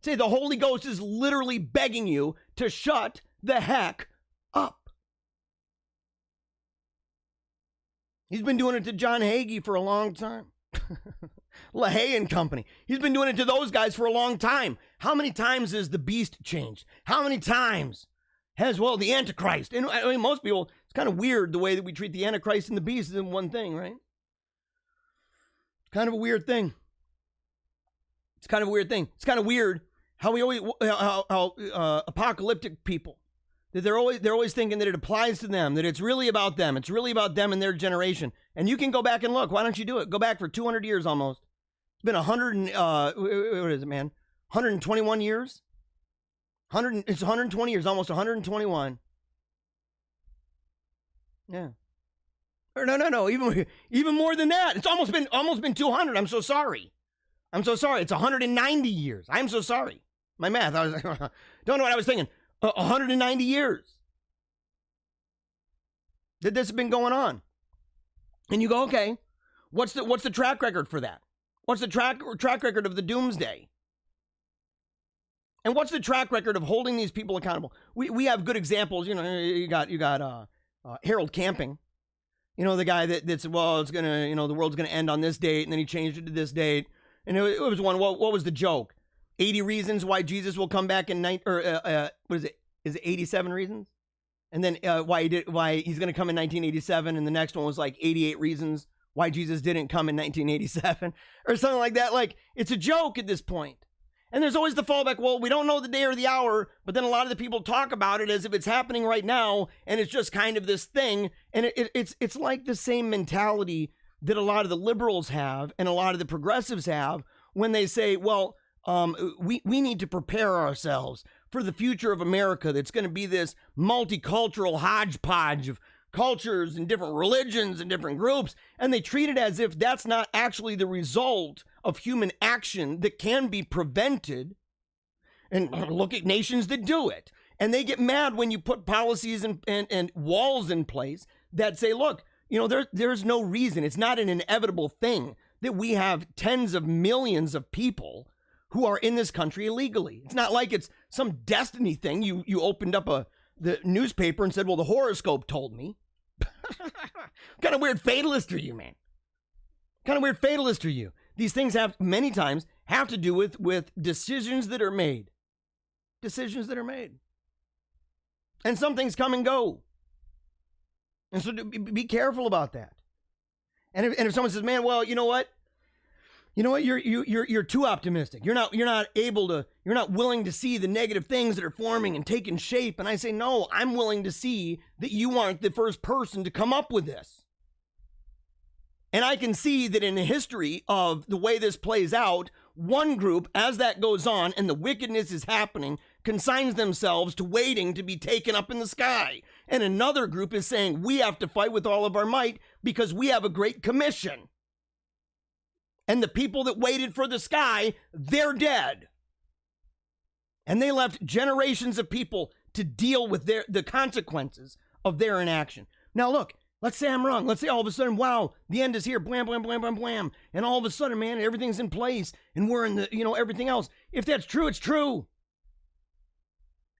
Say the Holy Ghost is literally begging you to shut the heck up. He's been doing it to John Hagee for a long time. LaHaye and company. He's been doing it to those guys for a long time. How many times has the beast changed? How many times has, the Antichrist? And I mean, most people, it's kind of weird the way that we treat the Antichrist and the beast in one thing, right? It's kind of a weird thing. It's kind of weird how we always, apocalyptic people, that they're always thinking that it applies to them, that it's really about them. It's really about them and their generation. And you can go back and look. Why don't you do it? Go back for 200 years almost. It's been 121 years? It's 120 years, almost 121. Yeah. Or no, even more than that. It's almost been 200. I'm so sorry. It's 190 years. I'm so sorry. My math, I was don't know what I was thinking. 190 years that this has been going on. And you go, okay, what's the track record for that? What's the track record of the doomsday? And what's the track record of holding these people accountable? We have good examples. You got Harold Camping. The guy that said, well, it's gonna, the world's gonna end on this date, and then he changed it to this date. And it was one. What was the joke? 80 reasons why Jesus will come back in what is it? Is it 87 reasons? And then why he's going to come in 1987, and the next one was like 88 reasons why Jesus didn't come in 1987 or something like that. Like, it's a joke at this point. And there's always the fallback, well, we don't know the day or the hour, but then a lot of the people talk about it as if it's happening right now, and it's just kind of this thing. And it's like the same mentality that a lot of the liberals have and a lot of the progressives have when they say, well, we need to prepare ourselves for the future of America that's going to be this multicultural hodgepodge of cultures and different religions and different groups. And they treat it as if that's not actually the result of human action that can be prevented. And look at nations that do it. And they get mad when you put policies and walls in place that say, look, you know, there's no reason. It's not an inevitable thing that we have tens of millions of people who are in this country illegally. It's not like it's some destiny thing. You opened up the newspaper and said, well, the horoscope told me. What kind of weird fatalist are you, man? What kind of weird fatalist are you? These things have many times have to do with decisions that are made. Decisions that are made. And some things come and go. And so be careful about that. And if someone says, man, well, you know what? You're too optimistic. You're not willing to see the negative things that are forming and taking shape. And I say, no, I'm willing to see that you aren't the first person to come up with this. And I can see that in the history of the way this plays out, one group, as that goes on and the wickedness is happening, consigns themselves to waiting to be taken up in the sky. And another group is saying, we have to fight with all of our might because we have a great commission. And the people that waited for the sky, they're dead. And they left generations of people to deal with the consequences of their inaction. Now look, let's say I'm wrong. Let's say all of a sudden, wow, the end is here, blam, blam, blam, blam, blam. And all of a sudden, man, everything's in place and we're in the, everything else. If that's true, it's true.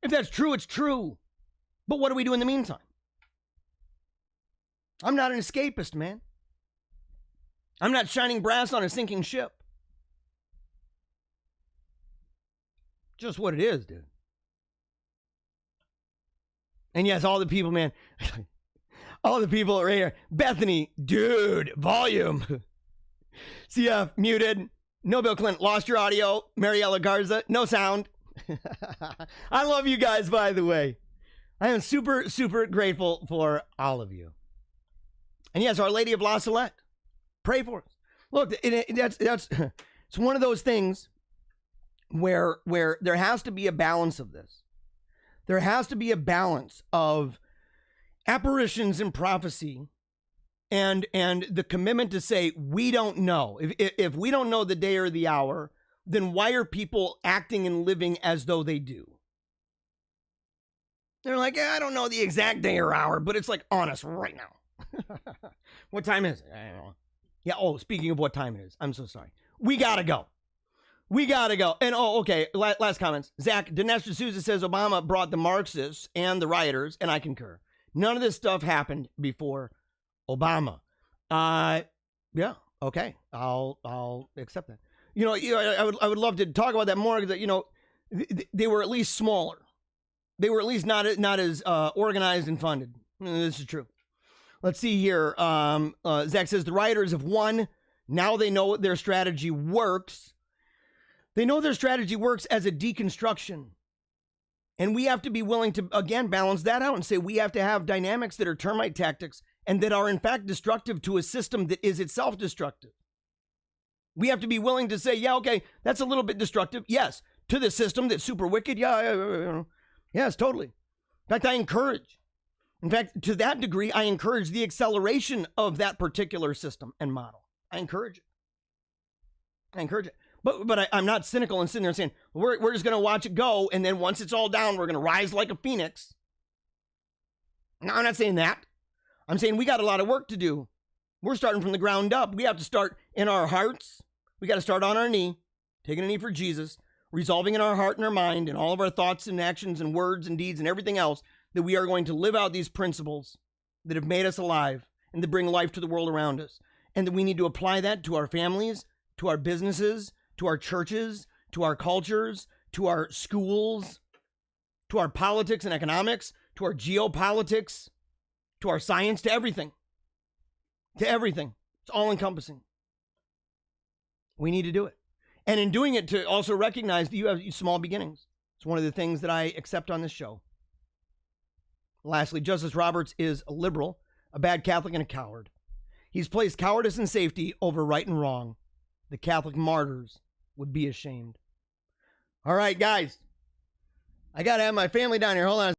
If that's true, it's true. But what do we do in the meantime? I'm not an escapist, man. I'm not shining brass on a sinking ship. Just what it is, dude. And yes, all the people, man. All the people right here. Bethany, dude, volume. CF, muted. No Bill Clinton, lost your audio. Mariella Garza, no sound. I love you guys, by the way. I am super, super grateful for all of you. And yes, Our Lady of La Salette. Pray for us. Look, that's it's one of those things where there has to be a balance of this. There has to be a balance of apparitions and prophecy and the commitment to say, we don't know. If we don't know the day or the hour, then why are people acting and living as though they do? They're like, I don't know the exact day or hour, but it's like on us right now. What time is it? I don't know. Yeah, speaking of what time it is, I'm so sorry. We gotta go. And okay, last comments. Zach, Dinesh D'Souza says Obama brought the Marxists and the rioters, and I concur. None of this stuff happened before Obama. Yeah, okay, I'll accept that. I would love to talk about that more because they were at least smaller. They were at least not as organized and funded. This is true. Let's see here. Zach says the rioters have won. Now they know their strategy works. They know their strategy works as a deconstruction. And we have to be willing to, again, balance that out and say we have to have dynamics that are termite tactics and that are in fact destructive to a system that is itself destructive. We have to be willing to say, yeah, okay, that's a little bit destructive. Yes. To the system that's super wicked. Yeah. Yes, totally. In fact, I encourage. In fact, to that degree, I encourage the acceleration of that particular system and model. I encourage it. But I'm not cynical and sitting there saying, we're just going to watch it go, and then once it's all down, we're going to rise like a phoenix. No, I'm not saying that. I'm saying we got a lot of work to do. We're starting from the ground up. We have to start in our hearts. We got to start on our knee, taking a knee for Jesus, resolving in our heart and our mind and all of our thoughts and actions and words and deeds and everything else that we are going to live out these principles that have made us alive and to bring life to the world around us. And that we need to apply that to our families, to our businesses, to our churches, to our cultures, to our schools, to our politics and economics, to our geopolitics, to our science, to everything. To everything. It's all encompassing. We need to do it. And in doing it, to also recognize that you have small beginnings. It's one of the things that I accept on this show. Lastly, Justice Roberts is a liberal, a bad Catholic, and a coward. He's placed cowardice and safety over right and wrong. The Catholic martyrs would be ashamed. All right, guys. I got to have my family down here. Hold on.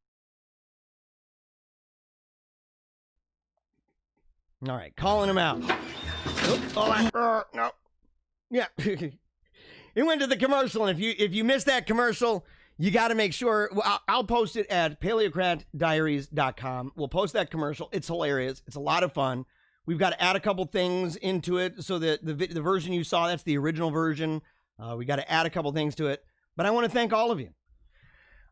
All right, calling him out. Oops, hold on. No. Yeah. It went to the commercial, and if you missed that commercial, you got to make sure. I'll post it at paleocratdiaries.com. We'll post that commercial. It's hilarious. It's a lot of fun. We've got to add a couple things into it so that the version you saw, that's the original version. We got to add a couple things to it. But I want to thank all of you.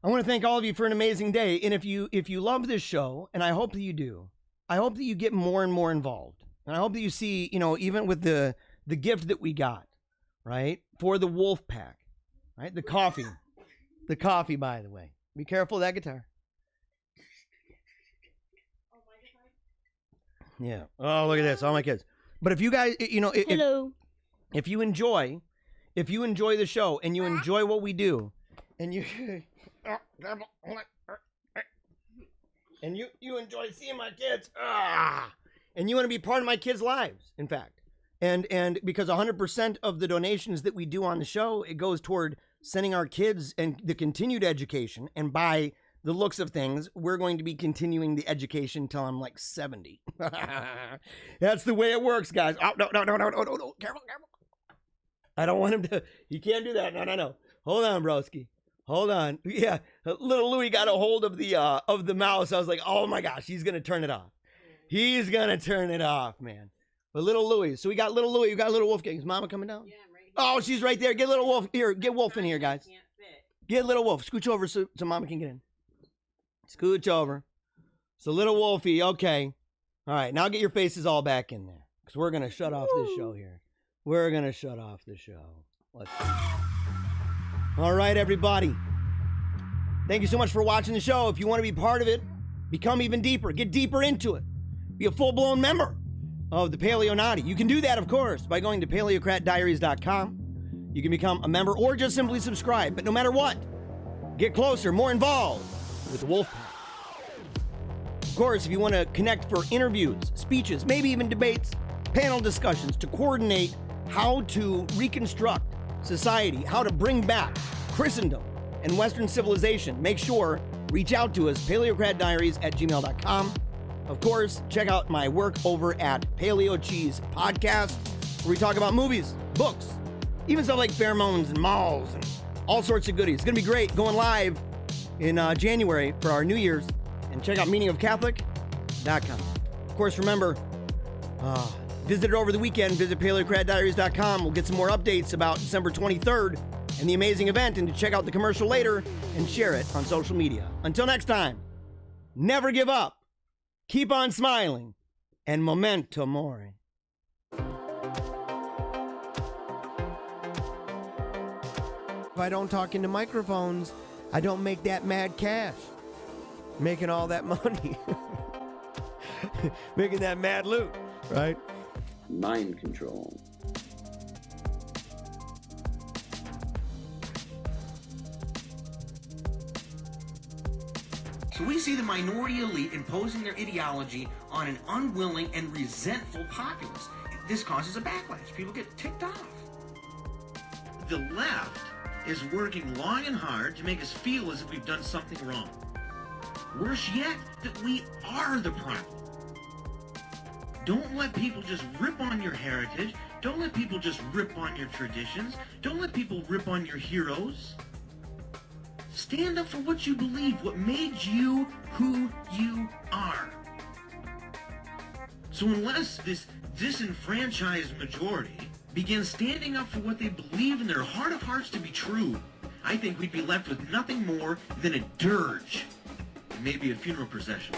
I want to thank all of you for an amazing day. And if you love this show, and I hope that you do, I hope that you get more and more involved. And I hope that you see, even with the gift that we got, right, for the Wolf Pack, right, the coffee. The coffee, by the way. Be careful of that guitar. Yeah. Oh, look at this. All my kids. But if you guys, Hello. If you enjoy the show and you enjoy what we do, and you enjoy seeing my kids, and you want to be part of my kids' lives, in fact, and because 100% of the donations that we do on the show, it goes toward sending our kids and the continued education. And by the looks of things, we're going to be continuing the education until I'm like 70. That's the way it works, guys. Oh, no. Careful. I don't want him to. He can't do that. No. Hold on, broski. Hold on. Yeah, little Louie got a hold of the mouse. I was like, oh my gosh, he's gonna turn it off. He's gonna turn it off, man. But little Louie. So we got little Louie. We got little Wolfgang. Is Mama coming down? Yeah, I'm right here. Oh, she's right there. Get little Wolf here. Get Wolf in here, guys. Get little Wolf. Scooch over so Mama can get in. Scooch over. So little Wolfie. Okay. All right. Now get your faces all back in there, because we're gonna shut off this show here. We're gonna shut off the show. Let's see. All right, everybody. Thank you so much for watching the show. If you want to be part of it, become even deeper. Get deeper into it. Be a full-blown member of the Paleonaughty. You can do that, of course, by going to paleocratdiaries.com. You can become a member or just simply subscribe. But no matter what, get closer, more involved with the Wolfpack. Of course, if you want to connect for interviews, speeches, maybe even debates, panel discussions to coordinate how to reconstruct society, how to bring back Christendom and Western civilization, make sure, reach out to us, paleocratdiaries@gmail.com. Of course, check out my work over at Paleo Cheese Podcast, where we talk about movies, books, even stuff like pheromones and malls and all sorts of goodies. It's going to be great, going live in January for our New Year's. And check out meaningofcatholic.com. Of course, remember, visit it over the weekend. Visit paleocratdiaries.com. We'll get some more updates about December 23rd and the amazing event, and to check out the commercial later and share it on social media. Until next time, never give up, keep on smiling, and memento mori. If I don't talk into microphones, I don't make that mad cash. Making all that money. Making that mad loot, right? Mind control. So we see the minority elite imposing their ideology on an unwilling and resentful populace. This causes a backlash. People get ticked off. The left is working long and hard to make us feel as if we've done something wrong. Worse yet, that we are the problem. Don't let people just rip on your heritage. Don't let people just rip on your traditions. Don't let people rip on your heroes. Stand up for what you believe, what made you who you are. So unless this disenfranchised majority begins standing up for what they believe in their heart of hearts to be true, I think we'd be left with nothing more than a dirge. Maybe a funeral procession.